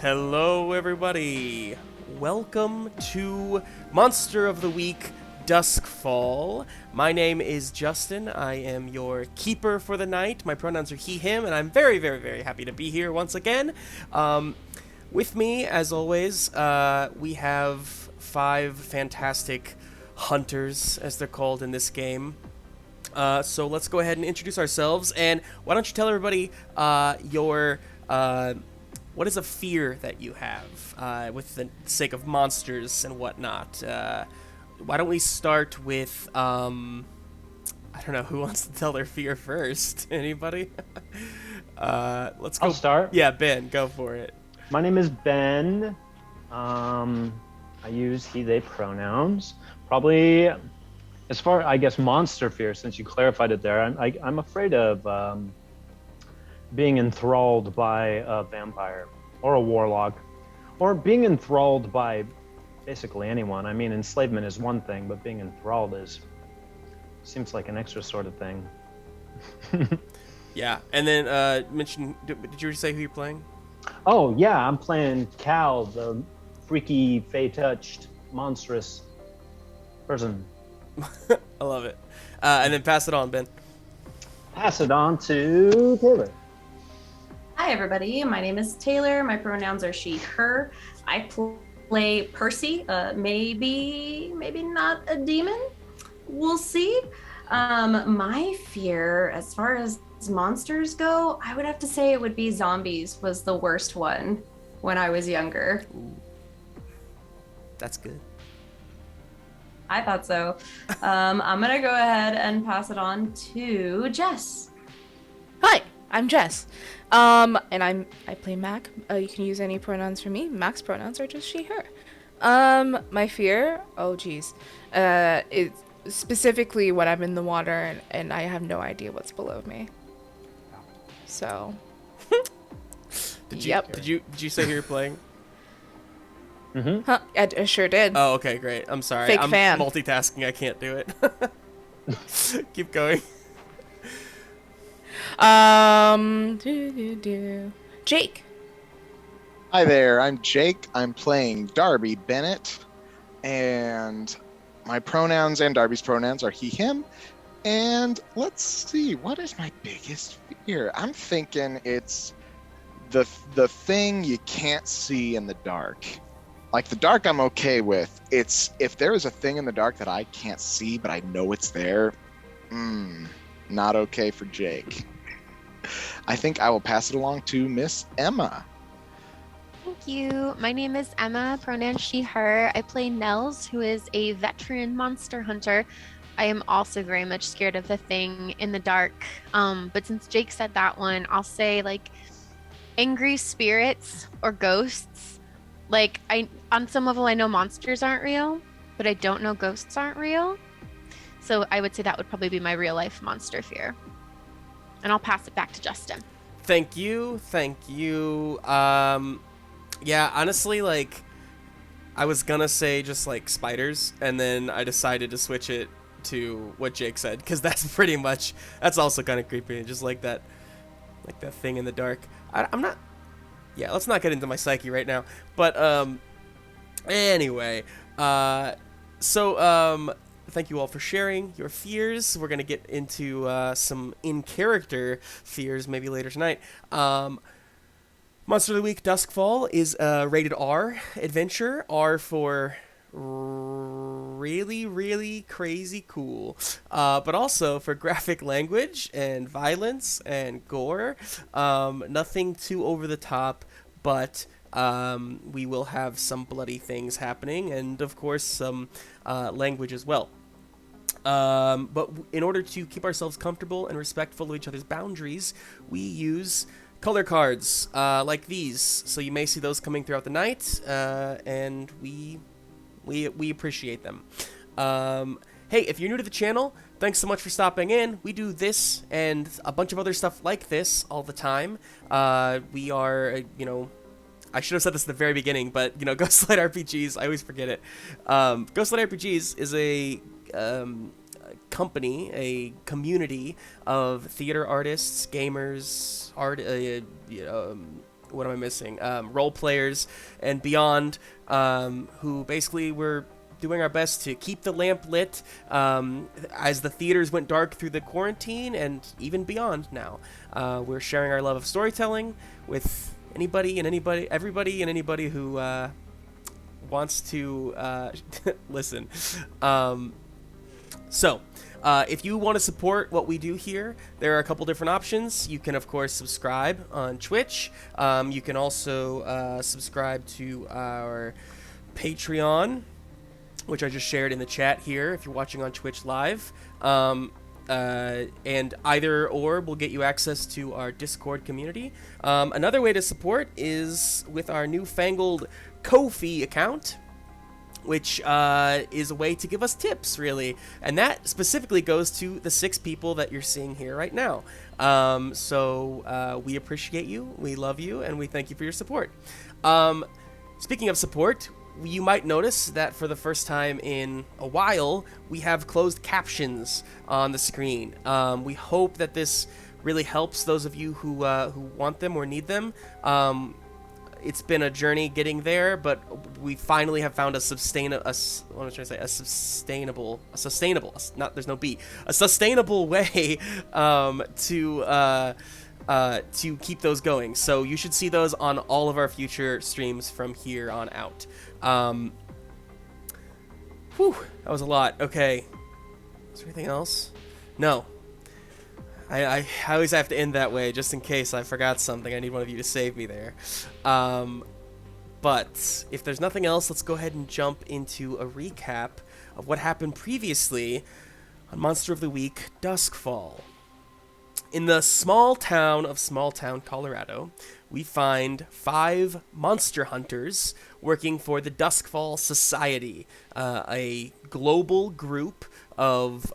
Hello, everybody. Welcome to Monster of the Week Duskfall. My name is Justin. I am your keeper for the night. My pronouns are he, him, and I'm very, very, very happy to be here once again. With me, as always, we have 5 fantastic hunters, as they're called in this game. So let's go ahead and introduce ourselves. And why don't you tell everybody your what is a fear that you have with the sake of monsters and whatnot? Why don't we start with I don't know who wants to tell their fear first. Anybody? Let's go. I'll start. Yeah, Ben, go for it. My name is Ben. I use he, they pronouns. Probably, as far, I guess, monster fear, since you clarified it there, I'm afraid of being enthralled by a vampire or a warlock, or being enthralled by basically anyone. I mean, enslavement is one thing, but being enthralled seems like an extra sort of thing. Yeah, and then mention. Did you say who you're playing? Oh yeah, I'm playing Cal, the freaky, fey-touched, monstrous person. I love it. And then pass it on, Ben. Pass it on to Taylor. Hi, everybody. My name is Taylor. My pronouns are she, her. I play Percy. Maybe not a demon. We'll see. My fear, as far as monsters go, I would have to say it would be zombies was the worst one when I was younger. Ooh. That's good. I thought so. I'm going to go ahead and pass it on to Jess. Hi, I'm Jess. And I play Mac. You can use any pronouns for me. Mac's pronouns are just she, her. My fear, oh geez. It's specifically when I'm in the water and I have no idea what's below me. So Did Yep. you say who you're playing? Mm-hmm. Huh, I sure did. Oh, okay, great. I'm sorry. Fake I'm fan. multitasking. I can't do it. Keep going. Jake. Hi there, I'm Jake. I'm playing Darby Bennett, and my pronouns and Darby's pronouns are he, him. And let's see, what is my biggest fear? I'm thinking it's the thing you can't see in the dark. Like the dark I'm okay with. It's if there is a thing in the dark that I can't see but I know it's there, not okay for Jake. I think I will pass it along to Miss Emma. Thank you. My name is Emma, pronouns she, her. I play Nels, who is a veteran monster hunter. I am also very much scared of the thing in the dark. But since Jake said that one, I'll say like angry spirits or ghosts. Like on some level, I know monsters aren't real, but I don't know ghosts aren't real. So I would say that would probably be my real life monster fear. And I'll pass it back to Justin. Thank you. Yeah, honestly, like, I was gonna say just, like, spiders, and then I decided to switch it to what Jake said, because that's also kind of creepy, just like that thing in the dark. I'm not, yeah, let's not get into my psyche right now, but, anyway, thank you all for sharing your fears. We're going to get into some in-character fears maybe later tonight. Monster of the Week Duskfall is a rated R adventure. R for really, really crazy cool. But also for graphic language and violence and gore. Nothing too over the top, but we will have some bloody things happening and, of course, some language as well. But in order to keep ourselves comfortable and respectful of each other's boundaries, we use color cards like these. So you may see those coming throughout the night, and we appreciate them. Hey, if you're new to the channel, thanks so much for stopping in. We do this and a bunch of other stuff like this all the time. We are, I should have said this at the very beginning, but, Ghostlight RPGs, I always forget it. Ghostlight RPGs is a company, a community of theater artists, gamers, what am I missing? Role players and beyond, who basically were doing our best to keep the lamp lit as the theaters went dark through the quarantine and even beyond now. We're sharing our love of storytelling with everybody and anybody who wants to listen. So, if you want to support what we do here, there are a couple different options. You can, of course, subscribe on Twitch. You can also subscribe to our Patreon, which I just shared in the chat here if you're watching on Twitch live. And either or will get you access to our Discord community. Another way to support is with our newfangled Ko-fi account, which is a way to give us tips, really. And that specifically goes to the 6 people that you're seeing here right now. So we appreciate you, we love you, and we thank you for your support. Speaking of support, you might notice that for the first time in a while, we have closed captions on the screen. We hope that this really helps those of you who want them or need them. It's been a journey getting there, but we finally have found a sustainable way to keep those going. So you should see those on all of our future streams from here on out. That was a lot. Okay. Is there anything else? No. I always have to end that way, just in case I forgot something. I need one of you to save me there. But if there's nothing else, let's go ahead and jump into a recap of what happened previously on Monster of the Week, Duskfall. In the small town of Smalltown, Colorado, we find 5 monster hunters working for the Duskfall Society, a global group of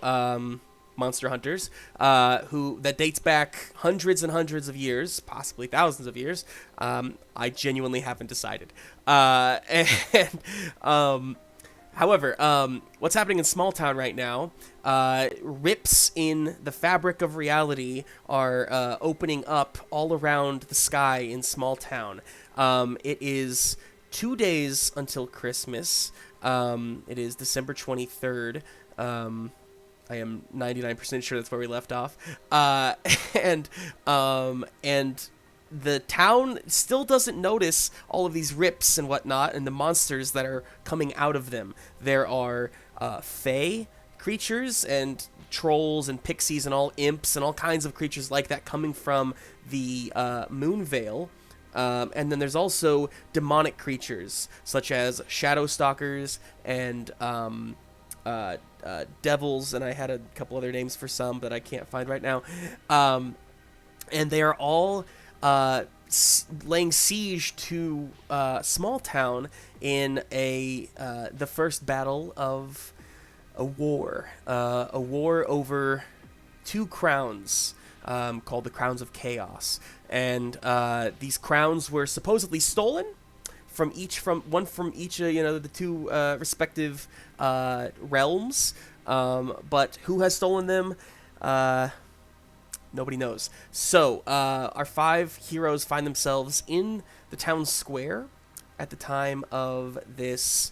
monster hunters that dates back hundreds and hundreds of years, possibly thousands of years. I genuinely haven't decided. However, what's happening in Smalltown right now, rips in the fabric of reality are opening up all around the sky in Smalltown. It is 2 days until Christmas. It is December 23rd. I am 99% sure that's where we left off. And the town still doesn't notice all of these rips and whatnot and the monsters that are coming out of them. There are fae creatures and trolls and pixies and all imps and all kinds of creatures like that coming from the Moonvale. And then there's also demonic creatures such as shadow stalkers and devils, and I had a couple other names for some that I can't find right now. And they are all laying siege to Smalltown in the first battle of a war over 2 crowns called the Crowns of Chaos. And these crowns were supposedly stolen from each of the 2 respective realms, but who has stolen them? Nobody knows. So, our 5 heroes find themselves in the town square at the time of this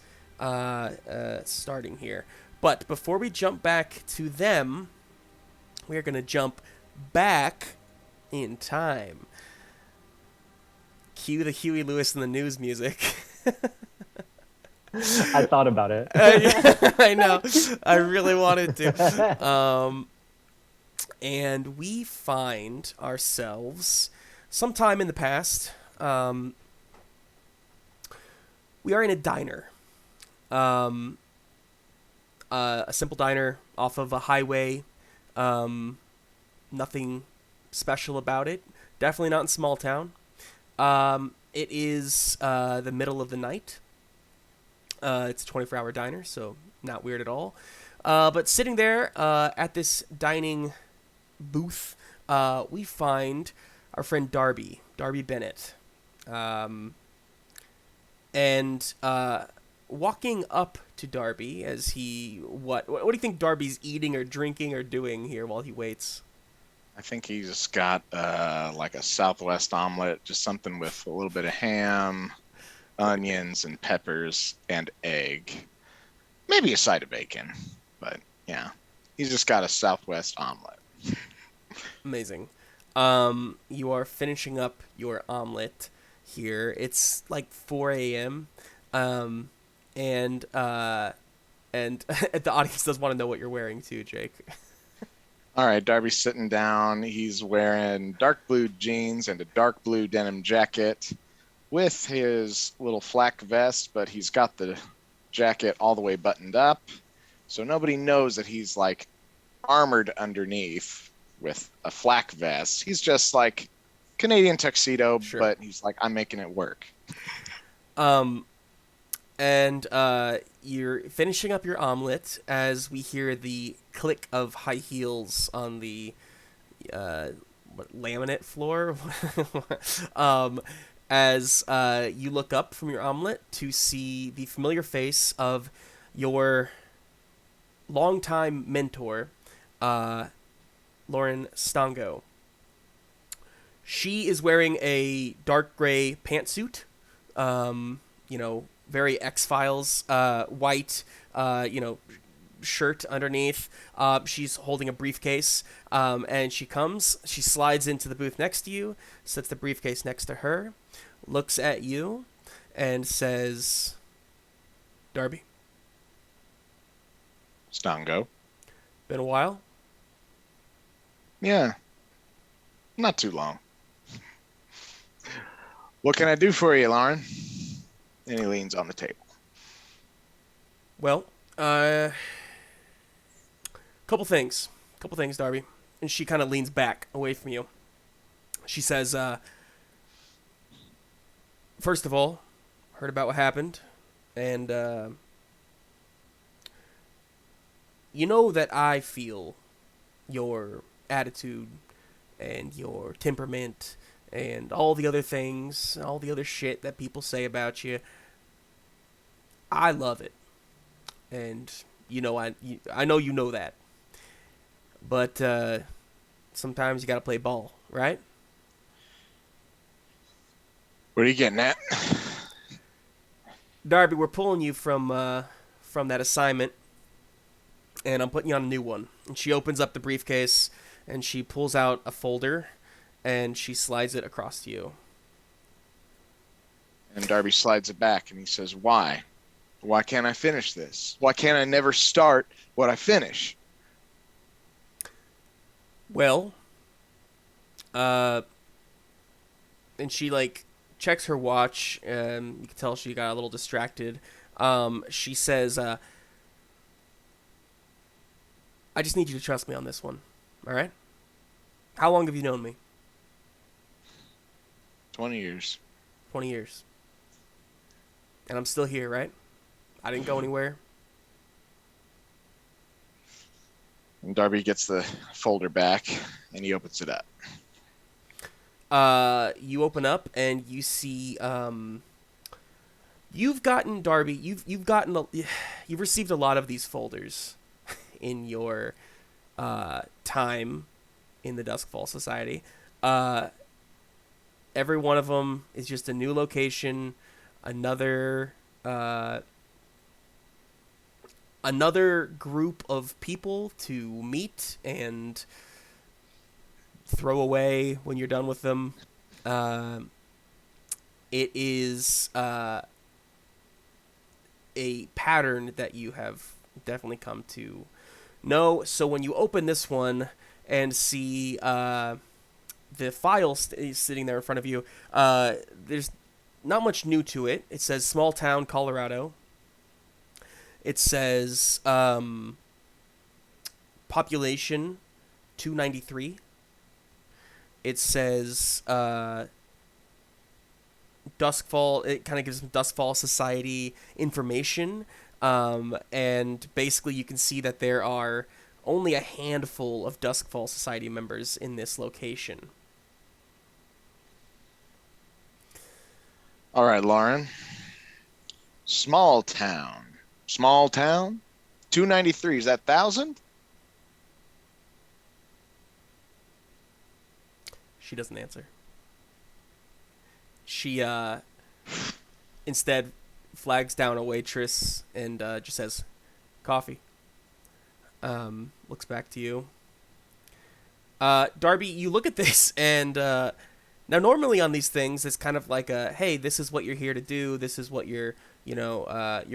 starting here. But before we jump back to them, we are going to jump back in time. Cue the Huey Lewis and the News music. I thought about it. I know. I really wanted to. And we find ourselves sometime in the past. We are in a diner. A simple diner off of a highway. Nothing special about it. Definitely not in Smalltown. It is the middle of the night. It's a 24-hour diner, so not weird at all. But sitting there at this dining booth, we find our friend Darby Bennett. And walking up to Darby as he... What do you think Darby's eating or drinking or doing here while he waits? I think he just got like a Southwest omelet, just something with a little bit of ham, onions, and peppers, and egg. Maybe a side of bacon, but yeah, he's just got a Southwest omelet. Amazing. You are finishing up your omelet here. It's like 4 a.m. Um, and the audience does want to know what you're wearing too, Jake. All right, Darby's sitting down. He's wearing dark blue jeans and a dark blue denim jacket with his little flak vest, but he's got the jacket all the way buttoned up. So nobody knows that he's like armored underneath with a flak vest. He's just like Canadian tuxedo, Sure. but he's like, I'm making it work. Um, and you're finishing up your omelet as we hear the click of high heels on the laminate floor. As you look up from your omelet to see the familiar face of your longtime mentor, Lauren Stango. She is wearing a dark gray pantsuit, very X-Files, white, shirt underneath. She's holding a briefcase, and she slides into the booth next to you, sets the briefcase next to her, looks at you, and says, Darby, Stango. been a while? Yeah, not too long. What can I do for you, Lauren? And he leans on the table. Well, couple things, Darby. And she kind of leans back away from you. She says, first of all, heard about what happened, and you know that I feel your attitude and your temperament and all the other things, all the other shit that people say about you. I love it. And I know you know that. But sometimes you got to play ball, right? What are you getting at? Darby, we're pulling you from that assignment, and I'm putting you on a new one. And she opens up the briefcase, and she pulls out a folder, and she slides it across to you. And Darby slides it back, and he says, why? Why can't I finish this? Why can't I never start what I finish? Well, and she checks her watch, and you can tell she got a little distracted. She says, I just need you to trust me on this one, all right? How long have you known me? 20 years. 20 years. And I'm still here, right? I didn't go anywhere. And Darby gets the folder back, and he opens it up. You open up, and you see, you've gotten, Darby, you've received a lot of these folders in your time in the Duskfall Society. Every one of them is just a new location, another group of people to meet and throw away when you're done with them. It is a pattern that you have definitely come to know. So when you open this one and see the file sitting there in front of you, there's not much new to it. It says Smalltown, Colorado. It says population 293. It says Duskfall. It kind of gives Duskfall Society information, and basically you can see that there are only a handful of Duskfall Society members in this location. All right, Lauren. Smalltown. Smalltown? 293. Is that 1,000? She doesn't answer. She instead flags down a waitress and just says, "Coffee." Looks back to you. Darby, you look at this, and now normally on these things, it's kind of like a, hey, this is what you're here to do. This is what you're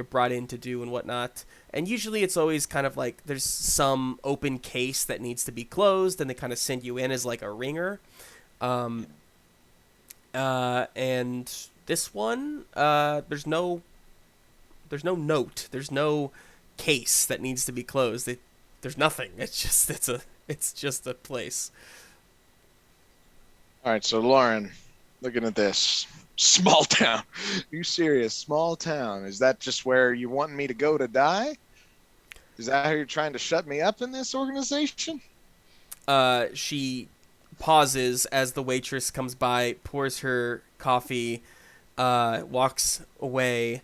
brought in to do and whatnot. And usually it's always kind of like there's some open case that needs to be closed, and they kind of send you in as like a ringer. And this one, there's no note. There's no case that needs to be closed. There's nothing. It's just a place. All right, so Lauren, looking at this, Smalltown. Are you serious? Smalltown. Is that just where you want me to go to die? Is that how you're trying to shut me up in this organization? She pauses as the waitress comes by, pours her coffee, walks away,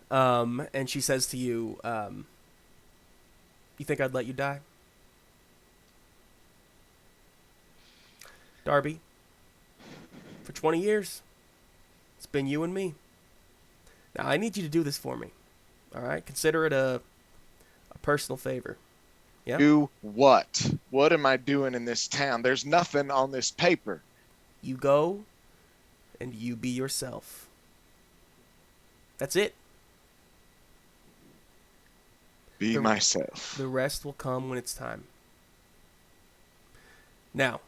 and she says to you, "You think I'd let you die? Darby, for 20 years, it's been you and me. Now, I need you to do this for me. All right? Consider it a personal favor. Yeah? Do what? What am I doing in this town? There's nothing on this paper. You go and you be yourself. That's it. Be myself. The rest will come when it's time. Now,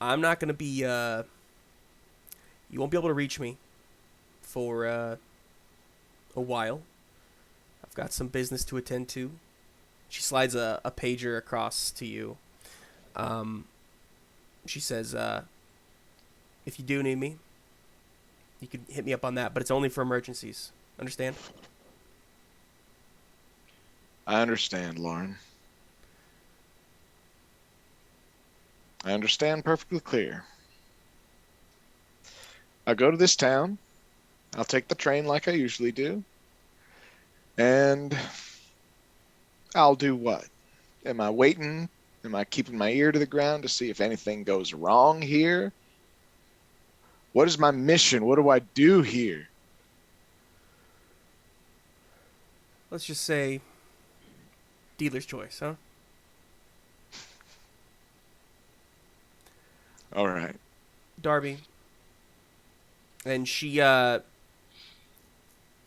I'm not going to be, you won't be able to reach me for a while. I've got some business to attend to. She slides a pager across to you. She says, if you do need me, you can hit me up on that, but it's only for emergencies. Understand? I understand, Lauren. I understand perfectly clear. I'll go to this town. I'll take the train like I usually do. And I'll do what? Am I waiting? Am I keeping my ear to the ground to see if anything goes wrong here? What is my mission? What do I do here? Let's just say dealer's choice, huh? All right. Darby. And she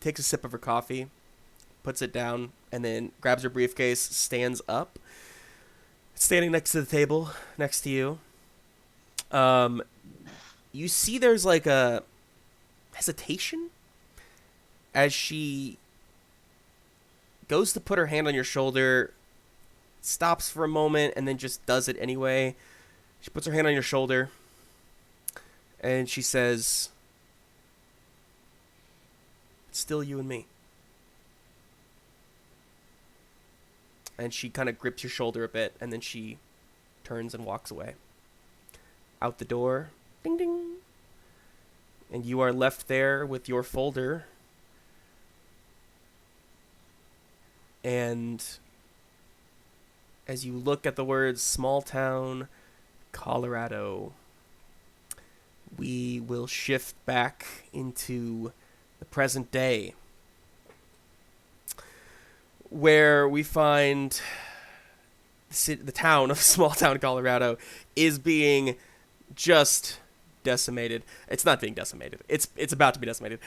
takes a sip of her coffee, puts it down, and then grabs her briefcase, stands up. Standing next to the table, next to you. You see there's like a hesitation as she goes to put her hand on your shoulder, stops for a moment, and then just does it anyway. She puts her hand on your shoulder, and she says, "It's still you and me." And she kind of grips your shoulder a bit, and then she turns and walks away. Out the door, ding ding. And you are left there with your folder. And as you look at the words Smalltown, Colorado, we will shift back into the present day, where we find the town of Smalltown, Colorado, is being just decimated. It's not being decimated. It's about to be decimated.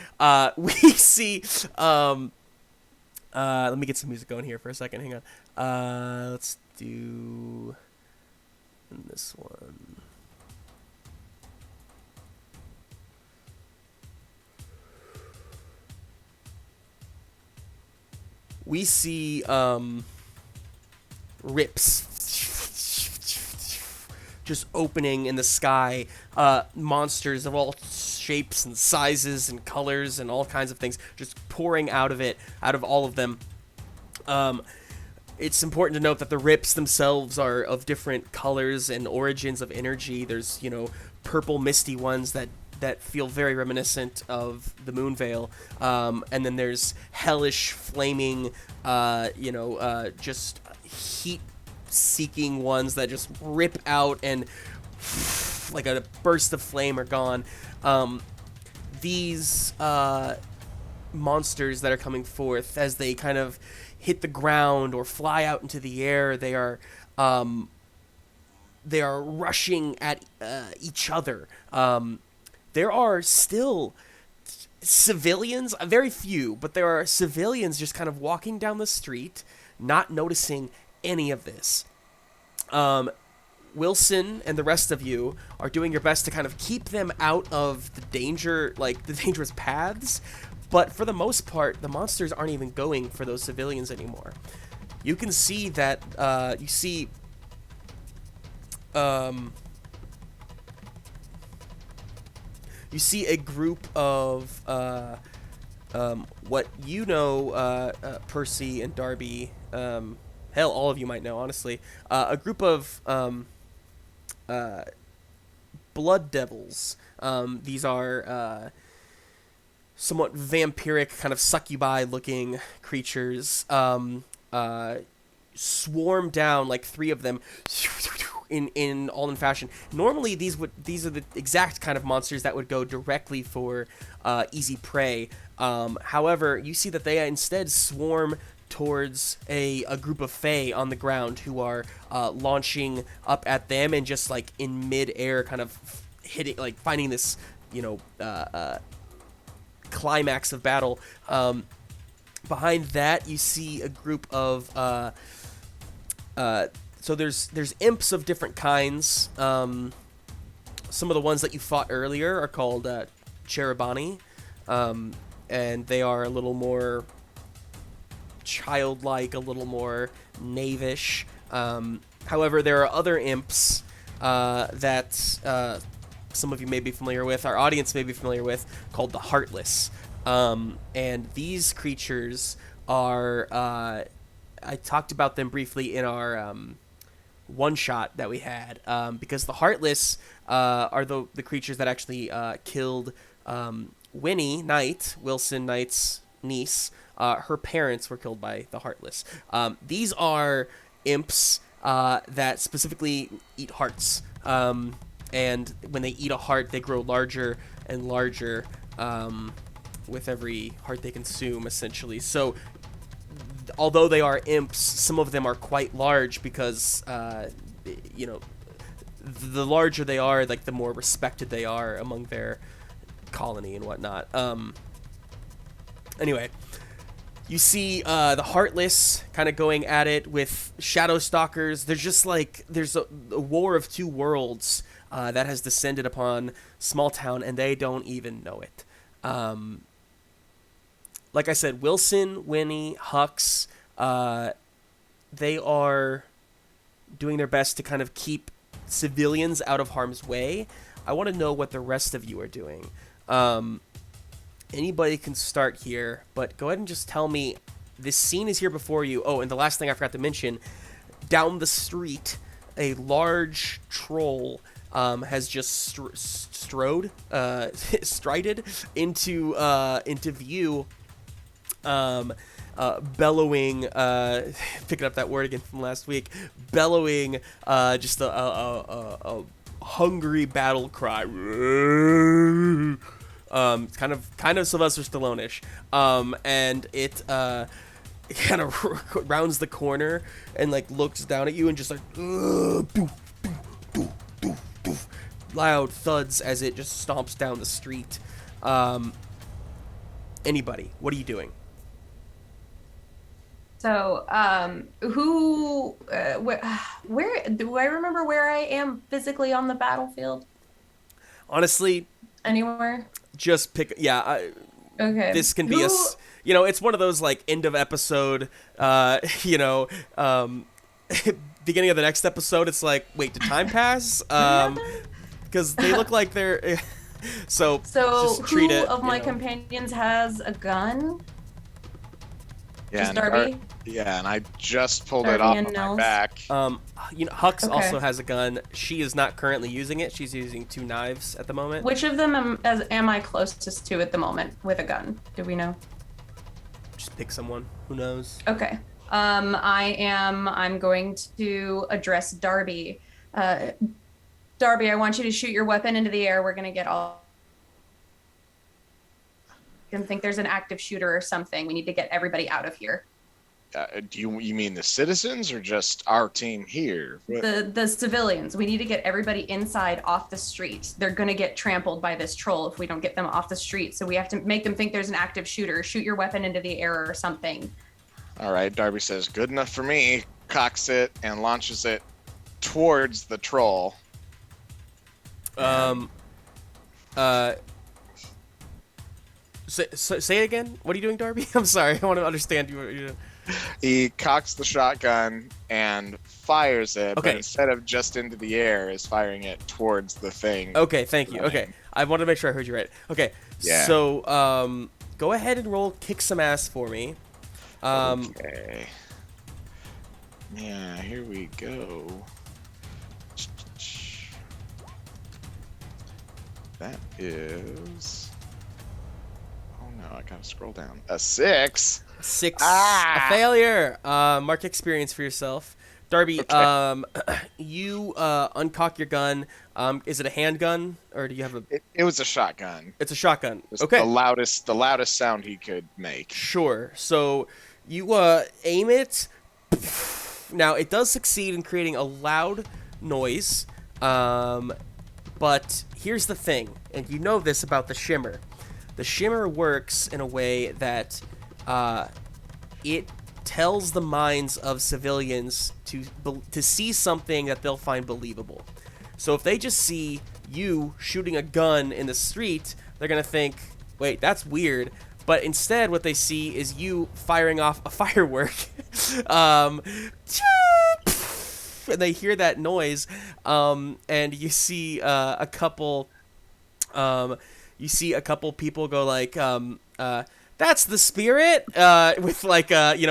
We see. Let me get some music going here for a second. Hang on. Let's do this one. We see rips just opening in the sky, monsters of all shapes and sizes and colors and all kinds of things just pouring out of it, out of all of them. It's important to note that the rips themselves are of different colors and origins of energy. There's, purple misty ones that feel very reminiscent of the Moonveil. And then there's hellish, flaming, just heat seeking ones that just rip out and like a burst of flame are gone. These monsters that are coming forth, as they kind of hit the ground or fly out into the air, they are rushing at each other. There are still civilians, very few, but there are civilians just kind of walking down the street, not noticing any of this. Wilson and the rest of you are doing your best to kind of keep them out of the danger, like the dangerous paths, but for the most part, the monsters aren't even going for those civilians anymore. You can see that, you see a group of what you know, Percy and Darby, hell, all of you might know, honestly, a group of blood devils. These are somewhat vampiric, kind of succubi-looking creatures. Swarm down, like 3 of them, in all in fashion. Normally, these are the exact kind of monsters that would go directly for easy prey. However, you see that they instead swarm towards a group of fae on the ground who are launching up at them and just like in mid-air kind of hitting, like finding this, climax of battle. Behind that, you see a group of so there's imps of different kinds. Some of the ones that you fought earlier are called Cherubani, and they are a little more childlike, a little more knavish. However, there are other imps that some of you may be familiar with, our audience may be familiar with, called the Heartless. And these creatures are, I talked about them briefly in our one-shot that we had, because the Heartless are the creatures that actually killed Winnie Knight, Wilson Knight's niece. Her parents were killed by the Heartless. These are imps that specifically eat hearts. And when they eat a heart, they grow larger and larger with every heart they consume, essentially. So, although they are imps, some of them are quite large because, the larger they are, like, the more respected they are among their colony and whatnot. Anyway, you see the Heartless kind of going at it with Shadow Stalkers. There's just like, there's a war of 2 worlds that has descended upon Smalltown, and they don't even know it. Like I said, Wilson, Winnie, Hux, they are doing their best to kind of keep civilians out of harm's way. I want to know what the rest of you are doing. Anybody can start here, but go ahead and just tell me, this scene is here before you. Oh, and the last thing I forgot to mention, down the street, a large troll has just strided into view, bellowing, picking up that word again from last week, bellowing just a hungry battle cry. Kind of Sylvester Stallone-ish, and it kind of rounds the corner and like looks down at you and just like loud thuds as it just stomps down the street. Anybody, what are you doing? So, where do I remember where I am physically on the battlefield? Honestly, anywhere. Just pick. Yeah. Okay. This can be it's one of those like end of episode. Beginning of the next episode, it's like, wait, did time pass? Because they look like they're. So just treat who it, of my companions has a gun? Yeah, Just Darby? And I just pulled Darby it off and of my Nels? back. Hux also has a gun. She is not currently using it. She's using 2 knives at the moment. Which of them am I closest to at the moment with a gun? Do we know? Just pick someone. Who knows? Okay. I'm going to address Darby. Darby, I want you to shoot your weapon into the air. We're going to get all. I think there's an active shooter or something. We need to get everybody out of here. Do you mean the citizens or just our team here? The civilians. We need to get everybody inside off the street. They're going to get trampled by this troll if we don't get them off the street. So we have to make them think there's an active shooter. Shoot your weapon into the air or something. All right, Darby says, good enough for me, cocks it and launches it towards the troll. Say it again. What are you doing, Darby? I'm sorry. I want to understand you. What you're doing. He cocks the shotgun and fires it, Okay. but instead of just into the air, is firing it towards the thing. Okay, thank you. Okay, I wanted to make sure I heard you right. Okay, Yeah. so go ahead and roll kick some ass for me. Okay. Yeah, here we go. That is... Oh no, I gotta scroll down. A 6! 6, Ah! a failure. Mark experience for yourself. Darby, Okay. you uncock your gun. Is it a handgun or do you have a? It was a shotgun. It's a shotgun. Just Okay. The loudest sound he could make. Sure. So you aim it. Now it does succeed in creating a loud noise. But here's the thing, and you know this about the shimmer. The shimmer works in a way that it tells the minds of civilians to see something that they'll find believable. So if they just see you shooting a gun in the street, they're gonna think, wait, that's weird. But instead, what they see is you firing off a firework. And they hear that noise, and you see a couple. You see a couple people go like, "That's the spirit," with like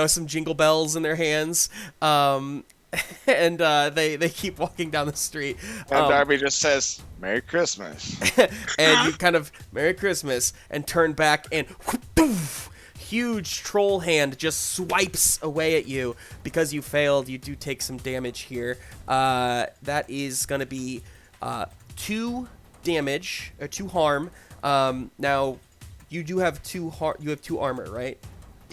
some jingle bells in their hands, and they keep walking down the street. And Darby just says, "Merry Christmas." And you kind of Merry Christmas and turn back and huge troll hand just swipes away at you. Because you failed, you do take some damage here. That is going to be 2 damage or 2 harm. Now you do have you have 2 armor, right?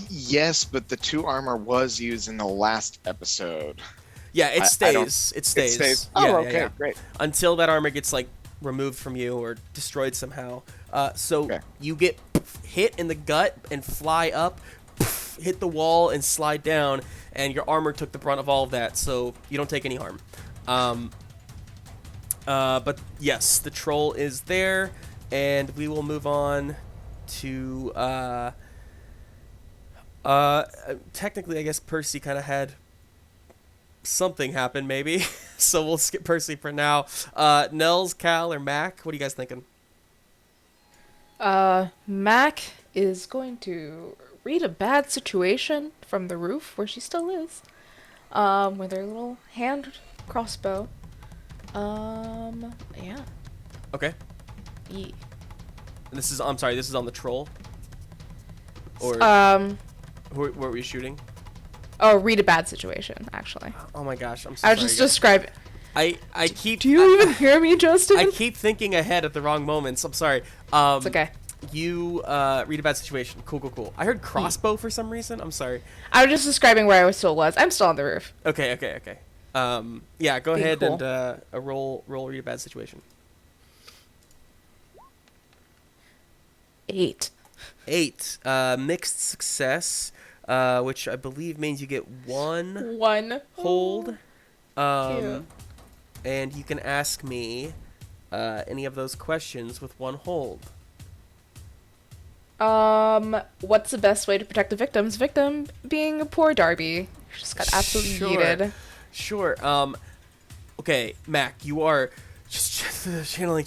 Yes, but the 2 armor was used in the last episode. Yeah, it I stays. don't- It stays. It stays. Yeah, Oh, yeah, okay, yeah. great. Until that armor gets like removed from you or destroyed somehow. So Okay. you get hit in the gut and fly up, hit the wall and slide down, and your armor took the brunt of all of that, so you don't take any harm. But yes, the troll is there, and we will move on to technically, I guess Percy kind of had something happen, maybe. So we'll skip Percy for now. Nels, Cal, or Mac? What are you guys thinking? Mac is going to read a bad situation from the roof where she still is, with her little hand crossbow. Yeah. Okay. Ye- This is on the troll. Or what were we shooting? Oh, read a bad situation, actually. Oh my gosh, I'm so I was sorry. just guys. describing. I keep. Do you even hear me, Justin? I keep thinking ahead at the wrong moments. I'm sorry. It's okay. You read a bad situation. Cool. I heard crossbow for some reason. I'm sorry. I was just describing where I still was. I'm still on the roof. Okay. Yeah, go Being ahead cool. and roll read a bad situation. 8. 8. Mixed success, which I believe means you get 1 1 hold. Cute. And you can ask me any of those questions with 1 hold. What's the best way to protect the victims? Victim being a poor Darby. She just got absolutely yeeted. Sure. Okay, Mac, you are just channeling,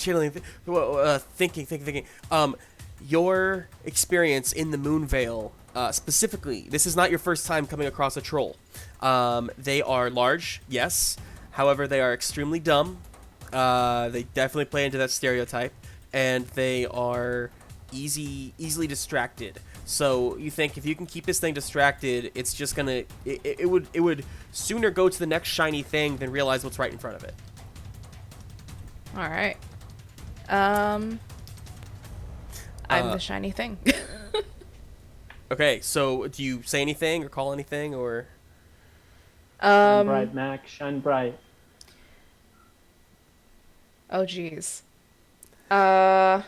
thinking. Your experience in the Moonvale, specifically, this is not your first time coming across a troll. They are large, yes. However, they are extremely dumb. They definitely play into that stereotype, and they are easily distracted. So you think if you can keep this thing distracted, it's just gonna it would sooner go to the next shiny thing than realize what's right in front of it. All right. I'm the shiny thing. Okay, so do you say anything or call anything or? Shine bright, Mac. Shine bright. Oh geez. I'm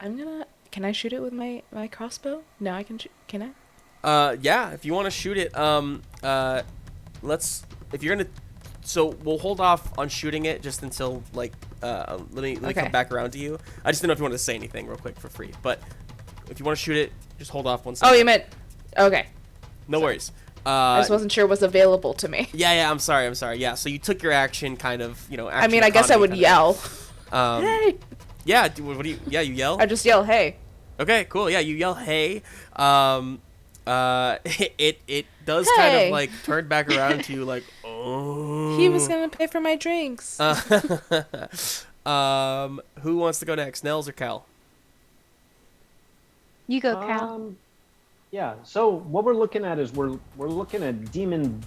gonna. Can I shoot it with my crossbow? No, I can. Can I? Yeah, if you want to shoot it, let's. If you're gonna, so we'll hold off on shooting it just until like, let me Okay. come back around to you. I just didn't know if you wanted to say anything real quick for free, but if you want to shoot it, just hold off 1 second. Oh, you meant. Okay. No worries. I just wasn't sure it was available to me. Yeah, I'm sorry. Yeah, so you took your action, kind of, I action mean, I guess I economy would kind yell. of. Hey! Yeah, what do you? Yeah, you yell. I just yell, hey. Okay, cool. Yeah, you yell, hey. It does kind Hey. of like turn back around to you, like, oh. He was gonna pay for my drinks. Who wants to go next, Nels or Cal? You go, Cal. Yeah. So what we're looking at is we're looking at demon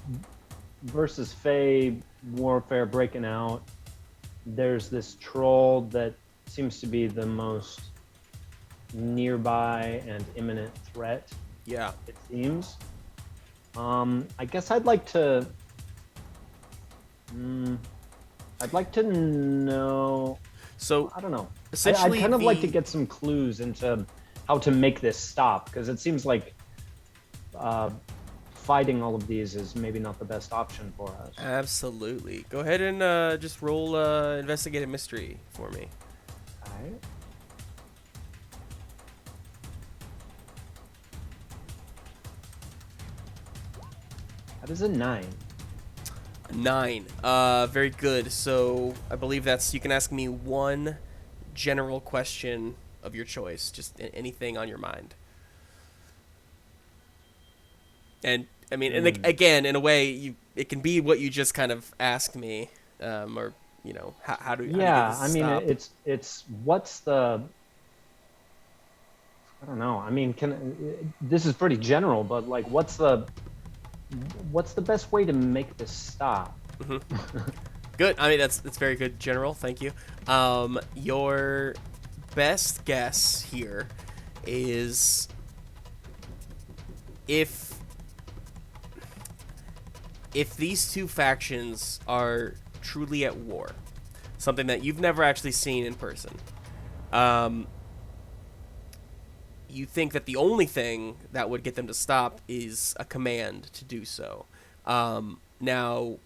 versus fae warfare breaking out. There's this troll that seems to be the most nearby and imminent threat. Yeah. It seems. I guess I'd like to. I'd like to know. So I don't know. essentially, I'd kind of like to get some clues into how to make this stop, because it seems like fighting all of these is maybe not the best option for us. Absolutely. Go ahead and just roll investigate a mystery for me. All right. That is a 9. 9. Very good. So I believe that's, you can ask me one general question of your choice, just anything on your mind. And I mean, and again, in a way, it can be what you just kind of asked me, or how do you? Yeah, how do you I mean, stop? it's what's the. I don't know. I mean, this is pretty general, but like, what's the best way to make this stop? Good. I mean, that's very good, General. Thank you. Your best guess here is if these two factions are truly at war, something that you've never actually seen in person, you think that the only thing that would get them to stop is a command to do so. Now,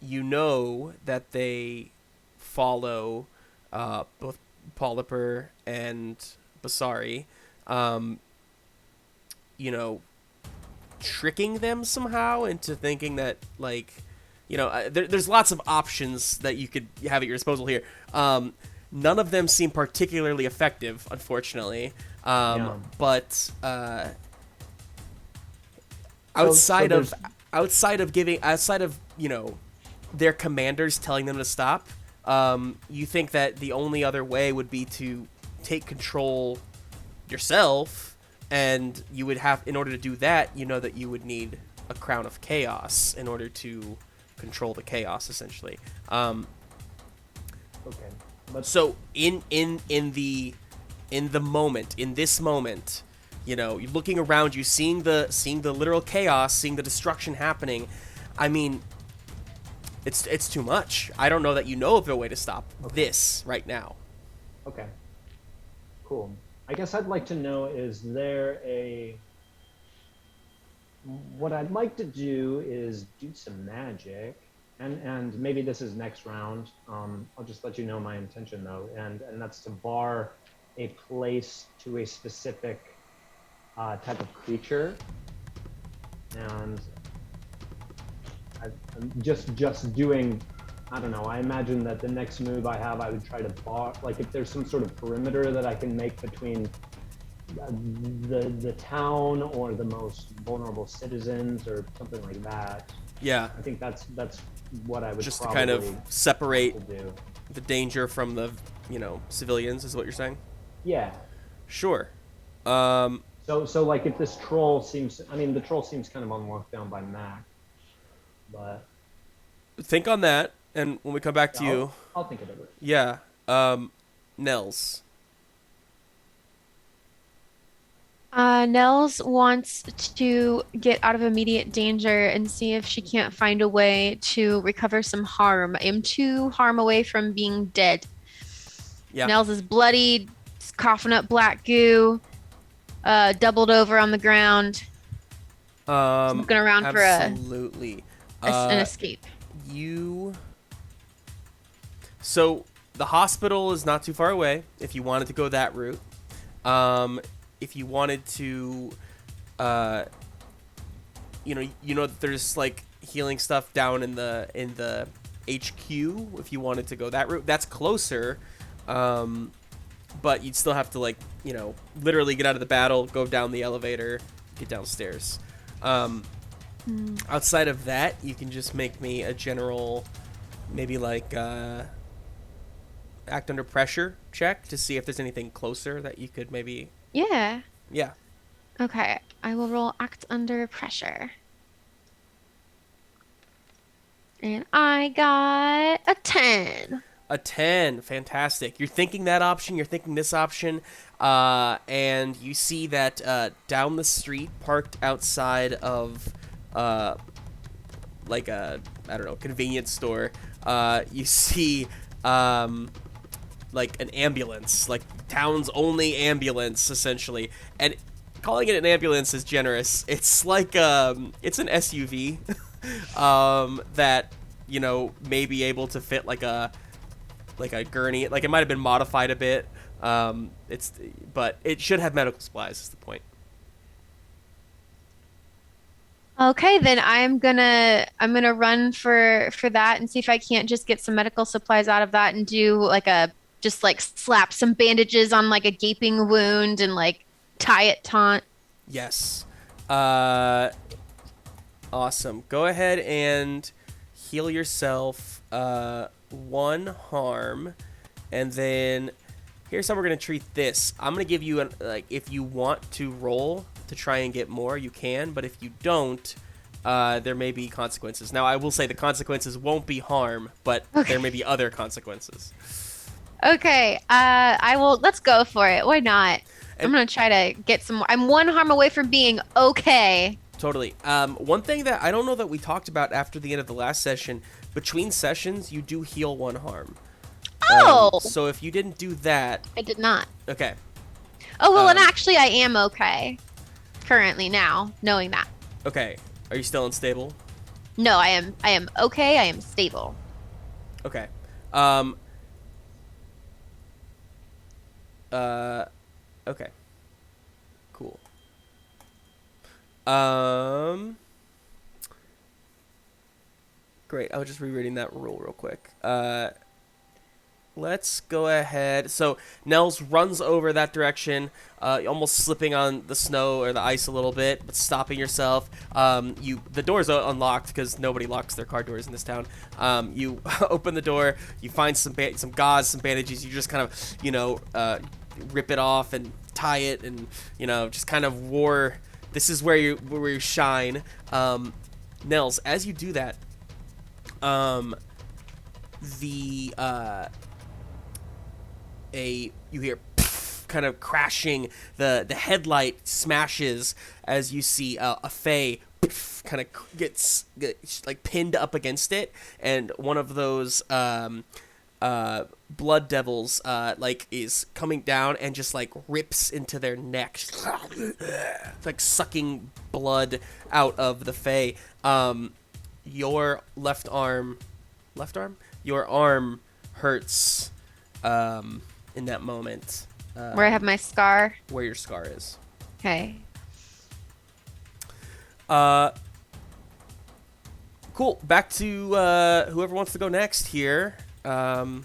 you know that they follow both Polyper and Basari, tricking them somehow into thinking that, like, there's lots of options that you could have at your disposal here. None of them seem particularly effective, unfortunately. But outside of their commanders telling them to stop, you think that the only other way would be to take control yourself, and you would have, in order to do that, that you would need a crown of chaos in order to control the chaos, essentially. Okay. So in this moment, you're looking around you, seeing the literal chaos, seeing the destruction happening. I mean, it's too much. I don't know that you know of a way to stop this right now. Okay. Cool. I guess I'd like to know, is there what I'd like to do is do some magic, and maybe this is next round. I'll just let you know my intention though, and that's to bar a place to a specific type of creature, and I'm just doing. I don't know. I imagine that the next move I have, I would try to bar, like, if there's some sort of perimeter that I can make between the town or the most vulnerable citizens or something like that. Yeah. I think that's what I would Just to probably kind of separate do. the danger from the, civilians is what you're saying? Yeah. Sure. So like if this troll seems, I mean, the troll seems kind of on lockdown by Mac, but Think on that, and when we come back to you, I'll think of it. yeah, Nels. Nels wants to get out of immediate danger and see if she can't find a way to recover some harm. I am 2 harm away from being dead. Yeah. Nels is bloodied, coughing up black goo, doubled over on the ground. Looking around for absolutely. an escape. So the hospital is not too far away if you wanted to go that route. If you wanted to, that there's like healing stuff down in the HQ. If you wanted to go that route, that's closer. But you'd still have to literally get out of the battle, go down the elevator, get downstairs. Outside of that, you can just make me a general, maybe act under pressure check to see if there's anything closer that you could maybe. Yeah. Yeah. Okay. I will roll act under pressure. And I got a 10. A 10. Fantastic. You're thinking that option. You're thinking this option. And you see that down the street, parked outside of convenience store, you see an ambulance, like town's only ambulance, essentially. And calling it an ambulance is generous. It's like it's an SUV that may be able to fit like a gurney. Like it might have been modified a bit. But it should have medical supplies is the point. Okay, then I'm gonna run for that and see if I can't just get some medical supplies out of that and do slap some bandages on like a gaping wound and tie it taut. Yes. Awesome. Go ahead and heal yourself 1 harm, and then here's how we're gonna treat this. I'm gonna give you if you want to roll to try and get more, you can, but if you don't, there may be consequences. Now, I will say the consequences won't be harm, but there may be other consequences. Okay, I will. Let's go for it. Why not? I'm gonna try to get some more. I'm 1 harm away from being okay. Totally. One thing that I don't know that we talked about after the end of the last session, between sessions, you do heal 1 harm. Oh! So if you didn't do that... I did not. Okay. Oh, well, and actually I am okay. Currently now, knowing that. Okay. Are you still unstable? No, I am okay. I am stable. Okay. Okay. Cool. Great. I was just rereading that rule real quick. Let's go ahead. So Nels runs over that direction, almost slipping on the snow or the ice a little bit, but stopping yourself. The door's unlocked because nobody locks their car doors in this town. You open the door. You find some gauze, some bandages. You just kind of rip it off and tie it, and just kind of war. This is where you shine. Nels, as you do that, you hear kind of crashing. The headlight smashes as you see a Fae kind of gets pinned up against it, and one of those blood devils is coming down and just rips into their neck, sucking blood out of the Fae. Your your arm hurts in that moment. Where I have my scar. Where your scar is. Okay. Cool. Back to whoever wants to go next here. And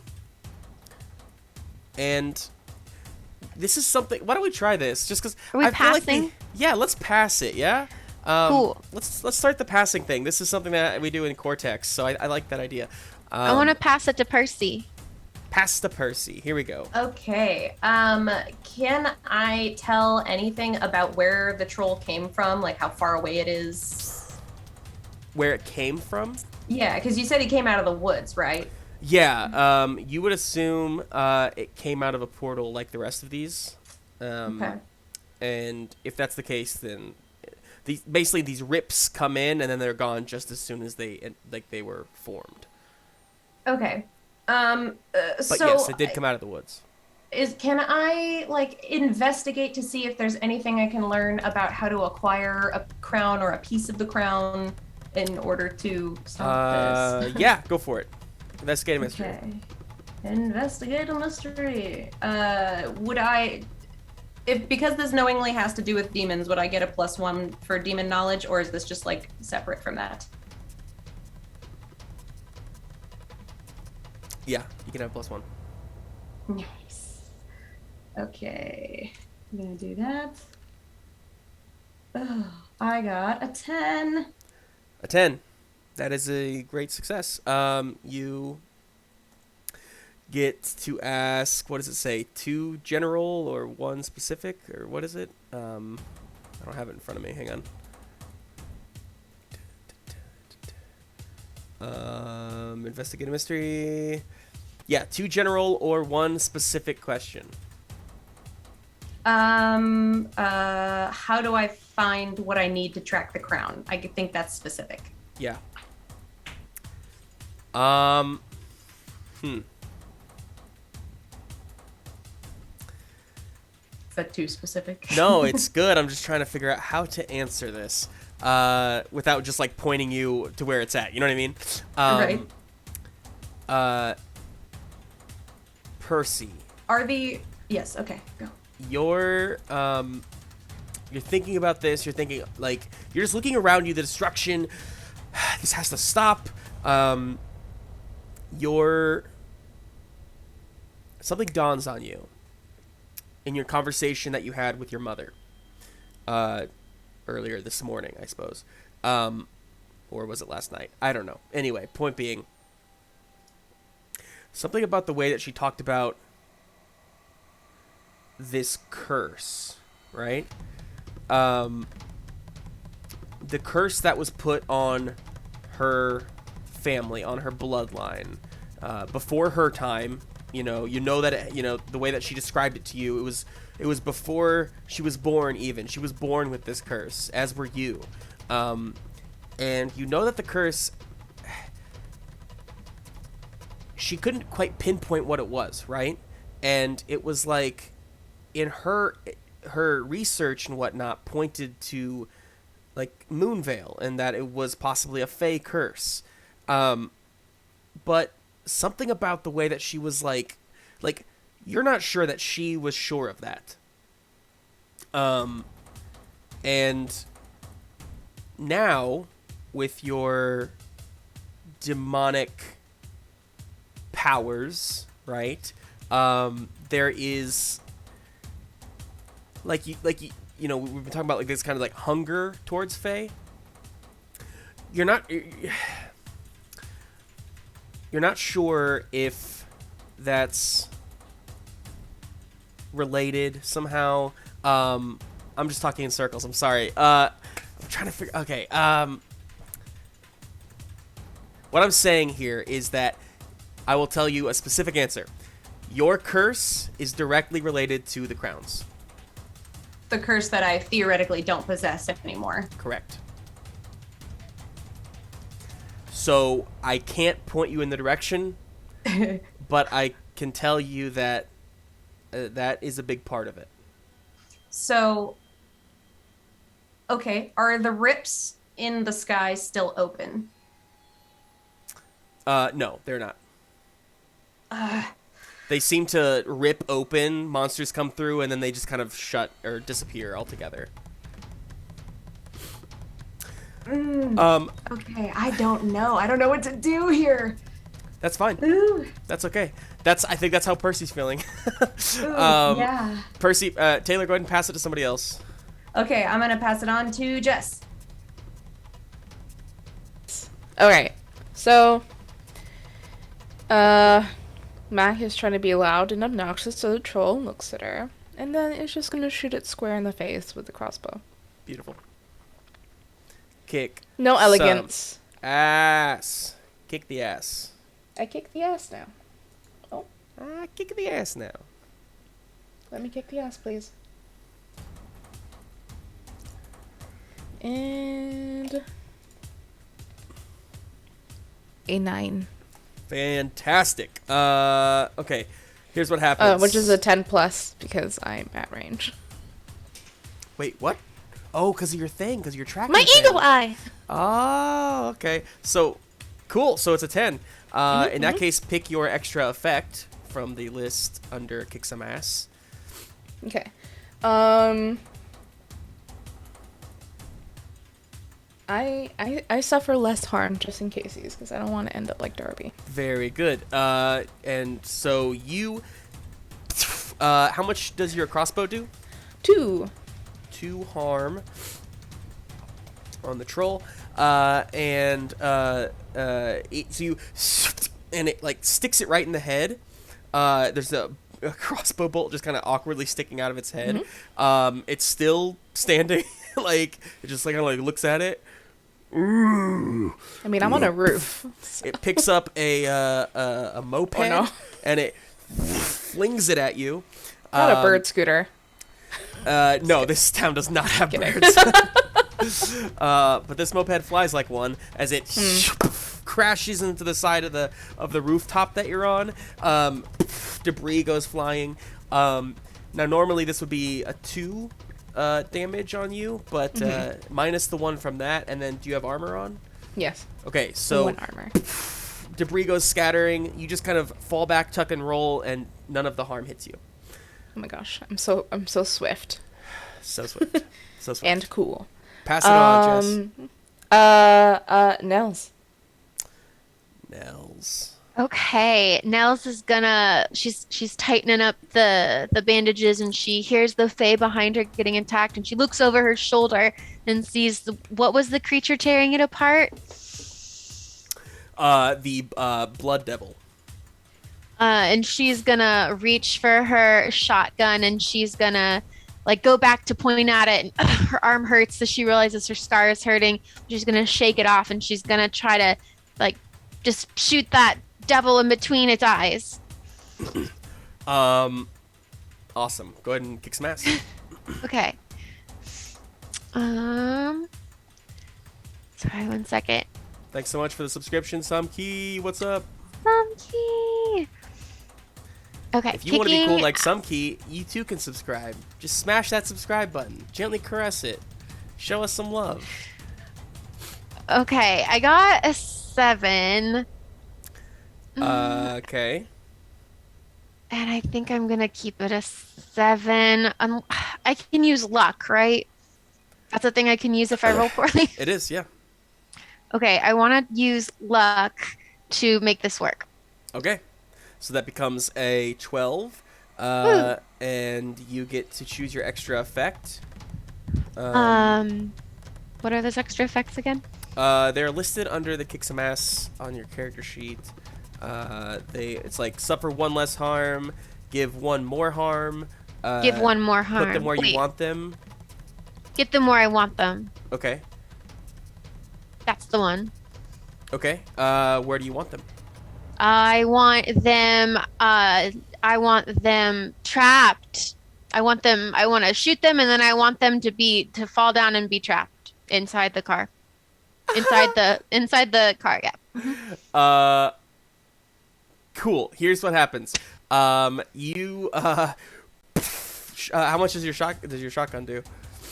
this is something. Why don't we try this? Just because are we passing? Yeah, let's pass it. Yeah. Cool. Let's start the passing thing. This is something that we do in Cortex, so I like that idea. I want to pass it to Percy. Pass to Percy. Here we go. Okay. Can I tell anything about where the troll came from? Like how far away it is? Where it came from? Yeah, because you said he came out of the woods, right? Yeah. You would assume it came out of a portal like the rest of these. Okay. And if that's the case, then these rips come in and then they're gone just as soon as they were formed. Okay. But So yes, it did come out of the woods. can I like investigate to see if there's anything I can learn about how to acquire a crown or a piece of the crown in order to stop this? Yeah, go for it. Investigate a mystery. Okay. Investigate a mystery. Would I, because this knowingly has to do with demons, would I get a +1 for demon knowledge, or is this just like separate from that? Yeah, you can have +1. Nice. Okay. I'm gonna do that. Oh, I got a 10. A 10. That is a great success. You get to ask, what does it say? 2 general or 1 specific, or what is it? I don't have it in front of me. Hang on. Investigate a mystery. Yeah, 2 general or 1 specific question. How do I find what I need to track the crown? I think that's specific. Yeah. Is that too specific? No, it's good. I'm just trying to figure out how to answer this without just like pointing you to where it's at. You know what I mean? Right. Percy. Yes, okay, go. You're thinking about this. You're thinking like you're just looking around you. The destruction. This has to stop. Something dawns on you in your conversation that you had with your mother earlier this morning, I suppose, or was it last night? I don't know. Anyway, point being, something about the way that she talked about this curse, right? The curse that was put on her family, on her bloodline, before her time. You know that the way that she described it to you, it was before she was born. Even she was born with this curse, as were you, and you know that the curse. She couldn't quite pinpoint what it was, right? And it was like, in her research and whatnot, pointed to like Moonveil, and that it was possibly a fey curse, but something about the way that she was like you're not sure that she was sure of that. And now with your demonic powers, right? There is like you know, we've been talking about like this kind of like hunger towards fey. You're not sure if that's related somehow. I'm just talking in circles. I'm sorry. I'm trying to figure. Okay. What I'm saying here is that I will tell you a specific answer. Your curse is directly related to the crowns. The curse that I theoretically don't possess anymore. Correct. So I can't point you in the direction, but I can tell you that that is a big part of it. So, okay, are the rips in the sky still open? No, they're not. They seem to rip open, monsters come through, and then they just kind of shut or disappear altogether. Okay, I don't know. I don't know what to do here. That's fine. Ooh. That's okay. I think that's how Percy's feeling. Ooh, yeah. Percy, Taylor, go ahead and pass it to somebody else. Okay, I'm gonna pass it on to Jess. Okay, so Mac is trying to be loud and obnoxious, so the troll looks at her, and then it's just gonna shoot it square in the face with the crossbow. Beautiful. Kick. No some elegance. ass. Kick the ass. I kick the ass now. Kick the ass now. Let me kick the ass, please. And a 9. Fantastic. Okay. Here's what happens. Which is a 10 plus because I'm at range. Wait, what? Oh, because of your thing, because you're tracking. My thing. eagle eye. Oh, okay. So, cool. So it's a 10. In that case, pick your extra effect from the list under kick some ass. Okay. I suffer less harm just in cases because I don't want to end up like Darby. Very good. And so you, how much does your crossbow do? 2. 2 harm on the troll. So you, and it like sticks it right in the head. There's a crossbow bolt just kind of awkwardly sticking out of its head. It's still standing, like it just like kind of like looks at it. Ooh. I mean, I'm on a roof. So. It picks up a moped and it flings it at you. Not a bird scooter. No, this town does not have birds. But this moped flies like one as it crashes into the side of the rooftop that you're on. Debris goes flying. Now, normally this would be a 2 damage on you, but minus the 1 from that. And then, do you have armor on? Yes. Okay, so 1 armor. Debris goes scattering. You just kind of fall back, tuck and roll, and none of the harm hits you. Oh my gosh, I'm so swift. So swift. So swift. And cool. Pass it on, Jess. Nels. Nels. Okay, Nels is gonna she's tightening up the bandages, and she hears the Fae behind her getting attacked, and she looks over her shoulder and sees what was the creature tearing it apart? The blood devil. And she's gonna reach for her shotgun, and she's gonna like go back to point at it, and her arm hurts, so she realizes her scar is hurting. She's gonna shake it off, and she's gonna try to like just shoot that devil in between its eyes. Awesome. Go ahead and kick some ass. Okay. Sorry, 1 second. Thanks so much for the subscription, Sumkey. What's up? Sumkey. Okay. If you want to be cool like Sumkey, you too can subscribe. Just smash that subscribe button. Gently caress it. Show us some love. Okay, I got a 7. Okay. And I think I'm gonna keep it a 7. I can use luck, right? That's a thing I can use if I roll poorly. It is, yeah. Okay, I want to use luck to make this work. Okay. So that becomes a 12. And you get to choose your extra effect. What are those extra effects again? They're listed under the kick some ass on your character sheet. It's like suffer 1 less harm, give 1 more harm. Give 1 more harm. Put them where you want them. Get them where I want them. Okay. That's the one. Okay. Where do you want them? I want them trapped. I want to shoot them, and then I want them to fall down and be trapped inside the car. Inside the car, yeah. Cool. Here's what happens. How much does your shotgun do?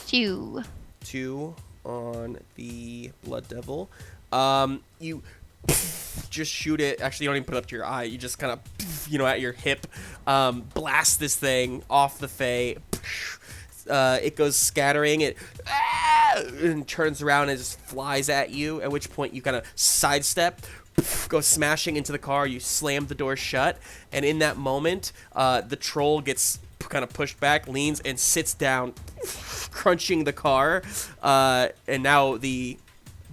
2. 2 on the blood devil. You just shoot it. Actually, you don't even put it up to your eye. You just kind of, at your hip, blast this thing off the Fae. It goes scattering. It and turns around and just flies at you. At which point you kind of sidestep, go smashing into the car. You slam the door shut, and in that moment, the troll gets kind of pushed back, leans, and sits down, crunching the car. And now the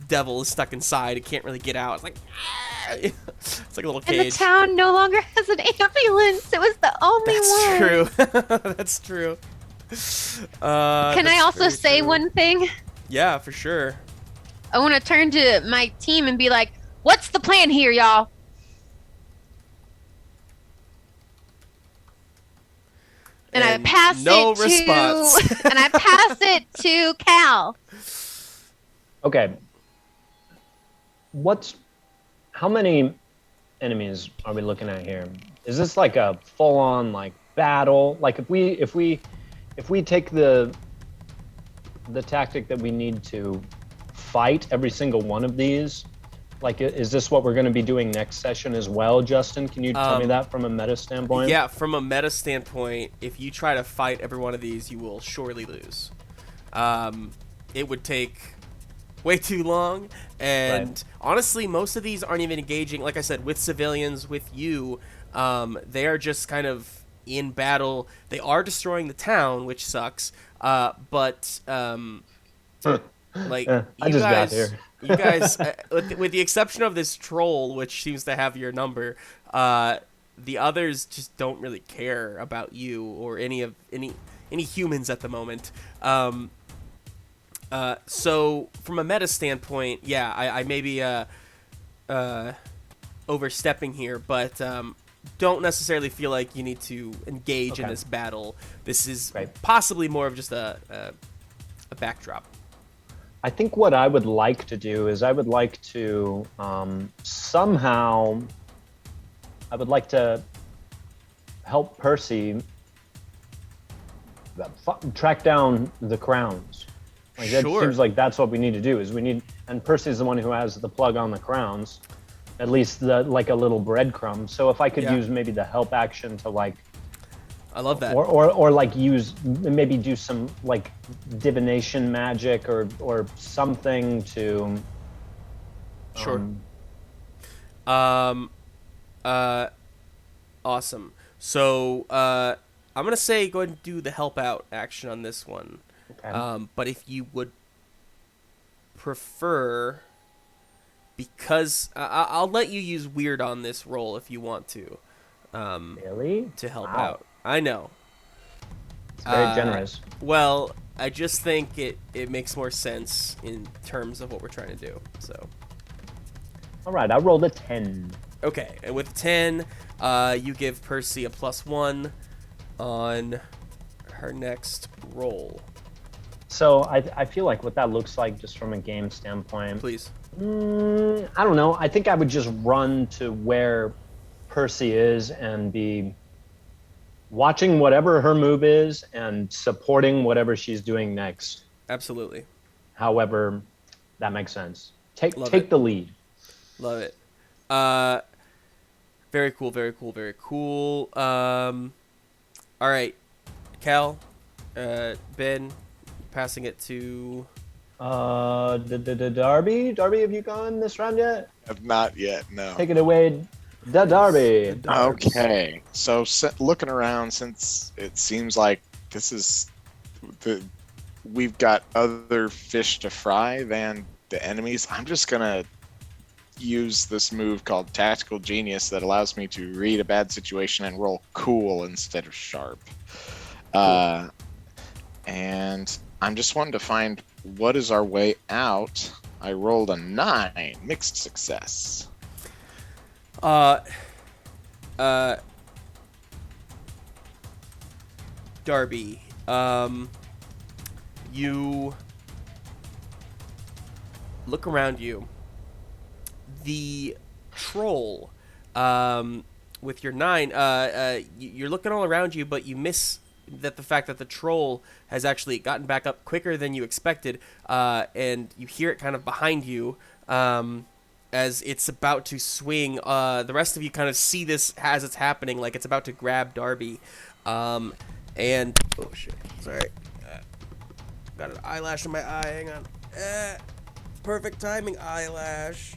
devil is stuck inside. It can't really get out. It's like, it's like a little And cage. the town no longer has an ambulance. It was the only one. That's true. That's true. Can I also say one thing? Yeah, for sure. I want to turn to my team and be like, what's the plan here, y'all? And I pass no it to response. and I pass it to Cal. Okay. How many enemies are we looking at here? Is this like a full-on like battle? Like if we take the tactic that we need to fight every single one of these, like is this what we're going to be doing next session as well, Justin? Can you tell me that from a meta standpoint? Yeah, from a meta standpoint, if you try to fight every one of these, you will surely lose. It would take way too long, and honestly, most of these aren't even engaging, like I said, with civilians, with you. They are just kind of in battle. They are destroying the town, which sucks, but like, I just got here. You guys, with the exception of this troll, which seems to have your number, the others just don't really care about you or any humans at the moment. So from a meta standpoint, yeah, I may be overstepping here, but don't necessarily feel like you need to engage in this battle. This is possibly more of just a backdrop. I think what I would like to do is I would like to help Percy track down the crowns. Like that seems like that's what we need to do. And Percy's the one who has the plug on the crowns, at least like a little breadcrumb. So if I could use maybe the help action to like. I love that. Or like maybe do some like divination magic or something to. Sure. Awesome. So I'm gonna say go ahead and do the help out action on this one. Okay. But if you would prefer, because I'll let you use weird on this roll if you want to. Really? To help out. I know. It's very generous. Well, I just think it makes more sense in terms of what we're trying to do. So. All right, I rolled a 10. Okay, and with 10, you give Percy a +1 on her next roll. So I feel like what that looks like just from a game standpoint. Please. I don't know. I think I would just run to where Percy is and be watching whatever her move is and supporting whatever she's doing next. Absolutely. However, that makes sense. Take the lead. Love it. Very cool, very cool, very cool. All right, Cal, Ben, passing it to... Darby? Darby, have you gone this round yet? Not yet, no. Take it away, Darby. Okay, so looking around, since it seems like we've got other fish to fry than the enemies, I'm just gonna use this move called Tactical Genius that allows me to read a bad situation and roll cool instead of sharp. And I'm just wanting to find what is our way out. I rolled a 9, mixed success. Darby, you look around you. The troll, with your 9, you're looking all around you, but you miss the fact that the troll has actually gotten back up quicker than you expected, and you hear it kind of behind you as it's about to swing. The rest of you kind of see this as it's happening, like it's about to grab Darby, and oh shit, sorry, got an eyelash in my eye. Hang on, perfect timing, eyelash.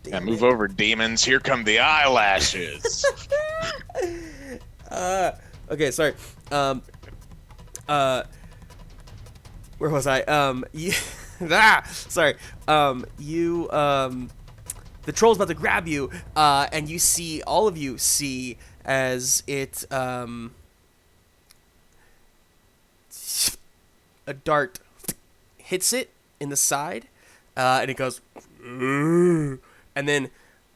Yeah, move over, demons. Here come the eyelashes. Okay, sorry. Where was I? Sorry. You the troll's about to grab you, and you see, all of you see, as it a dart hits it in the side, and it goes, and then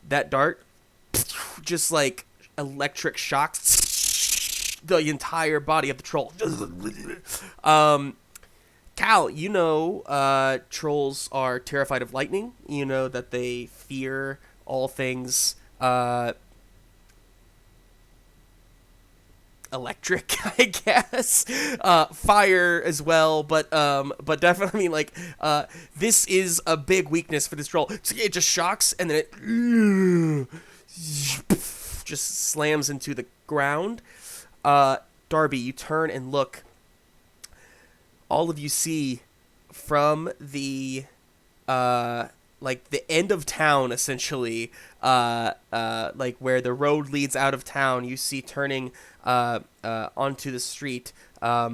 that dart just like electric shocks the entire body of the troll. Cal, you know trolls are terrified of lightning. You know that they fear all things electric, I guess. Fire as well, but definitely, I mean, like, this is a big weakness for this troll. So it just shocks, and then it just slams into the ground. Darby, you turn and look. All of you see from the like the end of town, essentially, like where the road leads out of town, you see turning onto the street a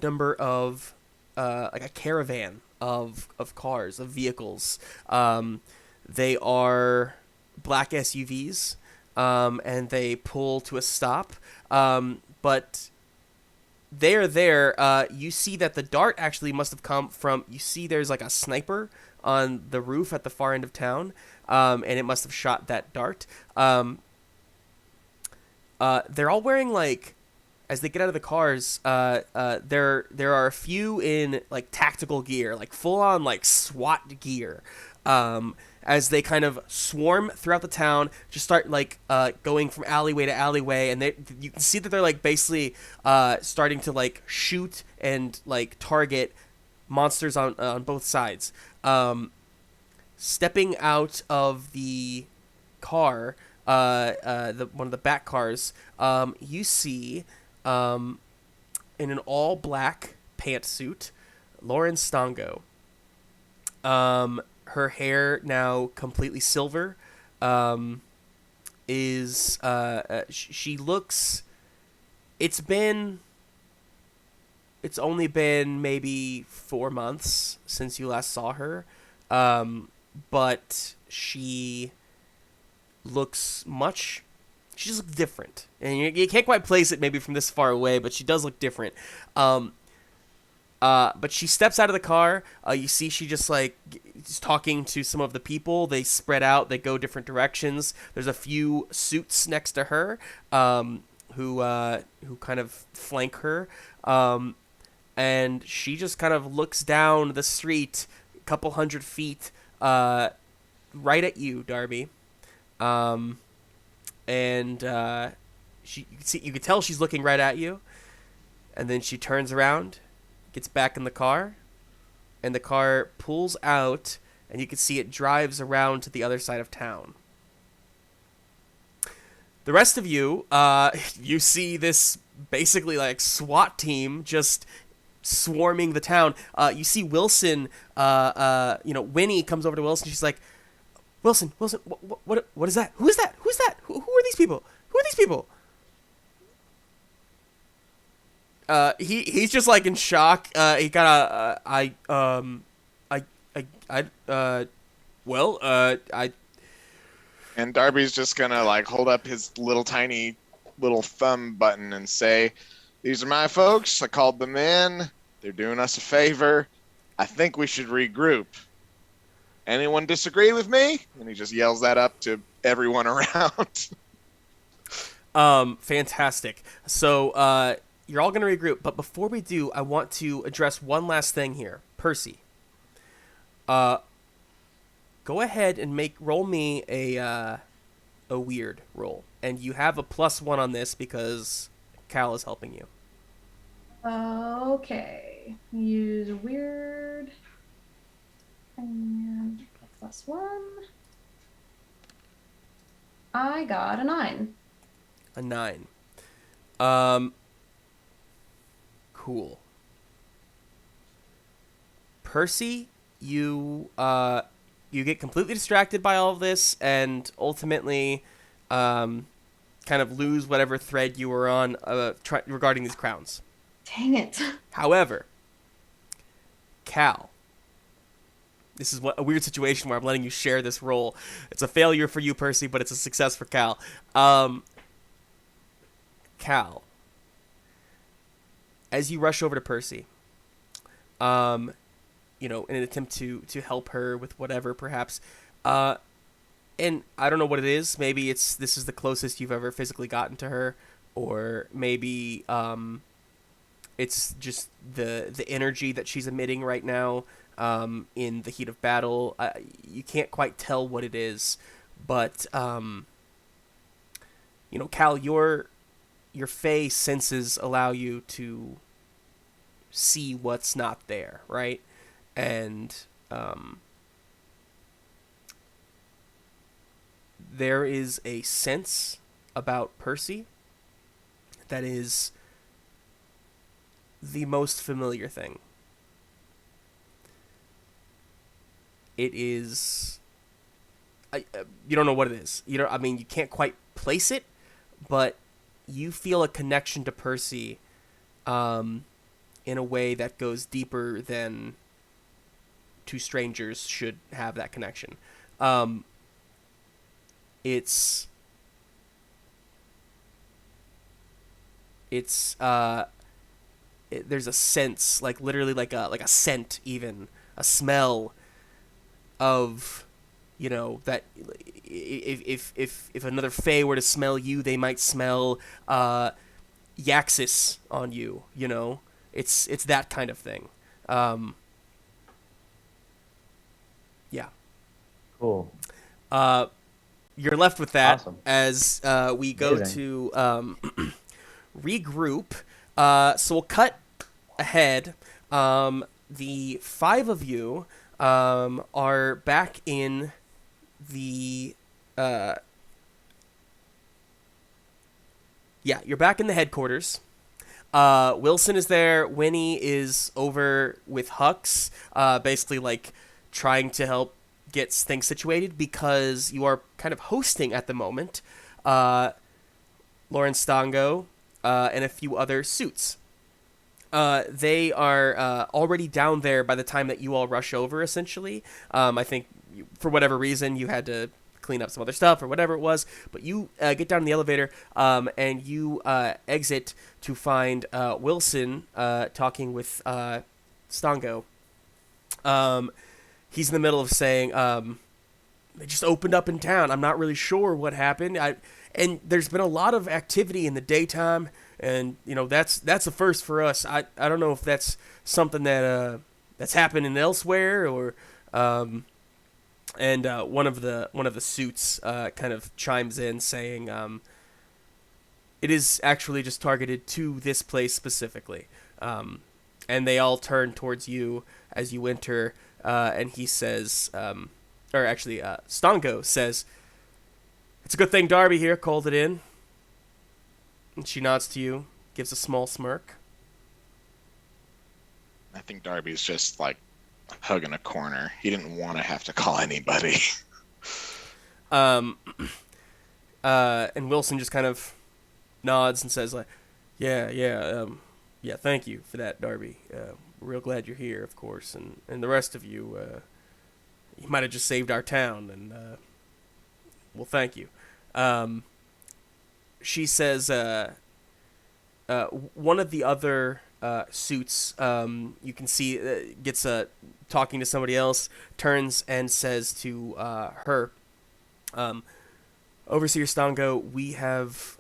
number of like a caravan of cars, of vehicles. They are black SUVs, and they pull to a stop, but there, you see that the dart actually must have come from, you see there's like a sniper on the roof at the far end of town, and it must have shot that dart. They're all wearing, like, as they get out of the cars, there are a few in like tactical gear, like full on like SWAT gear, as they kind of swarm throughout the town, just start like going from alleyway to alleyway, and you can see that they're like basically starting to like shoot and like target monsters on both sides. Stepping out of the car, one of the back cars, you see in an all black pantsuit, Lauren Stongo. Her hair, now completely silver, is she looks. It's only been maybe 4 months since you last saw her, but she looks much. She just looks different, and you can't quite place it maybe from this far away, but she does look different. But she steps out of the car. You see she just like is talking to some of the people. They spread out. They go different directions. There's a few suits next to her, who kind of flank her. And she just kind of looks down the street, a couple 100 feet, right at you, Darby. And you can tell she's looking right at you. And then she turns around, gets back in the car, and the car pulls out, and you can see it drives around to the other side of town. The rest of you, you see this basically like SWAT team just swarming the town. You see Wilson, Winnie comes over to Wilson. She's like, Wilson, what is that? Who is that? Who's that? Who are these people? Who are these people? He's just like in shock. He kind of, And Darby's just gonna like hold up his little tiny little thumb button and say, "These are my folks. I called them in. They're doing us a favor. I think we should regroup. Anyone disagree with me?" And he just yells that up to everyone around. Fantastic. So, you're all gonna regroup, but before we do, I want to address one last thing here. Percy. Go ahead and roll me a weird roll, and you have a +1 on this because Cal is helping you. Okay. Use weird and +1. I got a 9. A 9. Cool. Percy, you get completely distracted by all of this, and ultimately, kind of lose whatever thread you were on regarding these crowns. Dang it. However, Cal. This is a weird situation where I'm letting you share this role. It's a failure for you, Percy, but it's a success for Cal. Cal, as you rush over to Percy, in an attempt to help her with whatever, perhaps, and I don't know what it is. Maybe this is the closest you've ever physically gotten to her, or maybe it's just the energy that she's emitting right now. In the heat of battle, you can't quite tell what it is, but Cal, your Fey senses allow you to see what's not there, right? And there is a sense about Percy that is the most familiar thing. It is... you don't know what it is. You can't quite place it, but you feel a connection to Percy in a way that goes deeper than two strangers should have that connection. There's a sense, like literally like a scent, even a smell of, that if another Fae were to smell you, they might smell Yaxis on you. It's that kind of thing. Yeah. Cool. You're left with that. Awesome. As we go Amazing. to regroup. So we'll cut ahead. The five of you are back in the... you're back in the headquarters. Wilson is there. Winnie is over with Hux, basically like trying to help get things situated because you are kind of hosting at the moment. Lauren Stango and a few other suits. They are already down there by the time that you all rush over, essentially. I think for whatever reason you had to clean up some other stuff or whatever it was, but you get down in the elevator and you exit to find Wilson talking with Stango. He's in the middle of saying, they just opened up in town. I'm not really sure what happened. And there's been a lot of activity in the daytime, and that's a first for us. I don't know if that's something that that's happening elsewhere, or and one of the suits kind of chimes in saying, it is actually just targeted to this place specifically. And they all turn towards you as you enter, and he says, Stango says, "It's a good thing Darby here called it in." And she nods to you, gives a small smirk. I think Darby's just like hugging a corner. He didn't want to have to call anybody. And Wilson just kind of nods and says, like, yeah, thank you for that, Darby. Real glad you're here, of course, and the rest of you, you might have just saved our town, and well, thank you. She says, one of the other suits, you can see, gets talking to somebody else, turns and says to her, Overseer Stango, we have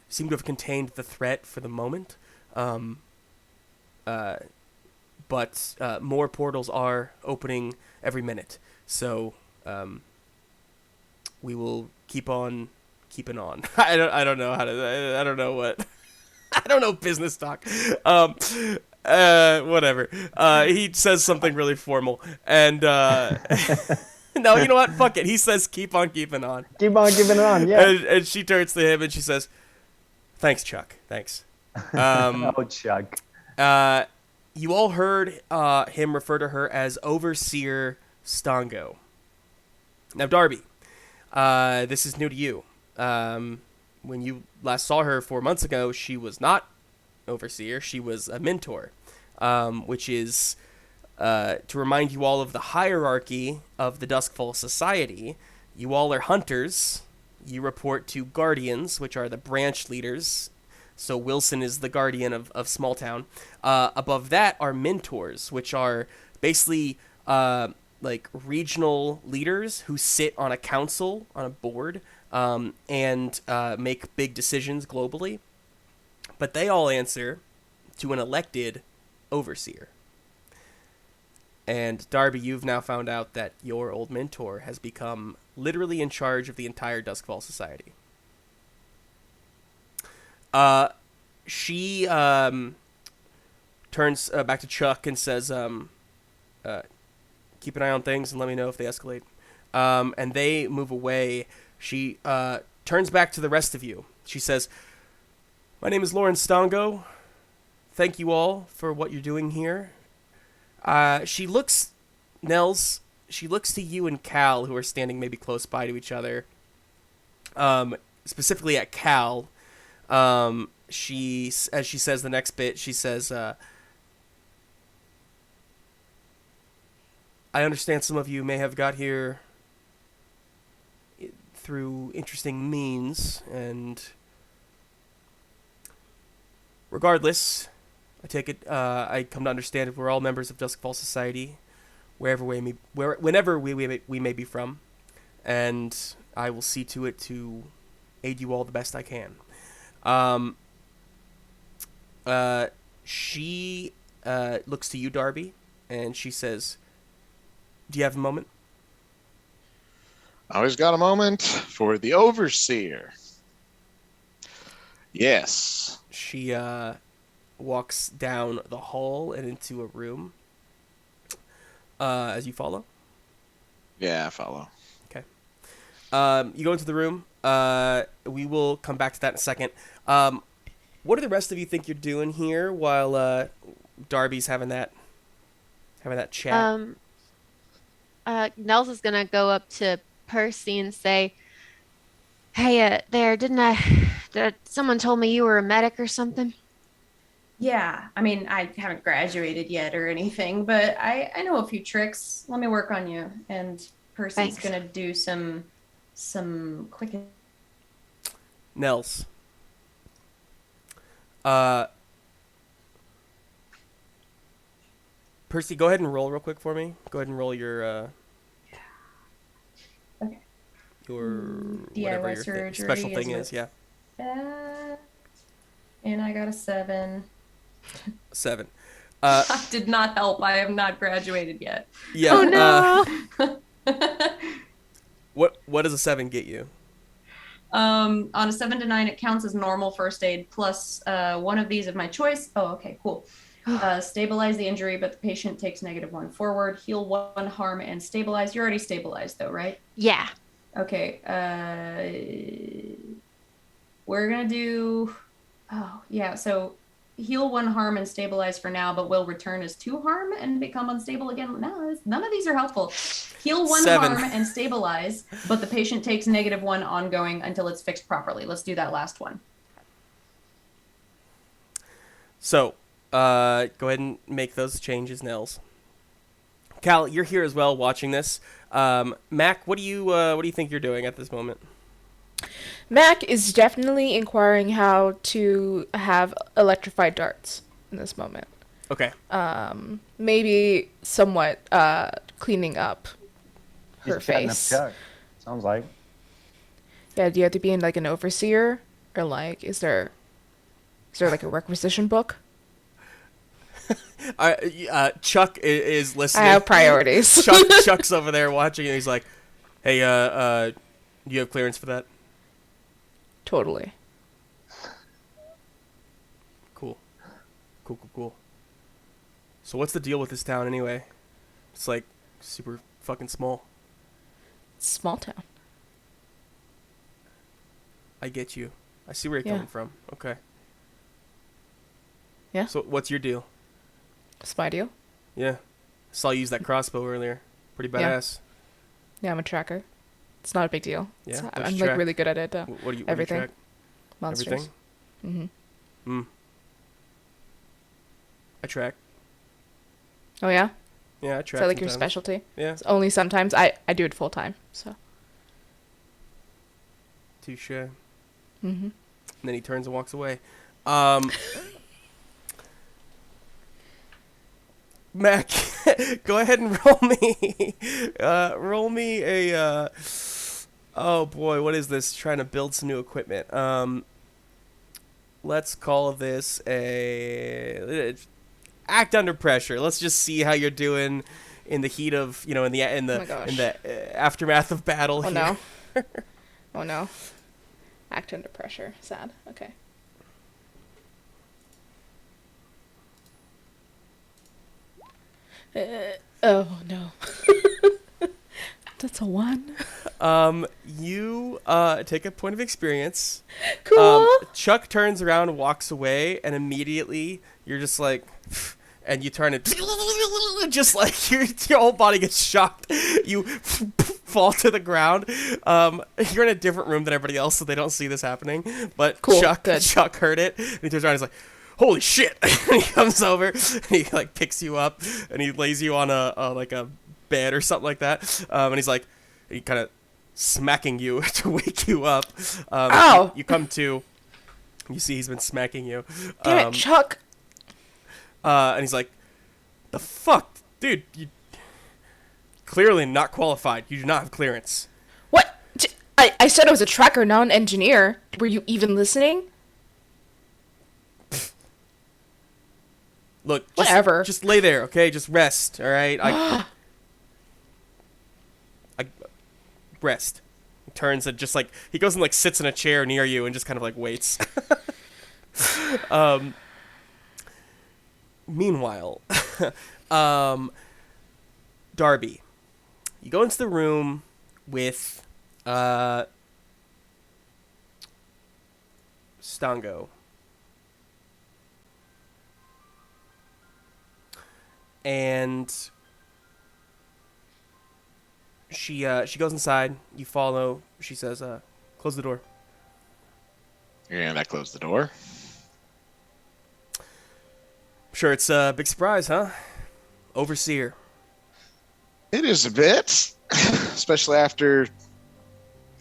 seem to have contained the threat for the moment, but more portals are opening every minute, so we will keep on keeping on. I don't know how to. I don't know what. I don't know business talk. Whatever. He says something really formal, and no, you know what? Fuck it. He says, "Keep on keeping on." Keep on keeping it on. Yeah. And she turns to him and she says, "Thanks, Chuck. Thanks." Oh, Chuck. You all heard him refer to her as Overseer Stango. Now, Darby, this is new to you. When you last saw her 4 months ago, she was not Overseer. She was a mentor, which is To remind you all of the hierarchy of the Duskfall Society, you all are hunters. You report to guardians, which are the branch leaders. So Wilson is the guardian of Smalltown. Above that are mentors, which are basically like regional leaders who sit on a council, on a board, and make big decisions globally. But they all answer to an elected overseer. And Darby, you've now found out that your old mentor has become literally in charge of the entire Duskfall Society. She turns back to Chuck and says, keep an eye on things and let me know if they escalate. And they move away. She turns back to the rest of you. She says, my name is Lauren Stongo. Thank you all for what you're doing here. She looks to you and Cal, who are standing maybe close by to each other. Specifically at Cal. As she says the next bit, she says, I understand some of you may have got here through interesting means, and regardless, I take it, I come to understand if we're all members of Duskfall Society, whenever we may be from, and I will see to it to aid you all the best I can. She looks to you, Darby, and she says, do you have a moment? Always got a moment for the overseer. Yes. She walks down the hall and into a room. As you follow? Yeah, I follow. Okay. You go into the room. We will come back to that in a second. What do the rest of you think you're doing here while Darby's having that chat? Nels is gonna go up to Percy and say, "Hey, someone told me you were a medic or something?" Yeah, I mean, I haven't graduated yet or anything, but I know a few tricks. Let me work on you. And Percy's Thanks. gonna do some quick. Nels. Percy, go ahead and roll real quick for me. Go ahead and roll your Okay. your DIY whatever your surgery special thing is is. Yeah, and I got a 7. 7. That did not help. I have not graduated yet. Yeah. Oh no! What does a 7 get you? On a 7 to 9, it counts as normal first aid plus one of these of my choice. Oh, okay, cool. Stabilize the injury, but the patient takes -1 forward. Heal 1 harm and stabilize. You're already stabilized, though, right? Yeah. Okay. We're gonna do. Oh, yeah. So heal 1 harm and stabilize for now, but will return as 2 harm and become unstable again. No, none of these are helpful. Heal 1 7. harm and stabilize, but the patient takes -1 ongoing until it's fixed properly. Let's do that last one. So, go ahead and make those changes, Nels. Cal, you're here as well, watching this. Mac, what do you think you're doing at this moment? Mac is definitely inquiring how to have electrified darts in this moment. Okay. Maybe somewhat cleaning up her He's chatting up face. Chuck, sounds like. Yeah, do you have to be in like an overseer, or like is there like a requisition book? Chuck is listening. I have priorities. Chuck's over there watching, and he's like, "Hey, do you have clearance for that?" Totally. Cool. So what's the deal with this town anyway? It's like super fucking small. Smalltown. I get you. I see where you're Yeah. coming from. Okay. Yeah. So what's your deal? It's my deal. Yeah. Saw you use that crossbow earlier. Pretty Yeah. badass. Yeah, I'm a tracker. It's not a big deal. Yeah, It's- don't I'm you like track? really good at it. What do you what do you everything. track? Monsters. Everything? Mm-hmm. I track. Oh yeah. Yeah, I Is track that like your sometimes. specialty? Yeah. It's only sometimes. I do it full time. So. Touche. Mm-hmm. And then he turns and walks away. Mac, go ahead and roll me. Roll me a. Oh boy, what is this? Trying to build some new equipment. Let's call this a act under pressure. Let's just see how you're doing in the heat of, in the Oh my gosh. in the aftermath of battle. Oh here. no. Oh no. Act under pressure. Sad. Okay. Oh no. That's a 1. You take a point of experience. Cool. Chuck turns around and walks away, and immediately you're just like, and you turn it, just like your whole body gets shocked. You fall to the ground. You're in a different room than everybody else, so they don't see this happening. But Cool, Chuck good. heard it, and he turns around and he's like, holy shit. And he comes over, and he like picks you up, and he lays you on a bed or something like that. And he's like, he kind of smacking you to wake you up. Ow! You come to, you see he's been smacking you. Damn it, Chuck. And he's like, the fuck? Dude, you clearly not qualified. You do not have clearance. What? I said I was a tracker, not an engineer. Were you even listening? Look, Whatever. Just lay there, okay? Just rest, all right? I rest. He turns and just like he goes and like sits in a chair near you and just kind of like waits. Meanwhile, Darby, you go into the room with Stango. And she goes inside. You follow. She says, "Close the door." And I close the door. Sure, it's a big surprise, huh? Overseer. It is a bit, especially after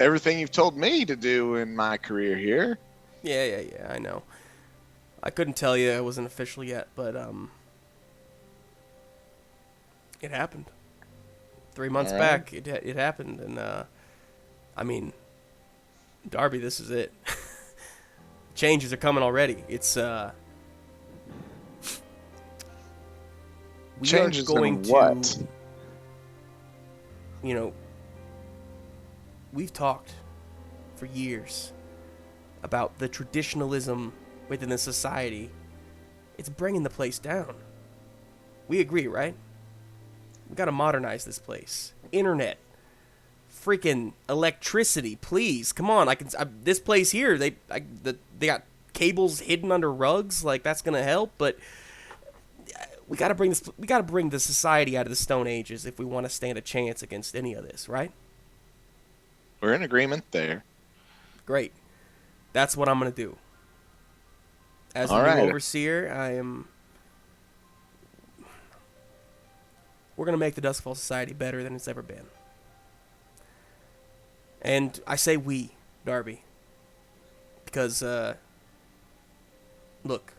everything you've told me to do in my career here. Yeah, I know. I couldn't tell you it wasn't official yet, but it happened. 3 months All right. back, it happened, and I mean, Darby, this is it. Changes are coming already. It's we Changes are going in what? to, we've talked for years about the traditionalism within the society. It's bringing the place down. We agree, right? We gotta modernize this place. Internet, freaking electricity, please, come on. This place here. They got cables hidden under rugs. Like that's gonna help, but we gotta bring the society out of the Stone Ages if we want to stand a chance against any of this, right? We're in agreement there. Great. That's what I'm gonna do. As All a new right. overseer, we're gonna make the Duskfall Society better than it's ever been. And I say we, Darby, because look,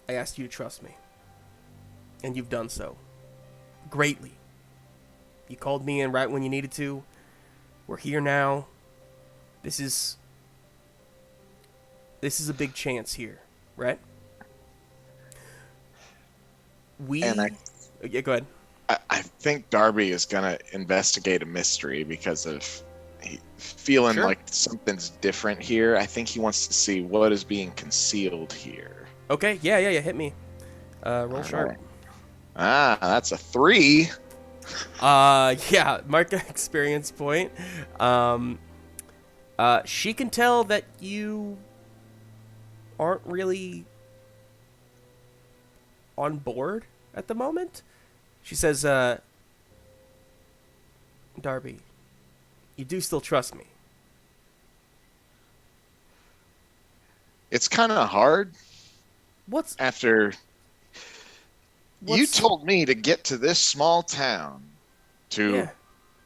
I asked you to trust me, and you've done so greatly. You called me in right when you needed to. We're here now. This is a big chance here, right? And Yeah, go ahead. I think Darby is gonna investigate a mystery because of feeling Sure. like something's different here. I think he wants to see what is being concealed here. Okay, yeah, hit me. Roll All sharp. right. Ah, that's a 3. Yeah, mark an experience point. She can tell that you aren't really on board at the moment. She says, Darby, you do still trust me. It's kind of hard What's after You told me to get to this small town to Yeah.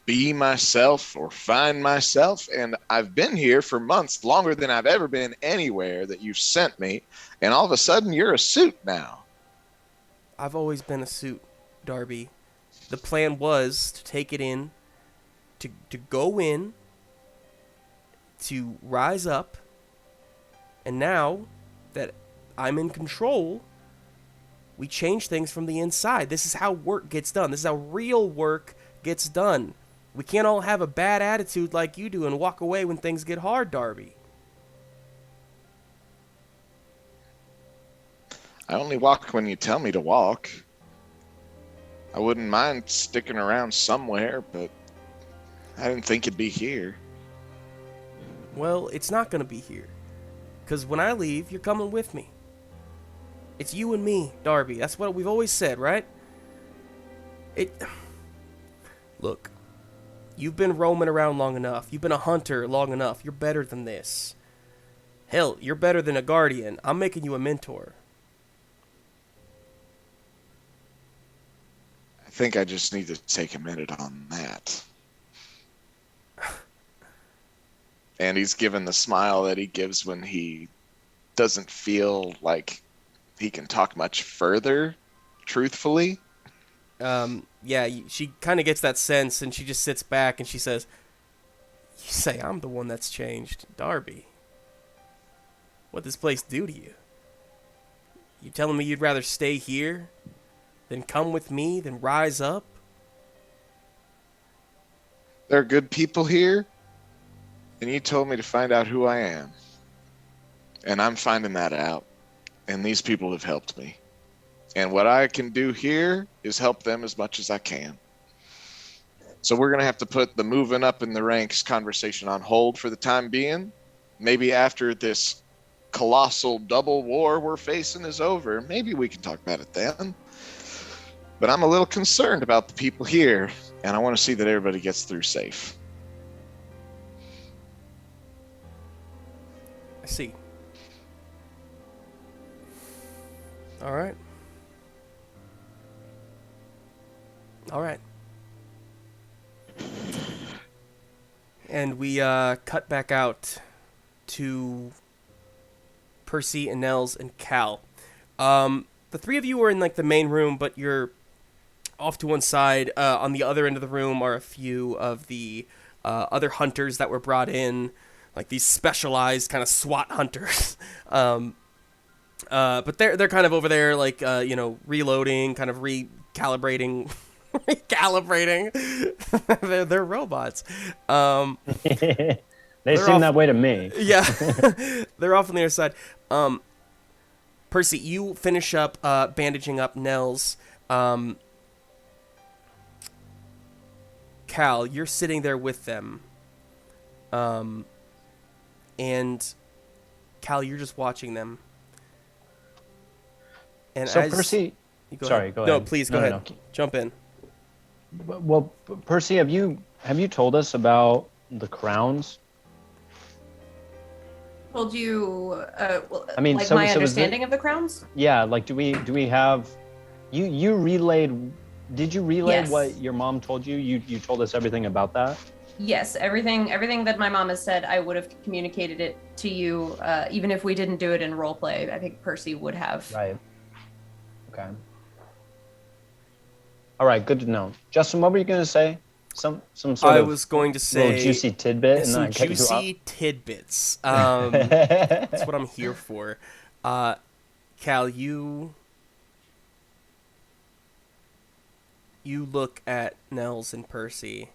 be myself or find myself, and I've been here for months, longer than I've ever been anywhere that you've sent me, and all of a sudden you're a suit now. I've always been a suit, Darby. The plan was to take it in, to go in, to rise up, and now that I'm in control, we change things from the inside. This is how work gets done. This is how real work gets done. We can't all have a bad attitude like you do and walk away when things get hard, Darby. I only walk when you tell me to walk. I wouldn't mind sticking around somewhere, but I didn't think it'd be here. Well, it's not going to be here. Because when I leave, you're coming with me. It's you and me, Darby. That's what we've always said, right? Look, you've been roaming around long enough. You've been a hunter long enough. You're better than this. Hell, you're better than a guardian. I'm making you a mentor. I think I just need to take a minute on that. And he's given the smile that he gives when he doesn't feel like he can talk much further, truthfully. Yeah, she kind of gets that sense, and she just sits back and she says, "You say I'm the one that's changed, Darby. What'd this place do to you? You telling me you'd rather stay here than come with me, than rise up?" There are good people here, and you told me to find out who I am. And I'm finding that out. And these people have helped me. And what I can do here is help them as much as I can. So we're going to have to put the moving up in the ranks conversation on hold for the time being. Maybe after this colossal double war we're facing is over, maybe we can talk about it then. But I'm a little concerned about the people here, and I want to see that everybody gets through safe. I see. All right. All right. And we cut back out to Percy and Nels and Cal. The three of you are in like the main room, but you're off to one side. On the other end of the room are a few of the other hunters that were brought in, like these specialized kind of SWAT hunters. But they're kind of over there, like reloading, kind of recalibrating. They're robots. They seem that way to me. Yeah. They're off on the other side. Percy, you finish up bandaging up Nels. Cal, you're sitting there with them. And Cal, you're just watching them. And So Percy, sorry, go ahead. No, please go ahead. No. Jump in. Well, Percy, have you told us about the crowns? Told you, I mean, like so- my so is understanding of the crowns? Yeah, like do we have you relayed? Did you relay Yes. what your mom told you? You told us everything about that. Yes, everything that my mom has said, I would have communicated it to you, even if we didn't do it in roleplay. I think Percy would have. Right. Okay. All right, good to know. Justin, what were you going to say? Some sort I of was going to say little juicy tidbit, and then some I cut you off. juicy tidbits. That's what I'm here for. Cal, you look at Nels and Percy,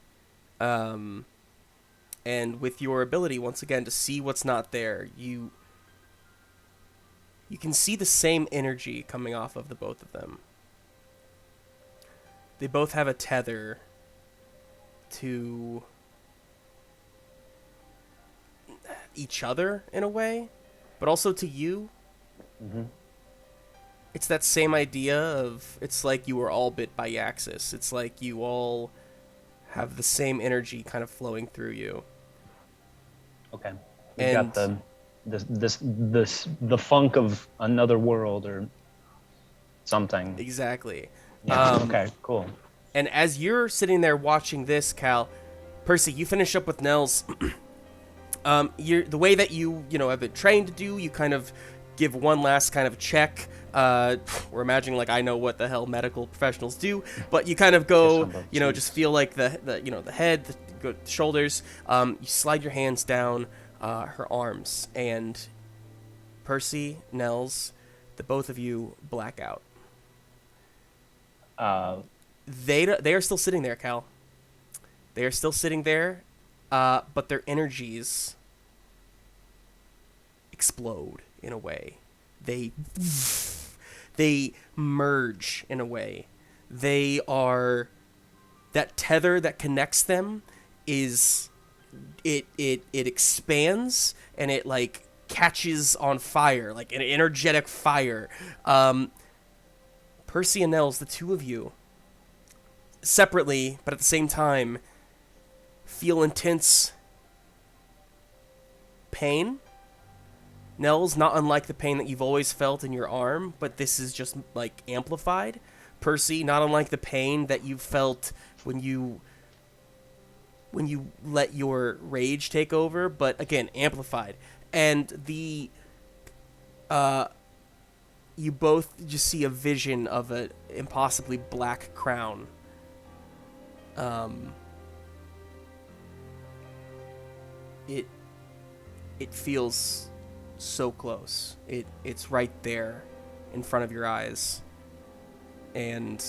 and with your ability once again to see what's not there, you can see the same energy coming off of the both of them. They both have a tether to each other in a way, but also to you. Mm-hmm. It's that same idea of, it's like you were all bit by Yaxis. It's like you all have the same energy kind of flowing through you. Okay. We And got the funk of another world or something. Exactly. Yeah. Okay. Cool. And as you're sitting there watching this, Cal, Percy, you finish up with Nell's. The way that you have been trained to do, you kind of give one last kind of check. We're imagining like I know what the hell medical professionals do, but you kind of go, just feel like the head, the shoulders. You slide your hands down her arms, and Percy, Nels, the both of you black out. They are still sitting there, Cal. They are still sitting there, but their energies explode in a way. They merge in a way. They are, that tether that connects them is it expands, and it like catches on fire, like an energetic fire. Percy and Nels, the two of you, separately but at the same time, feel intense pain. Nels, not unlike the pain that you've always felt in your arm, but this is just like amplified. Percy, not unlike the pain that you felt when you let your rage take over, but again amplified. And you both just see a vision of an impossibly black crown. It feels so close. It's right there in front of your eyes. And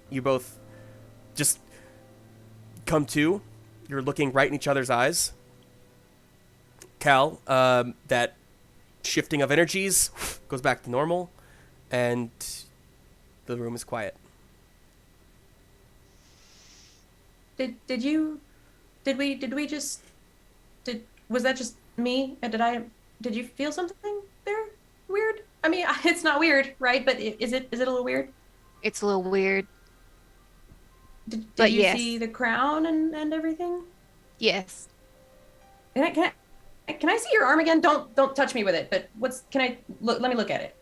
you both just come to. You're looking right in each other's eyes. Cal, that shifting of energies goes back to normal, and the room is quiet. Was that just me? Did you feel something there? Weird? I mean, it's not weird, right? But is it a little weird? It's a little weird. Did But you yes. see the crown and everything? Yes. Can I see your arm again? Don't touch me with it. But let me look at it.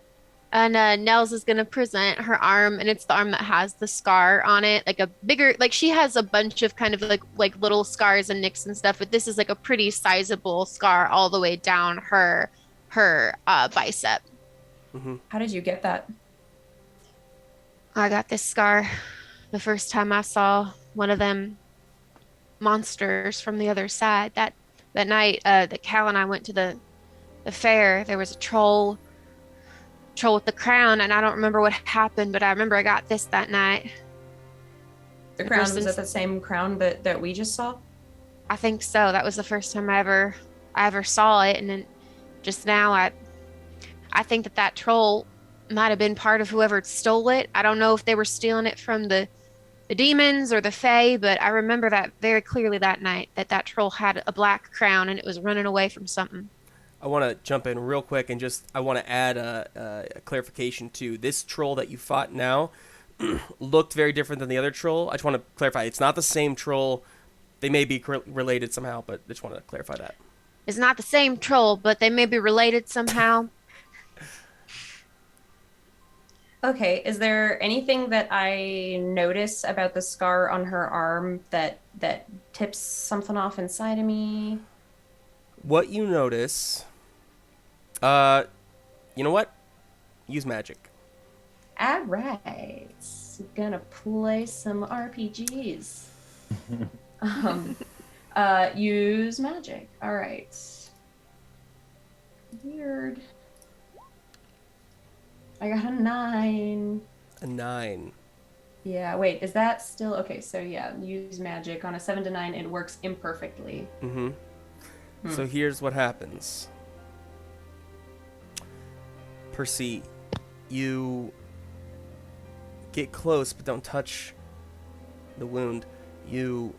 And Nels is gonna present her arm, and it's the arm that has the scar on it, like a bigger, like she has a bunch of kind of like little scars and nicks and stuff, but this is like a pretty sizable scar all the way down her bicep. Mm-hmm. How did you get that? I got this scar the first time I saw one of them monsters from the other side. That night that Cal and I went to the fair, there was a troll with the crown, and I don't remember what happened, but I remember I got this that night. The crown, was that the same crown that we just saw? I think so. That was the first time I ever saw it, and then just now I think that troll might have been part of whoever stole it. I don't know if they were stealing it from the demons or the fae, but I remember that very clearly that night, that troll had a black crown and it was running away from something. I want to jump in real quick and I want to add a clarification to this troll that you fought now. Looked very different than the other troll. I just want to clarify, it's not the same troll. They may be related somehow, but I just want to clarify that. It's not the same troll, but they may be related somehow. Okay, is there anything that I notice about the scar on her arm that tips something off inside of me? What you notice, you know what? Use magic. All right, gonna play some RPGs. Use magic. All right. Weird. I got a 9. A 9. Yeah, wait, is that still... Okay, so yeah, use magic. On a 7 to 9, it works imperfectly. Mm-hmm. So here's what happens. Percy, you get close, but don't touch the wound. You,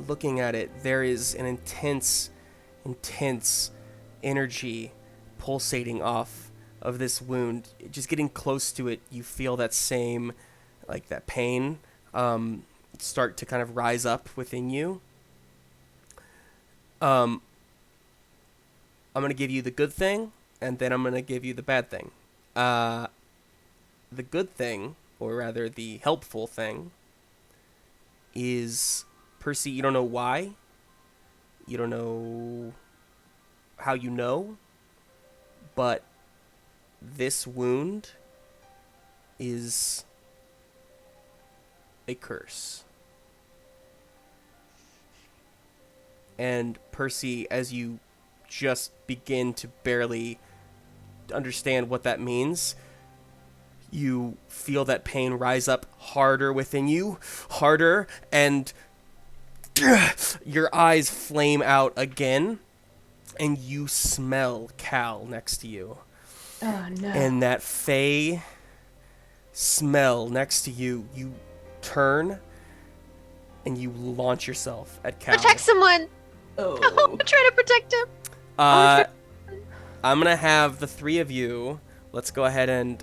looking at it, there is an intense energy pulsating off of this wound. Just getting close to it, you feel that same, like that pain, start to kind of rise up within you. I'm going to give you the good thing, and then I'm going to give you the bad thing. the good thing, or rather the helpful thing, is, Percy, you don't know why. You don't know how you know, but this wound is a curse. And Percy, as you just begin to barely understand what that means, you feel that pain rise up harder within you, harder, and your eyes flame out again, and you smell Cal next to you. Oh no. And that fey smell next to you, you turn and you launch yourself at Cal. Protect someone. Oh. I'm trying to protect him. I'm gonna have the three of you, let's go ahead and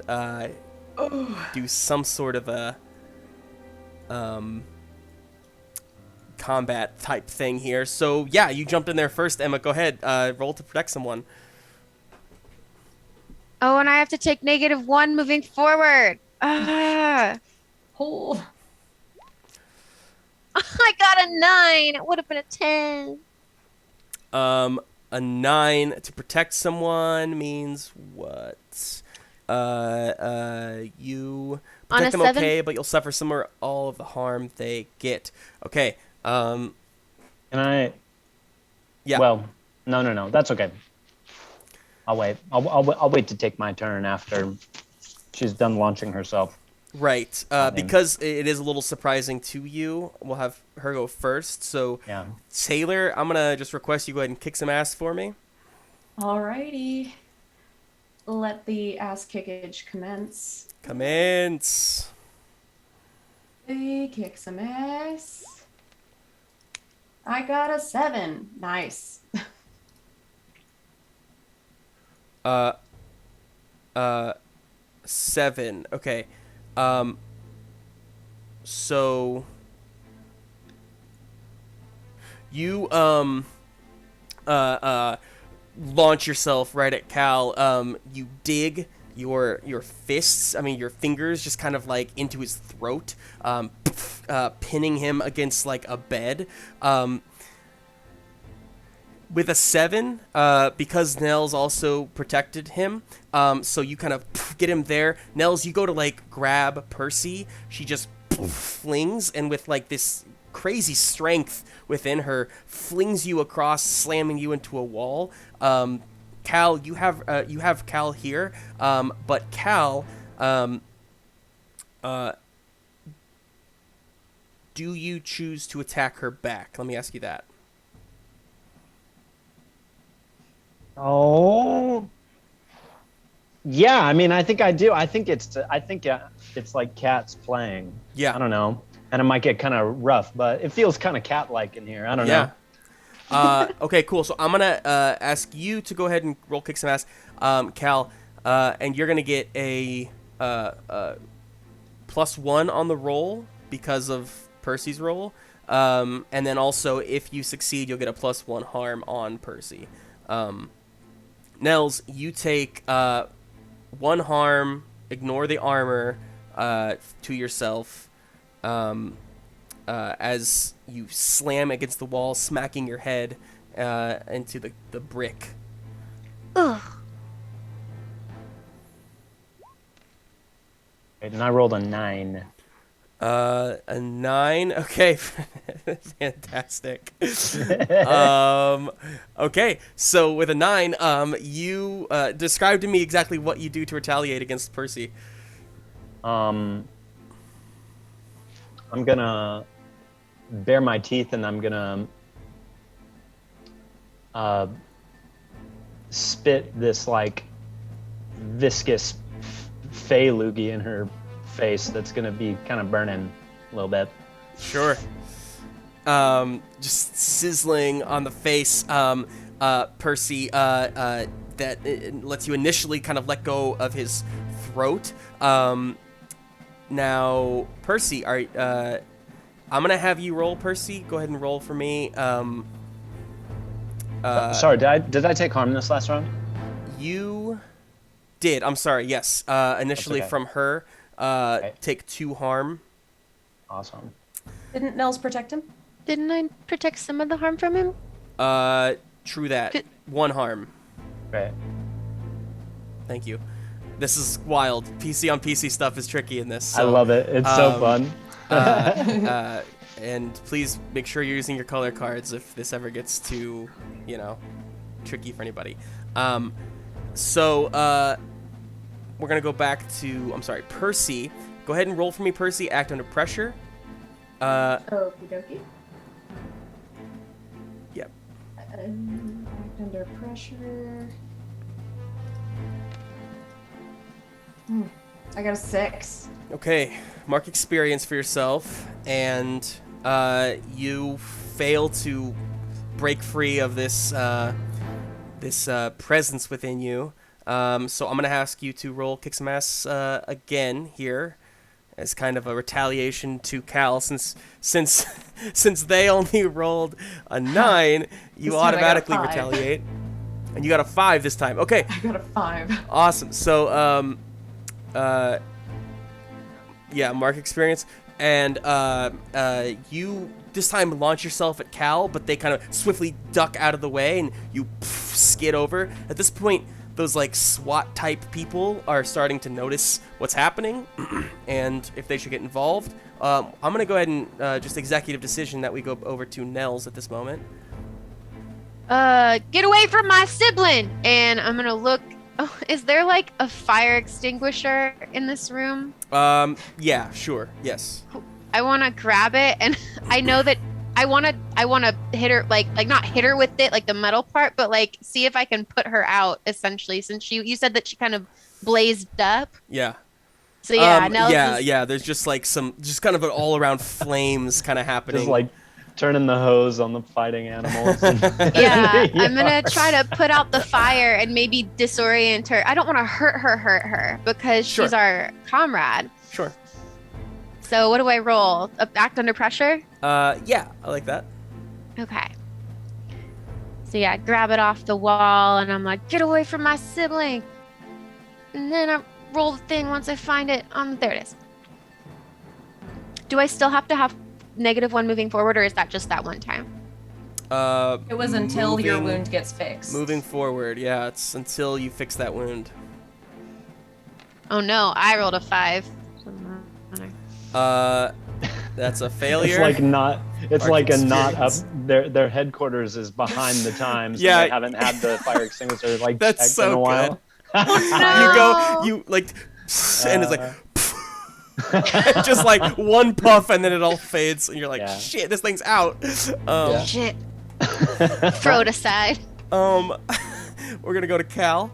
do some sort of a combat type thing here. So yeah, you jumped in there first, Emma. Go ahead, roll to protect someone. Oh, and I have to take -1 moving forward. Ah. Hold. I got a 9. It would have been a 10. A 9 to protect someone means what? You On protect a them 7? okay, but you'll suffer some or all of the harm they get. Okay. Can I? Yeah. Well, no. That's okay. I'll wait. I'll wait to take my turn after she's done launching herself. Right. Because it is a little surprising to you, we'll have her go first. So, Yeah. Taylor, I'm gonna just request you go ahead and kick some ass for me. Alrighty. Let the ass kickage commence. Commence. Hey, kick some ass. I got a 7. Nice. 7. Okay. So you launch yourself right at Cal. You dig your fists, your fingers just kind of like into his throat, pinning him against like a bed. With a 7, because Nell's also protected him, so you kind of get him there. Nell's, you go to like grab Percy, she just flings, and with like this crazy strength within her, flings you across, slamming you into a wall. Cal, you have Cal here, but Cal, do you choose to attack her back? Let me ask you that. Oh. Yeah, I think I do. I think it's like cats playing. Yeah. I don't know. And it might get kind of rough, but it feels kind of cat-like in here. I don't know. Okay, cool. So I'm gonna ask you to go ahead and roll kick some ass, Cal, and you're gonna get a +1 on the roll because of Percy's roll, and then also if you succeed, you'll get a +1 harm on Percy. Nels, you take 1 harm, ignore the armor to yourself, as you slam against the wall, smacking your head into the brick. Ugh. And I rolled a 9. A 9. Okay, fantastic. Okay, so with a 9, you describe to me exactly what you do to retaliate against Percy. I'm gonna bare my teeth and I'm gonna spit this like viscous fey loogie in her face that's gonna be kind of burning a little bit. Sure. Just sizzling on the face, Percy, that lets you initially kind of let go of his throat. Now, Percy, I'm gonna have you roll, Percy. Go ahead and roll for me. Sorry, did I take harm this last round? You did. I'm sorry. Yes. Initially okay. from her. Okay. Take 2 harm. Awesome. Didn't Nels protect him? Didn't I protect some of the harm from him? True that. Could- 1 harm. Great. Thank you. This is wild. PC on PC stuff is tricky in this. I So, love it. It's so fun. And please make sure you're using your color cards if this ever gets too, tricky for anybody. So we're gonna go back to Percy. Go ahead and roll for me, Percy. Act under pressure. Okie dokie. Yep. Act under pressure. I got a 6. Okay, mark experience for yourself, and you fail to break free of this presence within you. So I'm gonna ask you to roll kick some ass again here, as kind of a retaliation to Cal, since they only rolled a 9, you This time I got a automatically 5. retaliate, and you got a 5 this time. Okay, I got a 5. awesome. So yeah, mark experience, and you this time launch yourself at Cal, but they kind of swiftly duck out of the way, and you skid over. At this point, those like SWAT type people are starting to notice what's happening, and if they should get involved. I'm gonna go ahead and just executive decision that we go over to Nell's at this moment. Get away from my sibling! And I'm gonna look. Oh, is there like a fire extinguisher in this room? Yeah, sure, yes. I want to grab it, and I know that I want to hit her, like not hit her with it, like the metal part, but like see if I can put her out, essentially, since you said that she kind of blazed up. Yeah. So yeah, yeah. There's just like just kind of an all around flames kind of happening. Just like turning the hose on the fighting animals. Yeah, I'm gonna try to put out the fire and maybe disorient her. I don't want to hurt her because she's our comrade. Sure. So what do I roll? Act under pressure? Yeah, I like that. Okay. So yeah, grab it off the wall, and I'm like, get away from my sibling. And then I roll the thing once I find it. There it is. Do I still have to have -1 moving forward, or is that just that one time? It was until your moving- wound gets fixed. Moving forward, yeah, it's until you fix that wound. Oh no, I rolled a 5. That's a failure. It's like not. It's Mark like a not up. experience. Their headquarters is behind the Times. Yeah. And they haven't had the fire extinguisher like That's checked so in a while. good. No. You like, and it's like, just like one puff, and then it all fades, and you're like, Yeah. shit, this thing's out. Yeah. Shit. Throw it aside. We're gonna go to Cal.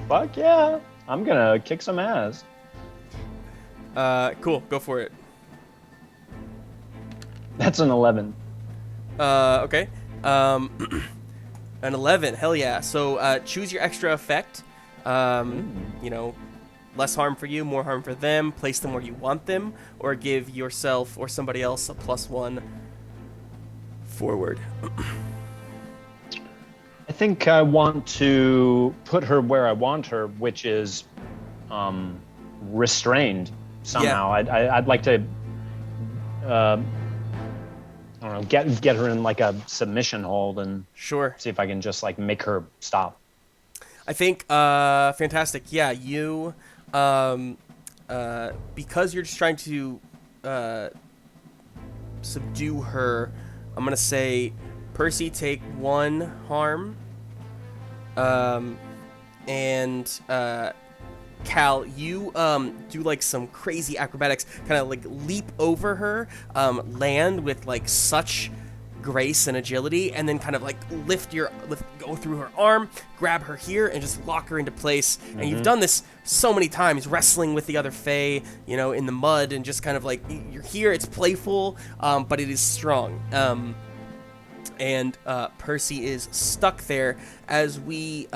Fuck yeah! I'm gonna kick some ass. Cool, go for it. That's an 11. Okay. An 11. Hell yeah. So choose your extra effect. Less harm for you, more harm for them. Place them where you want them, or give yourself or somebody else a +1 forward. I think I want to put her where I want her, which is restrained somehow. I'd like to I don't know, get her in like a submission hold and Sure. see if I can just like make her stop. I think fantastic. Yeah, you because you're just trying to subdue her, I'm gonna say Percy, take 1 harm, and Cal, you do like some crazy acrobatics, kind of like leap over her, land with like such grace and agility, and then kind of like go through her arm, grab her here, and just lock her into place. And you've done this so many times, wrestling with the other Fae, in the mud, and just kind of like you're here. It's playful, but it is strong. And Percy is stuck there as we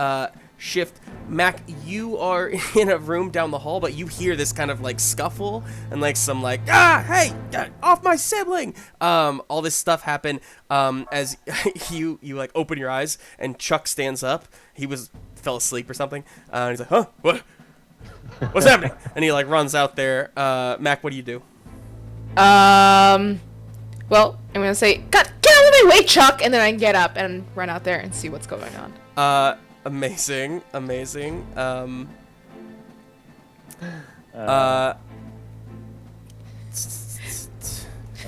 shift. Mac, you are in a room down the hall, but you hear this kind of like scuffle and like some like, hey, get off my sibling. All this stuff happen as you like open your eyes, and Chuck stands up. He fell asleep or something. And he's like, huh, What's happening? And he like runs out there. Mac, what do you do? Well, I'm gonna say, get out of my way, Chuck, and then I can get up and run out there and see what's going on. Amazing.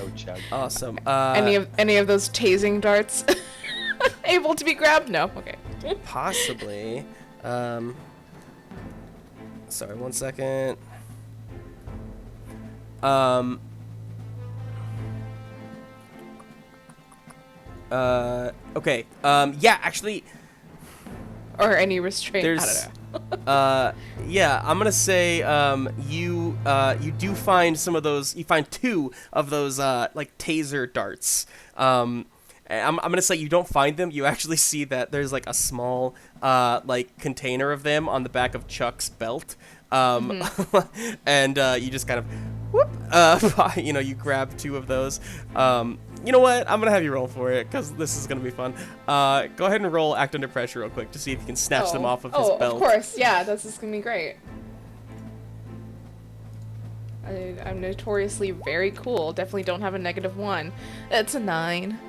Oh, Chuck. Awesome. Any of those tasing darts able to be grabbed? No. Okay. Possibly. Sorry, 1 second. Okay. Yeah, actually, Or any restraint. I there's. don't know. Yeah, I'm gonna say, you do find some of those. You find 2 of those, like taser darts. I'm gonna say you don't find them. You actually see that there's like a small, like container of them on the back of Chuck's belt. And you just kind of, whoop, you grab 2 of those. You know what? I'm gonna have you roll for it because this is gonna be fun. Go ahead and roll Act Under Pressure real quick to see if you can snatch them off of his belt. Of course. Yeah, this is gonna be great. I'm notoriously very cool. Definitely don't have a -1. That's a 9.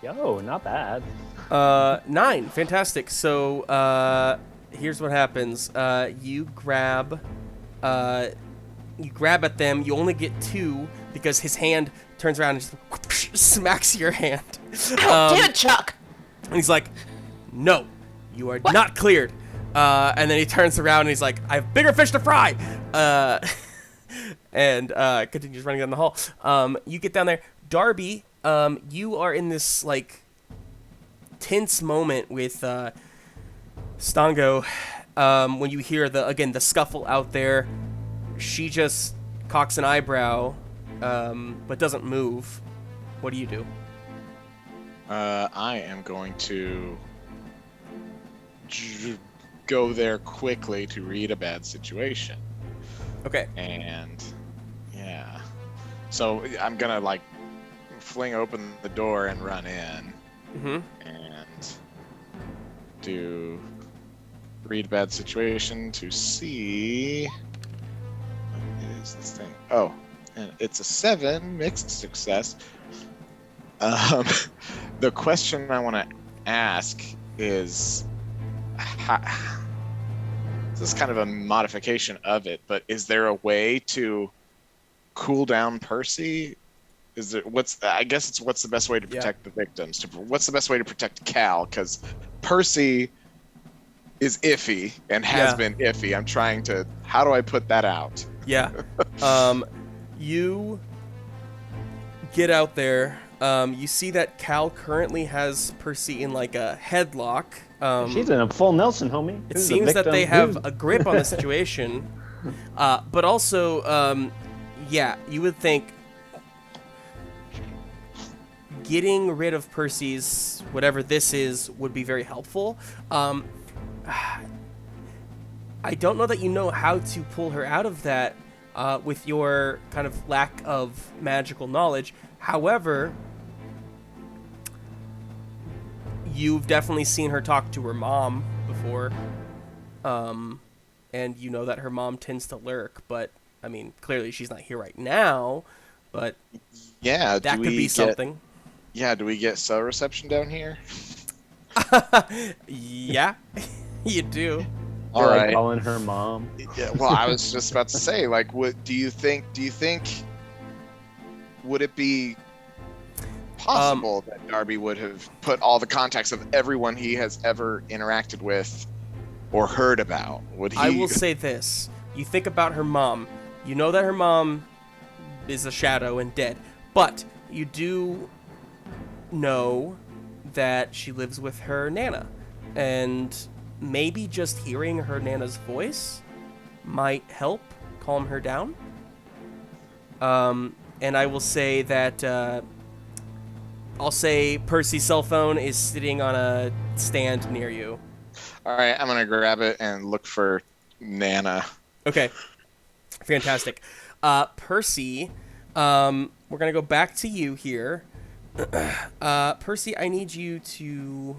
Yo, not bad. 9, fantastic. So here's what happens. You grab at them. You only get 2 because his hand turns around and just smacks your hand. Damn it, Chuck! And he's like, "No, you are not cleared." And then he turns around and he's like, "I have bigger fish to fry." And continues running down the hall. You get down there, Darby. You are in this like tense moment with Stango. When you hear the scuffle out there, she just cocks an eyebrow, but doesn't move. What do you do? I am going to go there quickly to read a bad situation. Okay. And yeah, so I'm gonna like fling open the door and run in, and do read bad situation to see what is this thing. Oh, and it's a 7, mixed success. The question I want to ask is, this is kind of a modification of it, but is there a way to cool down Percy? Is there what's the best way to protect the victims? What's the best way to protect Cal? Because Percy is iffy and has been iffy. I'm trying to. How do I put that out? Yeah. You get out there. You see that Cal currently has Percy in like a headlock. She's in a full Nelson, homie. It seems that they have a grip on the situation. But also, you would think getting rid of Percy's whatever this is would be very helpful. I don't know that you know how to pull her out of that with your kind of lack of magical knowledge. However, you've definitely seen her talk to her mom before, and you know that her mom tends to lurk, but, I mean, clearly she's not here right now, but yeah, that could be something. Yeah, do we get cell reception down here? Yeah, you do. All right. Calling her mom. Yeah, well, I was just about to say, like, what do you think? Would it be possible that Darby would have put all the contacts of everyone he has ever interacted with or heard about? Would he? I will say this: you think about her mom. You know that her mom is a shadow and dead, but you do know that she lives with her Nana, and maybe just hearing her Nana's voice might help calm her down. And I will say that I'll say Percy's cell phone is sitting on a stand near you. All right, I'm gonna grab it and look for Nana. Okay, fantastic. Percy, we're gonna go back to you here. Percy, I need you to.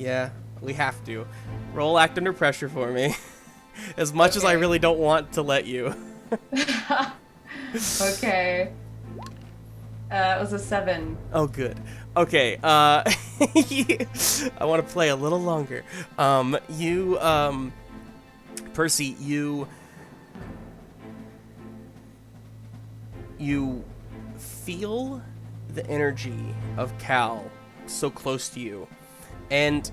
Yeah, we have to. Roll act under pressure for me. As much as I Okay. really don't want to let you. Okay. It was a 7. Oh, good. Okay, I want to play a little longer. Percy, you feel the energy of Cal so close to you, and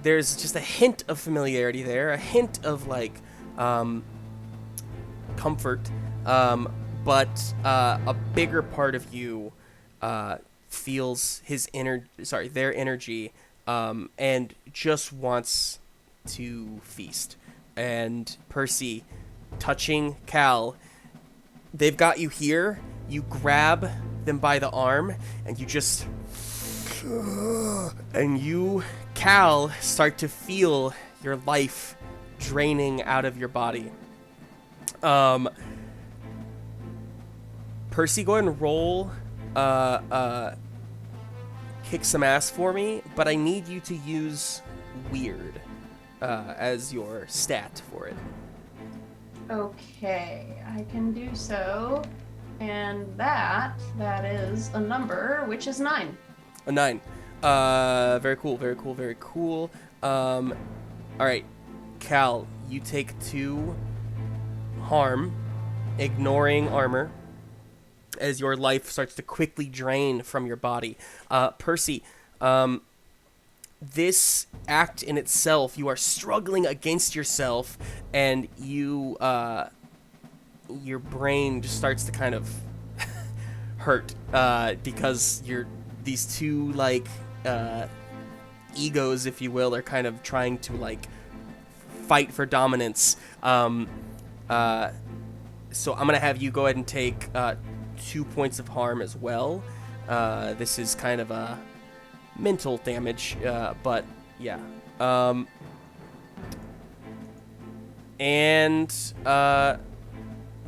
there's just a hint of familiarity there, a hint of like comfort, but a bigger part of you feels their energy, and just wants to feast. And Percy, touching Cal, they've got you here. You grab them by the arm, and you just, and you, Cal, start to feel your life draining out of your body. Percy, go ahead and roll kick some ass for me, but I need you to use weird as your stat for it. Okay, I can do so. And that is a number, which is 9. A 9. Very cool, very cool, very cool. Alright, Cal, you take 2 harm, ignoring armor, as your life starts to quickly drain from your body. Percy, this act in itself, you are struggling against yourself, and you, your brain just starts to kind of hurt, because these 2, like, egos, if you will, are kind of trying to, like, fight for dominance. So I'm gonna have you go ahead and take 2 points of harm as well. This is kind of a mental damage, but yeah.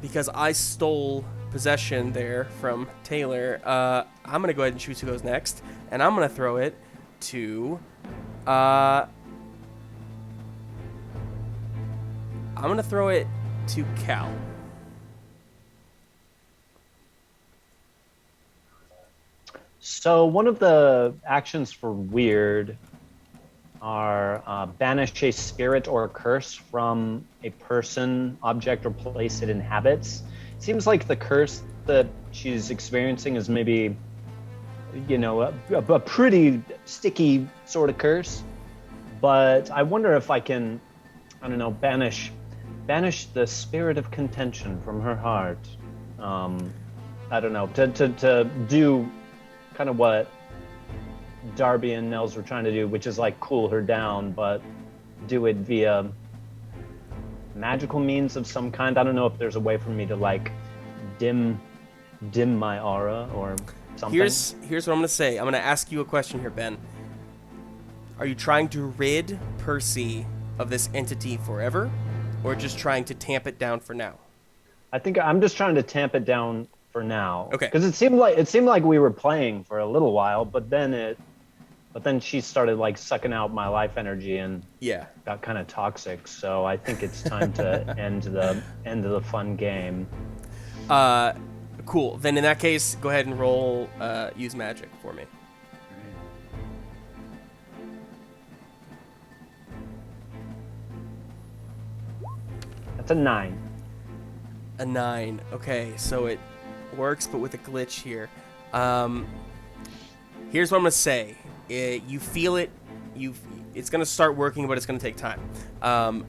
Because I stole possession there from Taylor, I'm gonna go ahead and choose who goes next, and I'm gonna throw it to Cal. So one of the actions for weird are banish a spirit or a curse from a person, object, or place it inhabits. Seems like the curse that she's experiencing is maybe, you know, a pretty sticky sort of curse. But I wonder if I can, I don't know, banish the spirit of contention from her heart. I don't know, to do kind of what Darby and Nels were trying to do, which is like cool her down, but do it via magical means of some kind. I don't know if there's a way for me to like dim my aura or something. Here's what I'm gonna say. I'm gonna ask you a question here, Ben. Are you trying to rid Percy of this entity forever, or just trying to tamp it down for now? I think I'm just trying to tamp it down for now. Okay. Because it seemed like we were playing for a little while, but then she started like sucking out my life energy and Yeah. got kind of toxic. So I think it's time to end the fun game. Cool. Then in that case, go ahead and roll use magic for me. That's a 9. A 9. Okay, so it works, but with a glitch here. Here's what I'm gonna say. You feel it. It's gonna start working, but it's gonna take time. And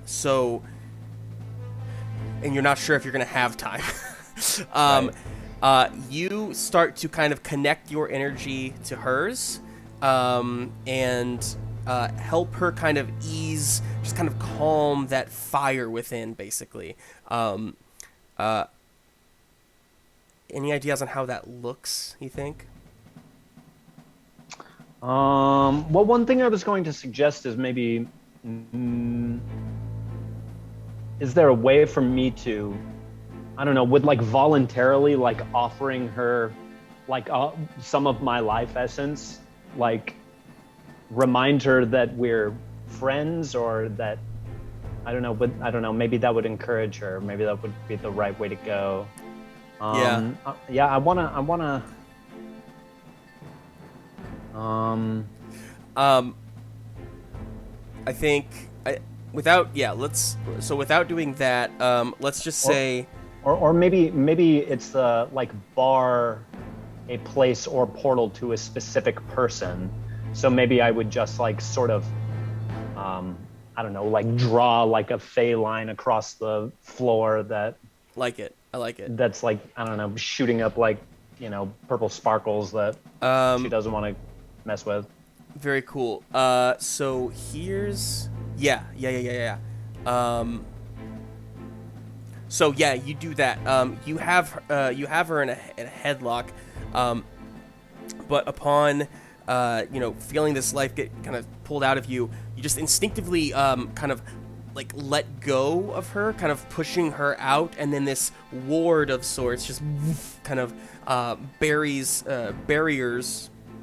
you're not sure if you're gonna have time. You start to kind of connect your energy to hers, and help her kind of ease, just kind of calm that fire within, basically. Any ideas on how that looks, you think? Well, one thing I was going to suggest is maybe, is there a way for me to, I don't know, would like voluntarily like offering her like some of my life essence, like remind her that we're friends, or that I don't know, but I don't know. Maybe that would encourage her. Maybe that would be the right way to go. Yeah. I wanna. I think without doing that, let's just say, or maybe it's the like bar a place or portal to a specific person. So maybe I would just like sort of, I don't know, like draw like a fey line across the floor that. I like it. That's like, I don't know, shooting up like, purple sparkles that she doesn't want to mess with. Very cool. So here's yeah. So yeah, you do that. You have her in a headlock, but upon feeling this life get kind of pulled out of you, you just instinctively kind of like let go of her, kind of pushing her out, and then this ward of sorts just kind of barriers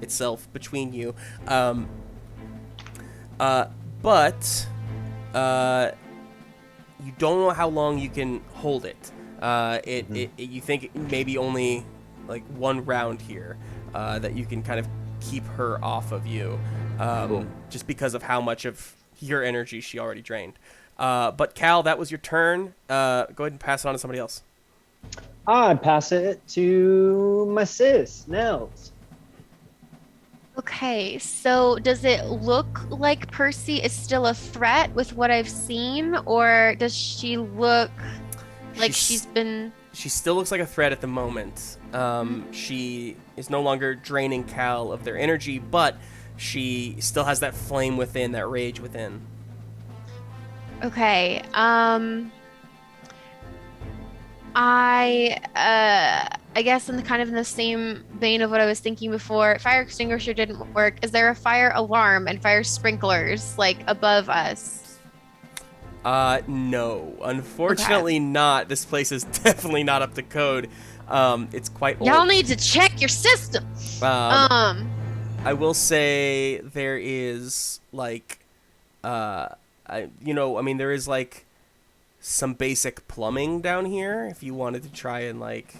itself between you. But you don't know how long you can hold it. You think maybe only like one round here that you can kind of keep her off of you, Cool. just because of how much of your energy she already drained. But Cal, that was your turn. Go ahead and pass it on to somebody else. I pass it to my sis, Nels. Okay, so does it look like Percy is still a threat with what I've seen, or does she look like she's been... She still looks like a threat at the moment. She is no longer draining Cal of their energy, but she still has that flame within, that rage within. Okay, I guess in the same vein of what I was thinking before, fire extinguisher didn't work. Is there a fire alarm and fire sprinklers like above us? No. Unfortunately not. This place is definitely not up to code. It's quite old. Y'all need to check your system. I will say there is like there is like some basic plumbing down here if you wanted to try and like,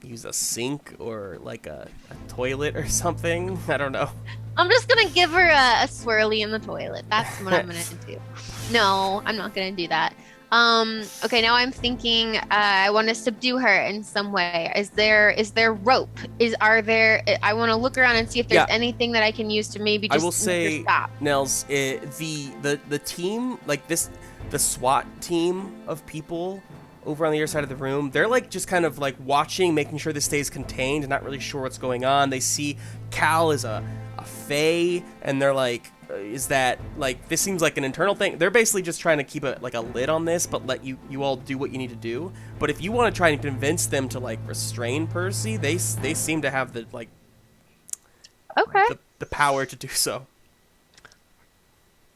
use a sink or like a toilet or something. I don't know. I'm just gonna give her a swirly in the toilet. That's what I'm gonna do. No, I'm not gonna do that. Okay, now I'm thinking I want to subdue her in some way. Is there rope? I want to look around and see if there's anything that I can use to maybe just I will say, stop. Nels, the team, like this, the SWAT team of people over on the other side of the room, they're like just kind of like watching, making sure this stays contained and not really sure what's going on. They see Cal is a fae, and they're like, is that like, this seems like an internal thing. They're basically just trying to keep a lid on this, but let you all do what you need to do. But if you want to try and convince them to like restrain Percy, they seem to have the like the power to do so.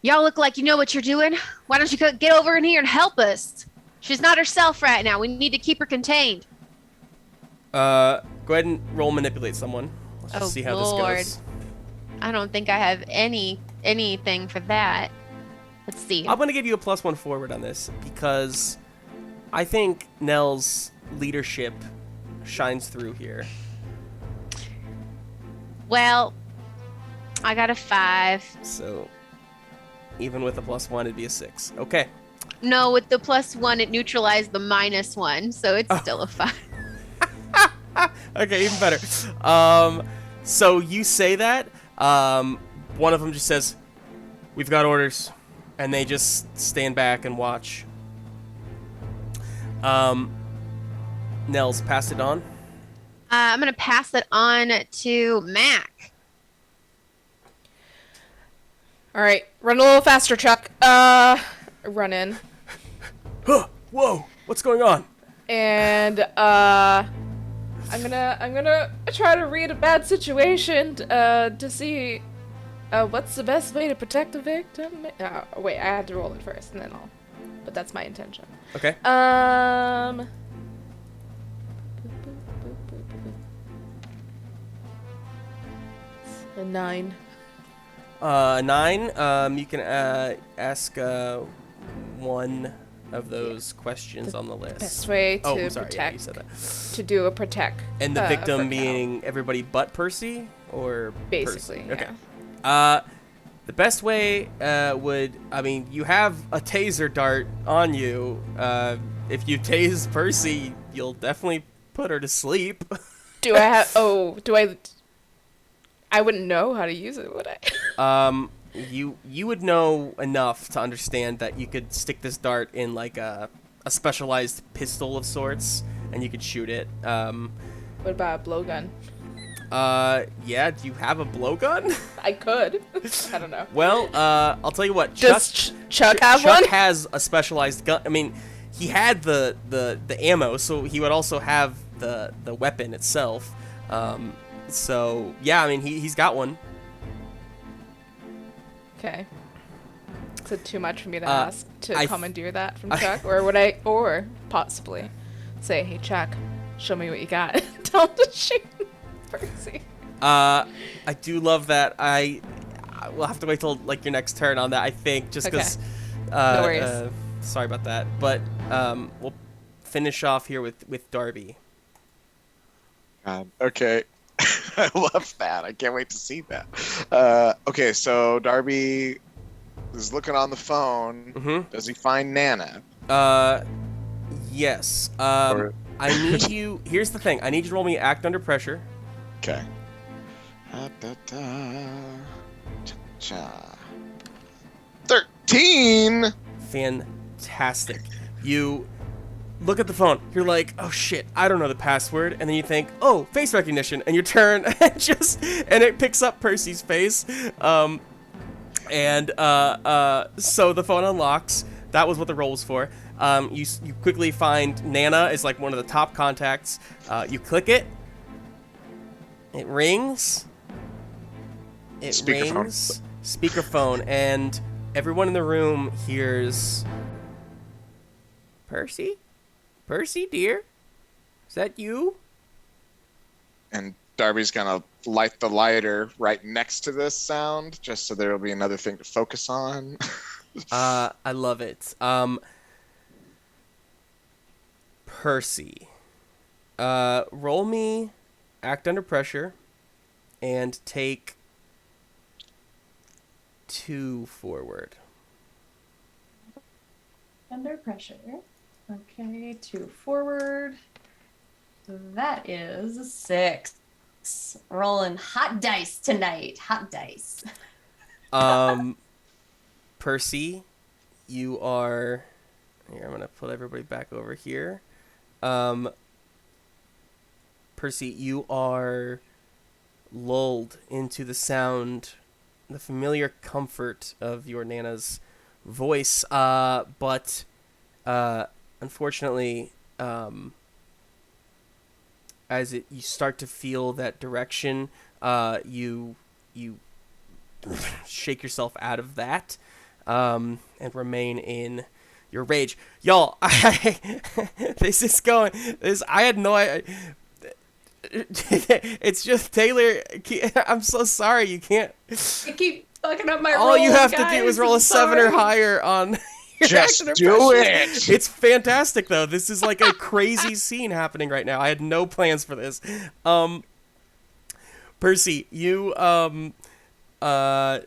Y'all look like you know what you're doing. Why don't you get over in here and help us? She's not herself right now. We need to keep her contained. Go ahead and roll manipulate someone. Let's just see how this goes. I don't think I have anything for that. Let's see. I'm going to give you a +1 forward on this because I think Nell's leadership shines through here. Well, I got a 5. So even with a +1, it'd be a 6. Okay. No, with the +1, it neutralized the -1, so it's still a 5. Okay, even better. So you say that. One of them just says, "We've got orders," and they just stand back and watch. Nels, pass it on. I'm gonna pass it on to Mac. All right, run a little faster, Chuck. Run in. Huh, whoa, what's going on? And I'm gonna try to read a bad situation to see what's the best way to protect the victim. Wait, I have to roll it first, and then but that's my intention. Okay. A 9. 9. You can ask one of those questions on the list. Best way to I'm sorry. protect. Yeah, you said that. To do a protect. And the for victim Cal. being everybody but Percy, or Basically, Percy? Okay. The best way you have a taser dart on you. If you tase Percy, you'll definitely put her to sleep. Do I have? Oh, do I? I wouldn't know how to use it, would I? You would know enough to understand that you could stick this dart in like a specialized pistol of sorts, and you could shoot it. What about a blowgun? Yeah. Do you have a blowgun? I could. I don't know. Well, I'll tell you what. Does Chuck have Chuck one? has a specialized gun. I mean, he had the ammo, so he would also have the weapon itself. So yeah, I mean he's got one. Okay. Is it too much for me to ask to I commandeer that from Chuck, or would I, or possibly say, "Hey Chuck, show me what you got." Tell him to shoot Percy. I do love that. I will have to wait till like your next turn on that. I think just because. No worries. Sorry about that, but we'll finish off here with Darby. Okay. I love that. I can't wait to see that. Okay, so Darby is looking on the phone. Mm-hmm. Does he find Nana? Yes. Or- I need you. Here's the thing. I need you to roll me Act Under Pressure. Okay. 13! Fantastic. You look at the phone. You're like, oh shit, I don't know the password. And then you think, oh, face recognition. And you turn and it picks up Percy's face. So the phone unlocks. That was what the roll was for. You quickly find Nana is like one of the top contacts. You click it. It rings. It rings. Speakerphone. And everyone in the room hears, Percy? Percy, dear? Is that you? And Darby's gonna light the lighter right next to this sound, just so there will be another thing to focus on. I love it. Percy. Roll me Act Under Pressure and take 2 forward. Under pressure. Okay, 2 forward. That is 6. Rolling hot dice tonight. Hot dice. Percy, you are... Here, I'm going to put everybody back over here. Percy, you are lulled into the sound, the familiar comfort of your Nana's voice, but unfortunately, as you start to feel that direction, you shake yourself out of that, and remain in your rage. Y'all, this is going. I had no idea. It's just Taylor. I'm so sorry. You can't. I keep fucking up my rolls, All you have guys. to do is roll I'm a 7 or sorry. higher on. Your Just action do impression. it! It's fantastic, though. This is like a crazy scene happening right now. I had no plans for this. Percy, you I'm gonna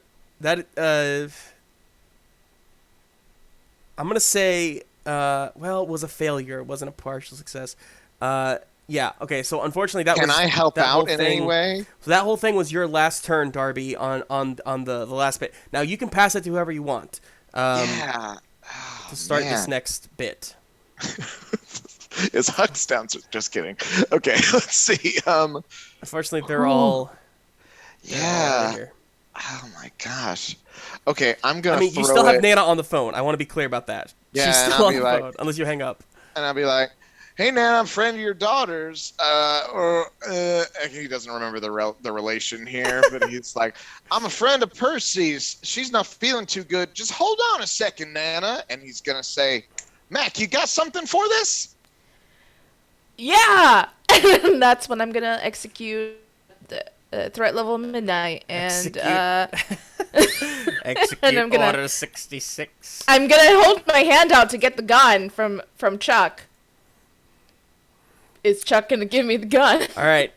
say well, it was a failure. It wasn't a partial success. Yeah. Okay. So unfortunately, that Can was. I help that whole out in thing, any way? So that whole thing was your last turn, Darby, on the last bit. Now you can pass it to whoever you want. Yeah. Oh, To start man. this next bit. Is Hux down? Just kidding. Okay, let's see. Unfortunately, they're all. Yeah. Here. Oh my gosh. Okay, I'm gonna. I mean, you throw still have it, Nana on the phone. I want to be clear about that. Yeah, She's and still I'll on be the like- phone, unless you hang up. and I'll be like, "Hey, Nana, I'm a friend of your daughter's." He doesn't remember the relation here, but he's like, "I'm a friend of Percy's. She's not feeling too good. Just hold on a second, Nana." And he's gonna say, "Mac, you got something for this?" Yeah! And that's when I'm gonna execute the threat level midnight and Execute. Execute And I'm gonna- Order 66. I'm gonna hold my hand out to get the gun from Chuck. Is Chuck gonna give me the gun? All right.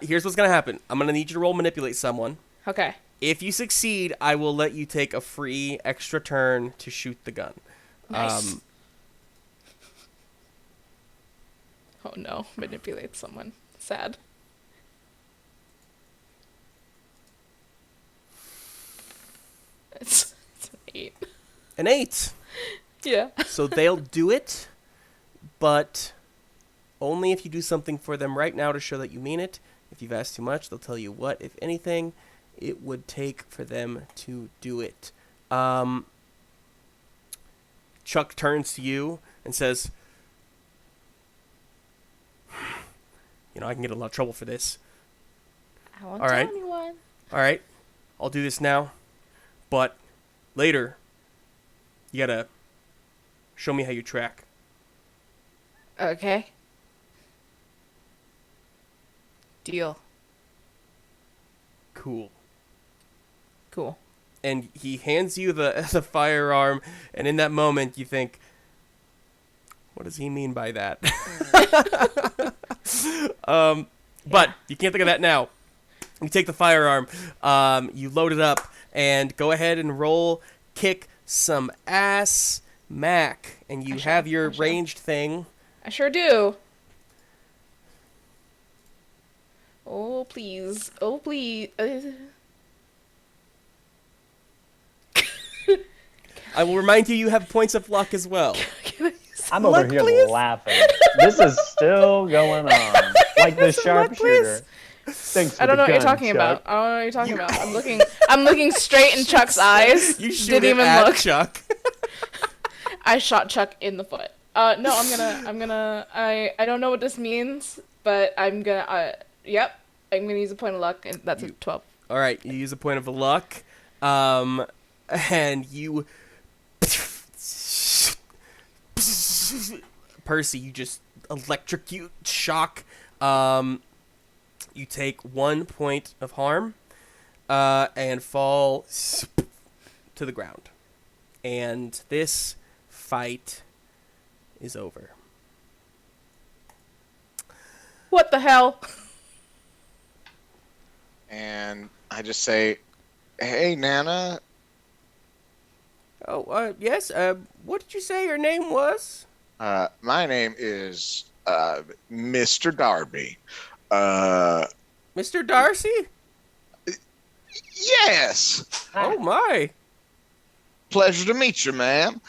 Here's what's gonna happen. I'm gonna need you to roll manipulate someone. Okay. If you succeed, I will let you take a free extra turn to shoot the gun. Nice. Oh no, manipulate someone. Sad. It's an 8. An 8. Yeah. So they'll do it, but only if you do something for them right now to show that you mean it. If you've asked too much, they'll tell you what, if anything, it would take for them to do it. Chuck turns to you and says, you know, I can get in a lot of trouble for this. I won't All tell right. anyone. All right, I'll do this now, but later, you gotta show me how you track. Okay. Deal. Cool. Cool. And he hands you the firearm, and in that moment, you think, what does he mean by that? But you can't think of that now. You take the firearm, you load it up, and go ahead and roll kick some ass, Mac. And you have your ranged thing. I sure do. Oh, please. Oh, please. I will remind you, you have points of luck as well. I'm over Luck, here please? laughing. This is still going on. Like the sharpshooter. Thanks for I don't know the what you're gun, talking Chuck. about. I don't know what you're talking about. I'm looking straight in Chuck's eyes. You shoot Didn't it even at look. Chuck. I shot Chuck in the foot. No, I don't know what this means, but I'm gonna, yep. I'm gonna use a point of luck, and that's a 12. All right, you use a point of luck, and you, Percy, you just electrocute, shock. You take 1 point of harm, and fall to the ground, and this fight is over. What the hell? And I just say, "Hey, Nana." Oh, yes. What did you say your name was? My name is Mr. Darby. Mr. Darcy? Yes. Oh my. Pleasure to meet you, ma'am.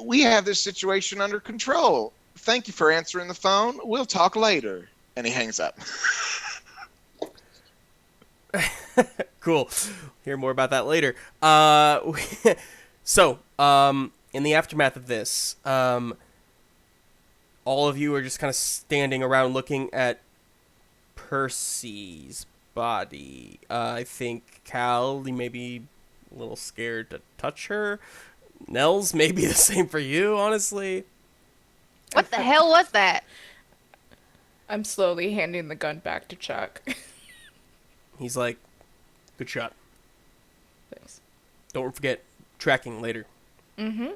We have this situation under control. Thank you for answering the phone. We'll talk later. And he hangs up. Cool. Hear more about that later. So, in the aftermath of this, all of you are just kind of standing around looking at Percy's body. I think Cal, you may be a little scared to touch her. Nell's maybe the same for you, honestly. What the hell was that? I'm slowly handing the gun back to Chuck. He's like, good shot. Thanks. Don't forget tracking later. Mm-hmm.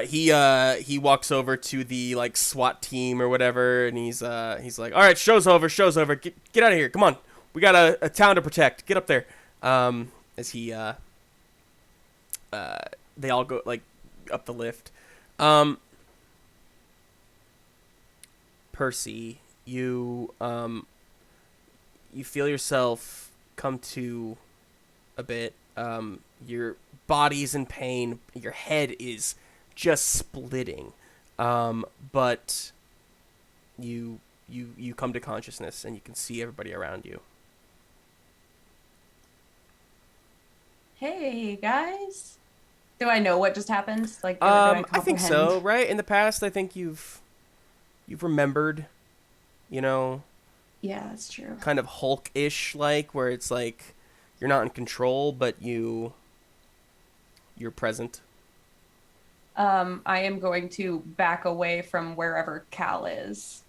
He walks over to the like SWAT team or whatever, and he's like, all right, show's over. Get out of here. Come on, we got a town to protect. Get up there. As he they all go like up the lift. Percy, you feel yourself come to a bit. Your body's in pain. Your head is just splitting. But you come to consciousness and you can see everybody around you. Hey guys, do I know what just happened? Like, do I I think so. comprehend? Right in the past, I think you've remembered, you know, Yeah, that's true. kind of Hulk-ish, like where it's like you're not in control, but you're present. I am going to back away from wherever Cal is.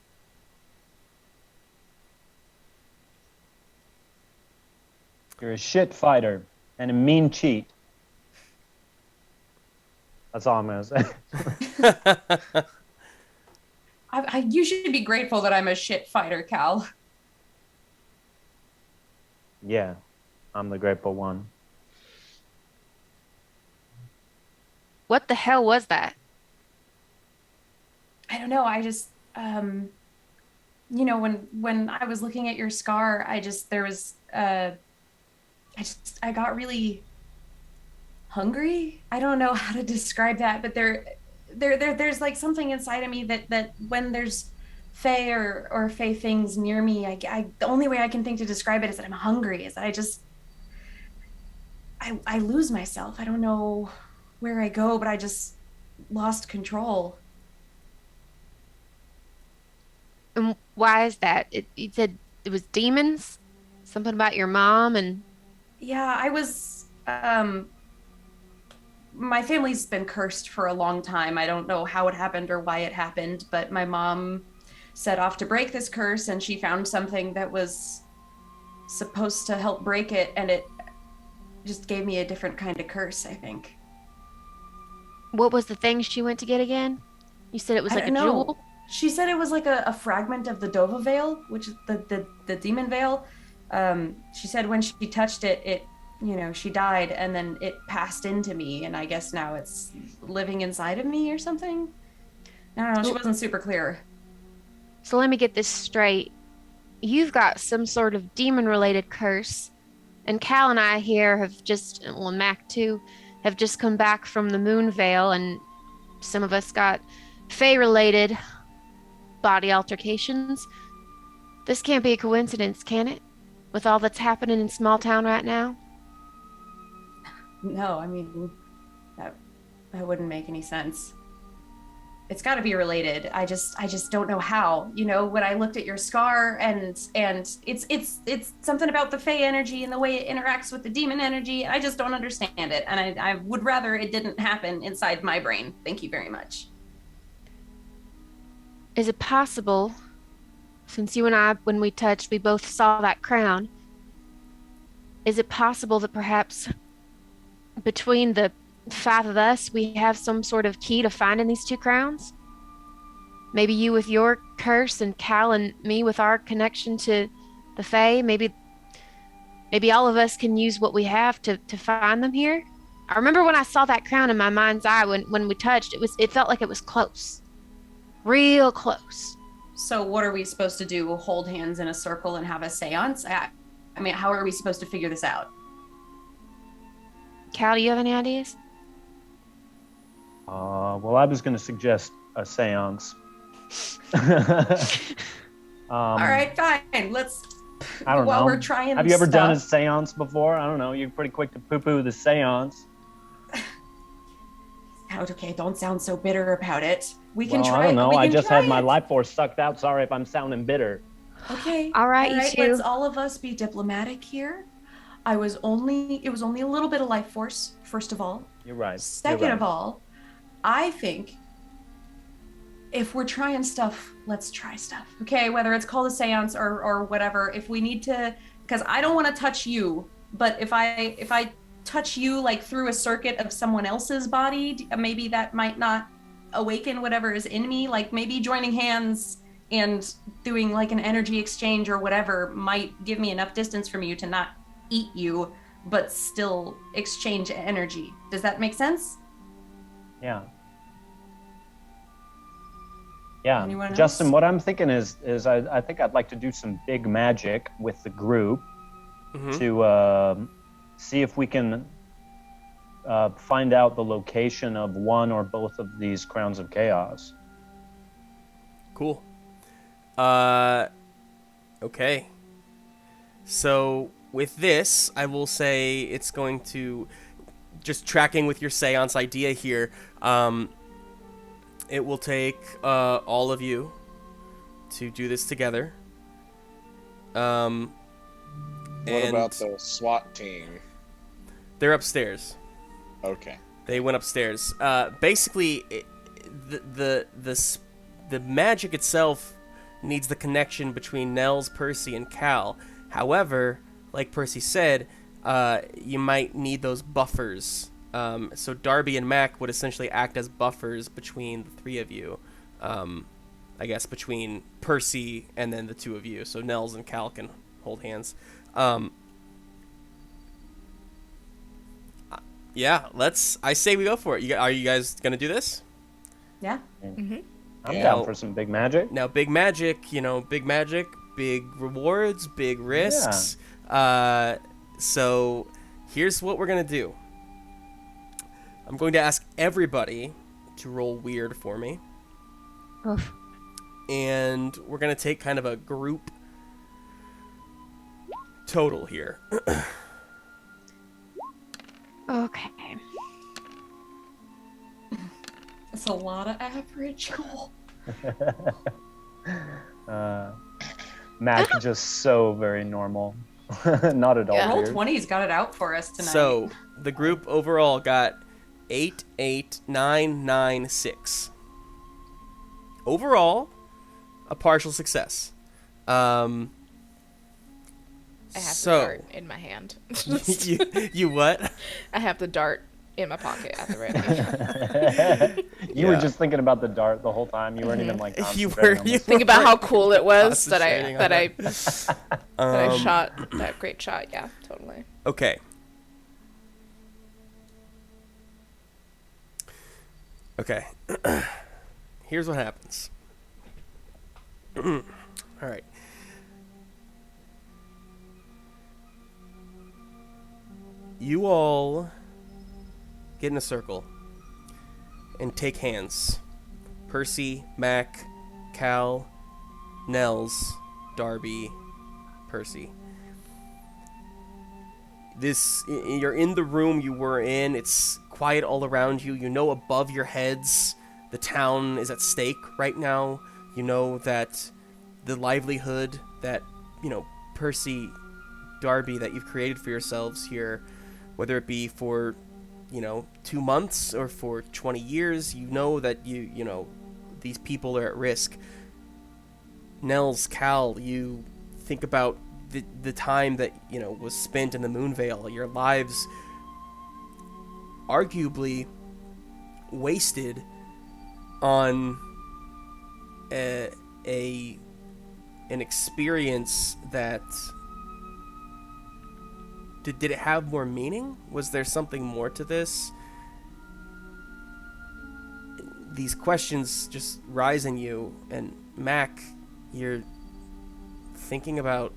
You're a shit fighter and a mean cheat. That's all I'm gonna say. You should be grateful that I'm a shit fighter, Cal. Yeah, I'm the grateful one. What the hell was that? I don't know. I just, when I was looking at your scar, I got really hungry. I don't know how to describe that, but there's like something inside of me that when there's Fae or Fae things near me, the only way I can think to describe it is that I'm hungry. Is that I lose myself. I don't know where I go, but I just lost control. And why is that? You said it was demons? Something about your mom and Yeah, I was my family's been cursed for a long time. I don't know how it happened or why it happened, but my mom set off to break this curse and she found something that was supposed to help break it, and it just gave me a different kind of curse, I think. what was the thing she went to get again? You said it was I like a don't know. jewel? She said it was like a fragment of the Dova veil, which is the demon veil. She said when she touched it, she died, and then it passed into me, and I guess now it's living inside of me or something. I don't know. She wasn't super clear. So let me get this straight. You've got some sort of demon-related curse, and Cal and I here have Mac too, have just come back from the Moon Veil, and some of us got Fae-related body altercations. This can't be a coincidence, can it? With all that's happening in Smalltown right now? No, I mean, that wouldn't make any sense. It's got to be related. I just don't know how. When I looked at your scar, and it's something about the Fae energy and the way it interacts with the demon energy. I just don't understand it, and I would rather it didn't happen inside my brain. Thank you very much. Is it possible, since you and I, when we touched, we both saw that crown, is it possible that perhaps between the five of us, we have some sort of key to finding these two crowns? Maybe you with your curse and Cal and me with our connection to the Fae. Maybe all of us can use what we have to find them here. I remember when I saw that crown in my mind's eye when we touched, it felt like it was close. Real close. So what are we supposed to do? Hold hands in a circle and have a seance? I mean, how are we supposed to figure this out? Cal, do you have any ideas? Well, I was going to suggest a seance. All right, fine. Let's. I don't know. We're trying. Have you ever done a stuff. seance before? I don't know. You're pretty quick to poo-poo the seance. Okay, don't sound so bitter about it. We can try. I don't know. I just had my it. life force sucked out. Sorry if I'm sounding bitter. Okay. All right, you two. Let's all of us be diplomatic here. It was only a little bit of life force, first of all. You're right. Second of all, I think if we're trying stuff, let's try stuff. Okay, whether it's called a seance or whatever. If we need to, because I don't want to touch you, but if I touch you like through a circuit of someone else's body, maybe that might not awaken whatever is in me. Like maybe joining hands and doing like an energy exchange or whatever might give me enough distance from you to not eat you, but still exchange energy. Does that make sense? Yeah. Anyone else? Justin, what I'm thinking is I think I'd like to do some big magic with the group to see if we can find out the location of one or both of these crowns of chaos. Cool. Okay. So with this, I will say it's going to, just tracking with your seance idea here, it will take all of you to do this together. What about the SWAT team? They're upstairs. Okay. They went upstairs. Basically, the magic itself needs the connection between Nels, Percy, and Cal. However, like Percy said, you might need those buffers. So Darby and Mac would essentially act as buffers between the three of you. I guess between Percy and then the two of you. So Nels and Cal can hold hands. Yeah, I say we go for it. Are you guys going to do this? Yeah. I'm Yeah. down for some big magic. Now, big magic, big rewards, big risks. So here's what we're going to do. I'm going to ask everybody to roll weird for me. Oof. And we're going to take kind of a group total here. Okay. That's a lot of average. Cool. Mac just so very normal. Not at all Yeah. Roll weird. 20's got it out for us tonight. So the group overall got 8, 8, 9, 9, 6. Overall, a partial success. I have So- the dart in my hand. you what? I have the dart in my pocket at the ready. You were Yeah. just thinking about the dart the whole time. You weren't even like You concentrating were. on You this. Think about how cool it was that Concentrating on I shot that great shot. Yeah, totally. Okay. Okay. Here's what happens. All right. You all get in a circle and take hands. Percy, Mac, Cal, Nels, Darby, Percy. You're in the room you were in. It's quiet all around you. You know above your heads the town is at stake right now. You know that the livelihood that, Percy, Darby, that you've created for yourselves here, whether it be for, 2 months or for 20 years, you know that these people are at risk. Nels, Cal, you think about the time that was spent in the Moonvale, your lives arguably wasted on an experience that did it have more meaning? Was there something more to this? These questions just rise in you, and Mac, you're thinking about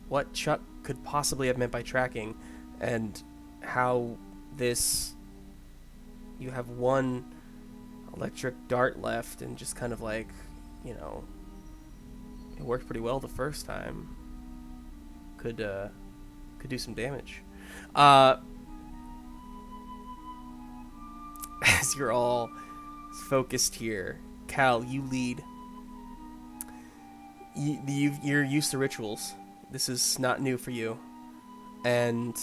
what Chuck could possibly have meant by tracking, and how you have one electric dart left, and just kind of like, it worked pretty well the first time. Could do some damage. As you're all focused here, Cal, you lead. You're used to rituals. This is not new for you. And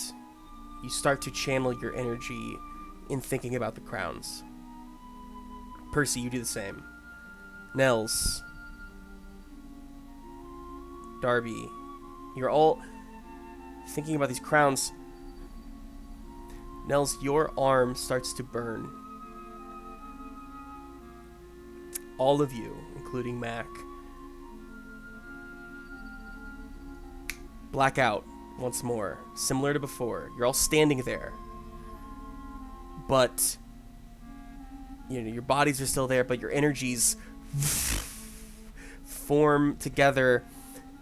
you start to channel your energy in thinking about the crowns. Percy, you do the same. Nels, Darby, you're all thinking about these crowns. Nels, your arm starts to burn. All of you, including Mac, black out once more, similar to before. You're all standing there, but your bodies are still there, but your energies form together,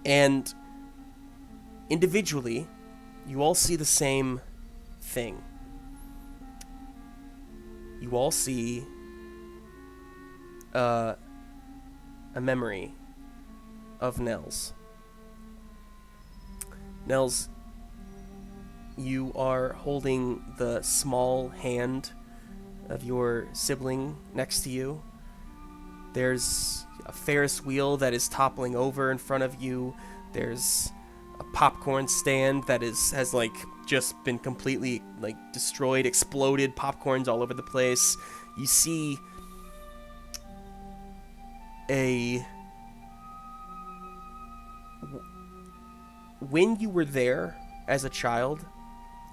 and individually, you all see the same thing. You all see a memory of Nels. Nels, you are holding the small hand of your sibling next to you. There's a Ferris wheel that is toppling over in front of you. There's a popcorn stand that has just been completely destroyed, exploded, popcorns all over the place. You see when you were there as a child,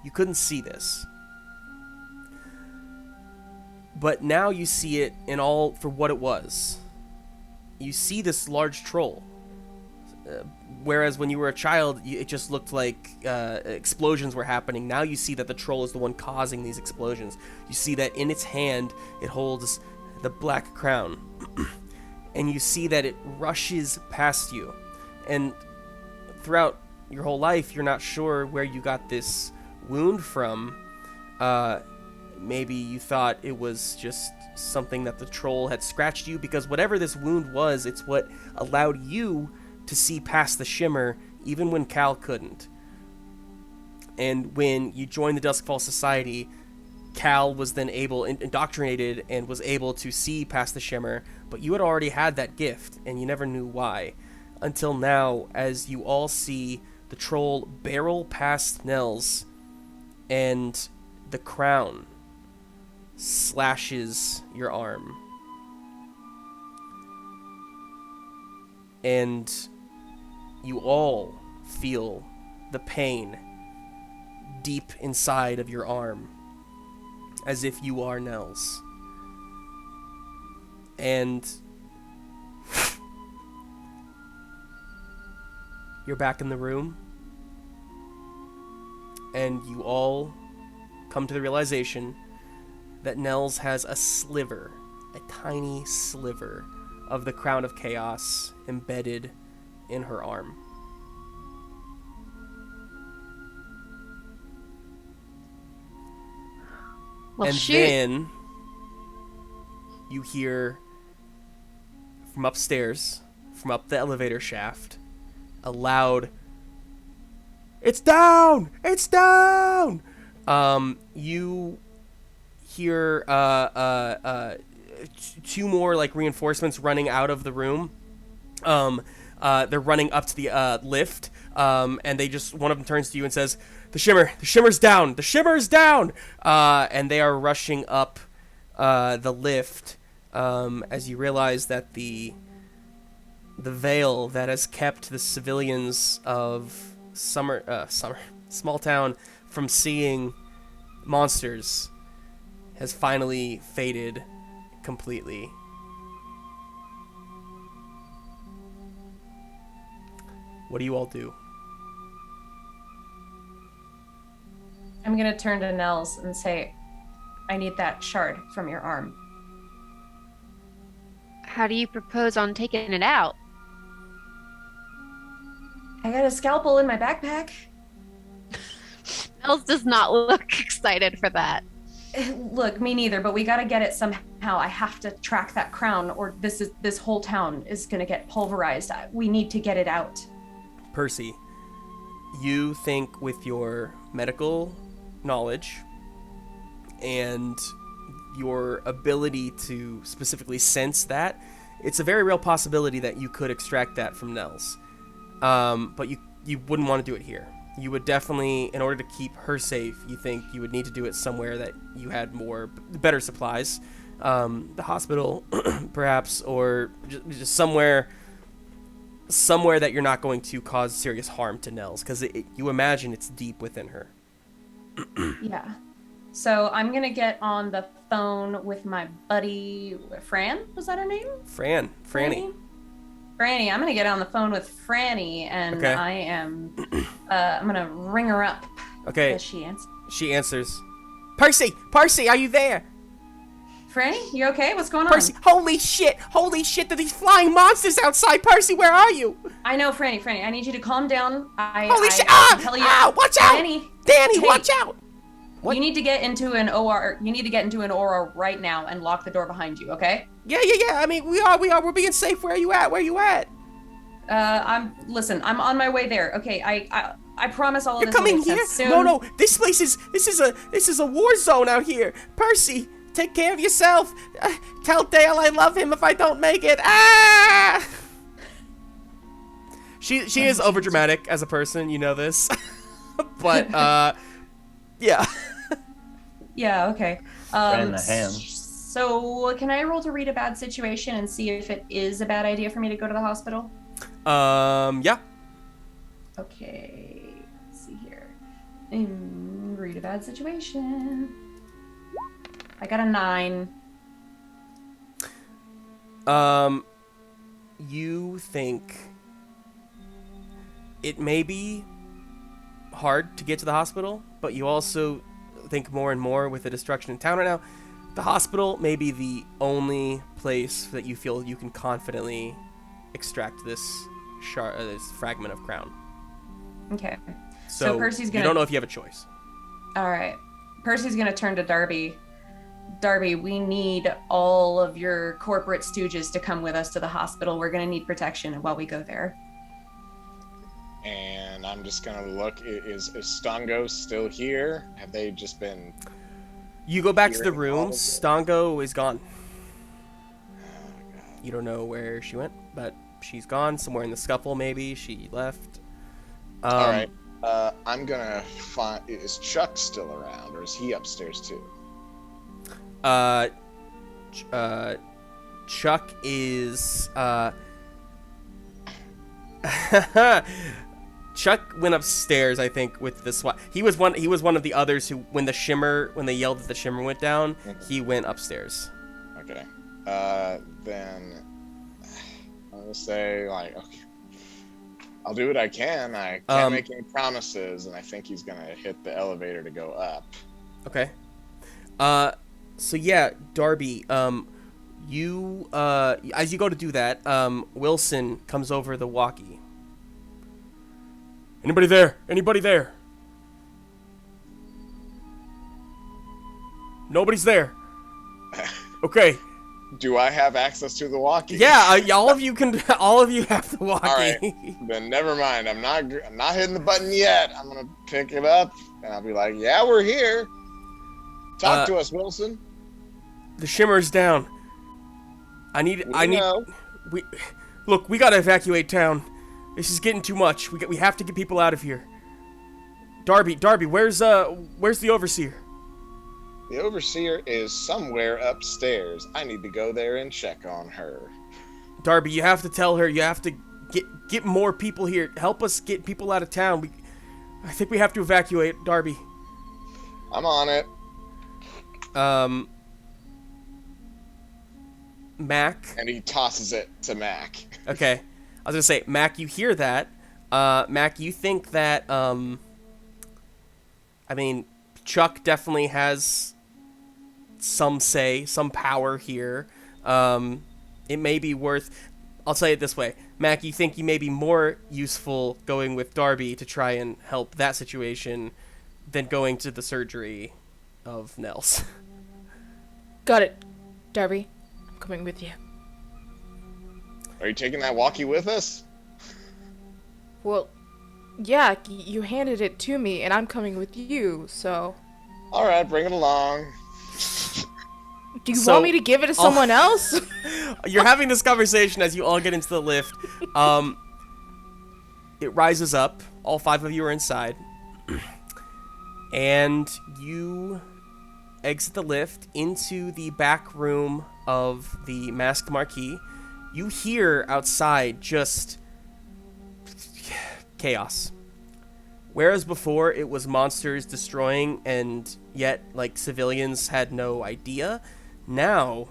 You couldn't see this. But now you see it in all for what it was. You see this large troll. Whereas when you were a child, it just looked like explosions were happening. Now you see that the troll is the one causing these explosions. You see that in its hand, it holds the black crown. And you see that it rushes past you. And throughout your whole life, you're not sure where you got this wound from. Maybe you thought it was just something that the troll had scratched you, because whatever this wound was, it's what allowed you to see past the shimmer, even when Cal couldn't. And when you joined the Duskfall Society, Cal was then indoctrinated and was able to see past the shimmer, but you had already had that gift, and you never knew why. Until now, as you all see the troll barrel past Nell's, and the crown slashes your arm. And you all feel the pain deep inside of your arm, as if you are Nell's. And you're back in the room, and you all come to the realization that Nell's has a sliver, a tiny sliver, of the Crown of Chaos embedded in her arm. Well, And shoot. then you hear from upstairs, from up the elevator shaft, a loud, "It's down! It's down!" You hear two more like reinforcements running out of the room. They're running up to the lift, and one of them turns to you and says, the shimmer's down! The shimmer's down!" And they are rushing up the lift, as you realize that the veil that has kept the civilians of Smalltown from seeing monsters has finally faded completely. What do you all do? I'm gonna turn to Nels and say, I need that shard from your arm. How do you propose on taking it out? I got a scalpel in my backpack. Els does not look excited for that. Look, me neither, but we gotta get it somehow. I have to track that crown, or this whole town is gonna get pulverized. We need to get it out. Percy, you think with your medical knowledge and your ability to specifically sense that, it's a very real possibility that you could extract that from Nels. But you wouldn't want to do it here. You would definitely, in order to keep her safe, you think you would need to do it somewhere that you had better supplies. The hospital, perhaps, or just somewhere that you're not going to cause serious harm to Nels, because you imagine it's deep within her. Yeah. So I'm gonna get on the phone with my buddy Fran. Was that her name? Franny. Franny. I'm gonna get on the phone with Franny, and Okay. I am. I'm gonna ring her up. Okay. Does she answer? She answers. Percy, are you there? Franny, you okay? What's going on? Percy, holy shit, there are these flying monsters outside. Percy, where are you? I know, Franny. I need you to calm down. Holy shit, I can tell you, watch out. Franny, Danny, hey, watch out. What? You need to get into an OR. You need to get into an OR right now and lock the door behind you. Okay? Yeah. I mean, we are. We're being safe. Where are you at? Listen, I'm on my way there. Okay, I promise all of You're this will coming make here? sense soon. No. This is a war zone out here. Percy, take care of yourself. Tell Dale I love him if I don't make it. Ah! She is overdramatic as a person, you know this. But yeah. Yeah, okay. Ran the ham. So, can I roll to read a bad situation and see if it is a bad idea for me to go to the hospital? Yeah. Okay, let's see here. Read a bad situation. I got a 9. You think it may be hard to get to the hospital, but you also think more and more with the destruction in town right now, the hospital may be the only place that you feel you can confidently extract this this fragment of crown. Okay. So Percy's you gonna. don't know if you have a choice. All right. Percy's gonna turn to Darby. Darby, we need all of your corporate stooges to come with us to the hospital. We're gonna need protection while we go there. And I'm just gonna look. Is Stongo still here? Have they just been? You go back to the Hearing all room. of it. Stongo is gone. Oh, God. You don't know where she went, but she's gone. Somewhere in the scuffle, maybe she left. All right. I'm gonna find. Is Chuck still around, or is he upstairs too? Chuck is Chuck went upstairs, I think, with the SWAT. He was one of the others who, when they yelled that the shimmer went down, he went upstairs. Okay. Then I'm gonna say okay. I'll do what I can. I can't make any promises, and I think he's gonna hit the elevator to go up. Okay. So yeah, Darby, you as you go to do that, Wilson comes over the walkie. Anybody there? Anybody there? Nobody's there. Okay. Do I have access to the walkie? Yeah, all of you have the walkie. All right. Then never mind. I'm not hitting the button yet. I'm gonna pick it up, and I'll be like, "Yeah, we're here. Talk to us, Wilson." The shimmer's down. I need. know. We gotta evacuate town. This is getting too much. We have to get people out of here. Darby, where's the overseer? The overseer is somewhere upstairs. I need to go there and check on her. Darby, you have to tell her. You have to get more people here. Help us get people out of town. I think we have to evacuate, Darby. I'm on it. Mac. And he tosses it to Mac. Okay. I was gonna say, Mac, you hear that. Mac, you think that, Chuck definitely has some power here. It may be worth, I'll say it this way. Mac, you think you may be more useful going with Darby to try and help that situation than going to the surgery of Nell's. Got it. Darby, I'm coming with you. Are you taking that walkie with us? Well, yeah, you handed it to me, and I'm coming with you, so... All right, bring it along. Do you want me to give it to someone else? You're having this conversation as you all get into the lift. It rises up. All 5 of you are inside. And you exit the lift into the back room of the Masked Marquis. You hear outside just chaos. Whereas before it was monsters destroying and yet civilians had no idea, now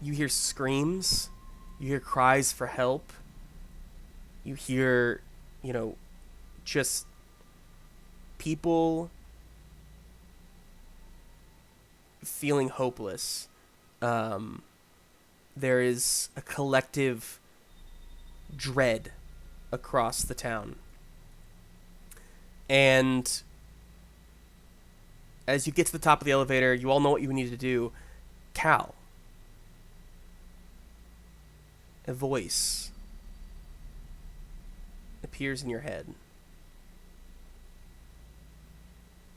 you hear screams, you hear cries for help, you hear, just people feeling hopeless. There is a collective dread across the town. And as you get to the top of the elevator, you all know what you need to do. Cal. A voice appears in your head.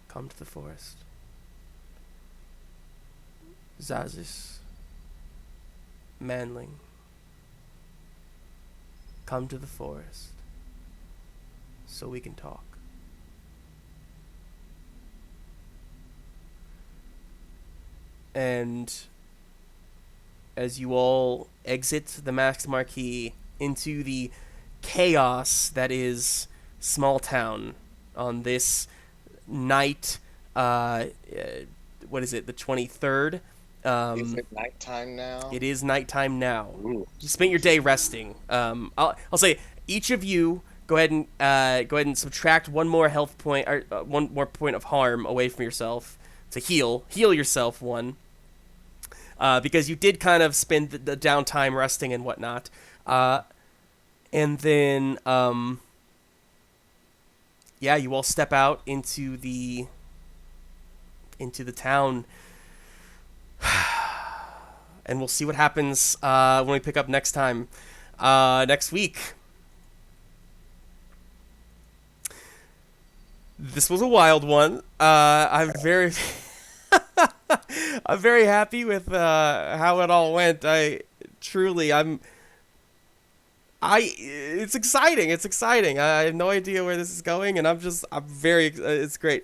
Come to the forest. Zazis. Manling. Come to the forest so we can talk. And as you all exit the Masked Marquis into the chaos that is Smalltown, on this night. What is it? The 23rd. Is it nighttime now? It is nighttime now. Ooh. You spent your day resting. I'll say each of you go ahead and subtract one more health point or one more point of harm away from yourself to heal yourself one. Because you did kind of spend the downtime resting and whatnot. And then you all step out into the town. And we'll see what happens when we pick up next time, next week. This was a wild one. I'm very, I'm very happy with how it all went. It's exciting. It's exciting. I have no idea where this is going, and I'm very. It's great.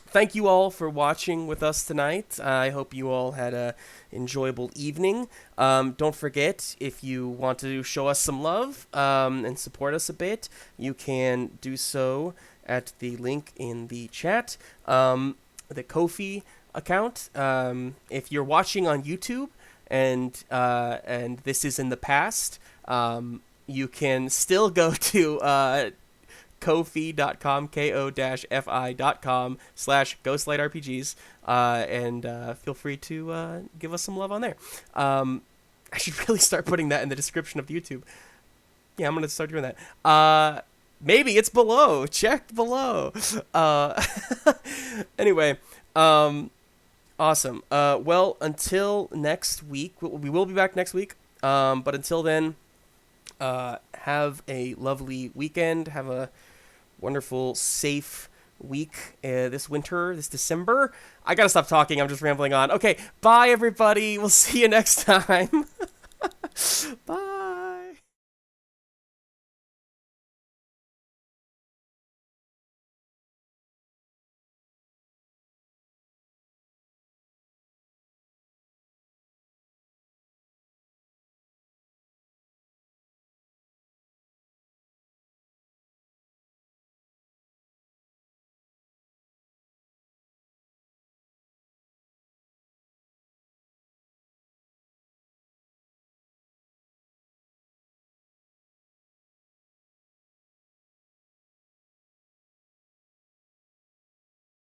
Thank you all for watching with us tonight. I hope you all had a enjoyable evening. Don't forget, if you want to show us some love and support us a bit, you can do so at the link in the chat, the Ko-fi account. If you're watching on YouTube and this is in the past, you can still go to ko-fi.com, ko-fi.com/ghostlightrpgs, and feel free to give us some love on there. I should really start putting that in the description of YouTube. Yeah, I'm going to start doing that. Maybe it's below. Check below. Anyway, awesome. Well, until next week, we will be back next week, but until then, have a lovely weekend. Have a wonderful, safe week this December. I gotta stop talking. I'm just rambling on. Okay, bye, everybody. We'll see you next time. Bye.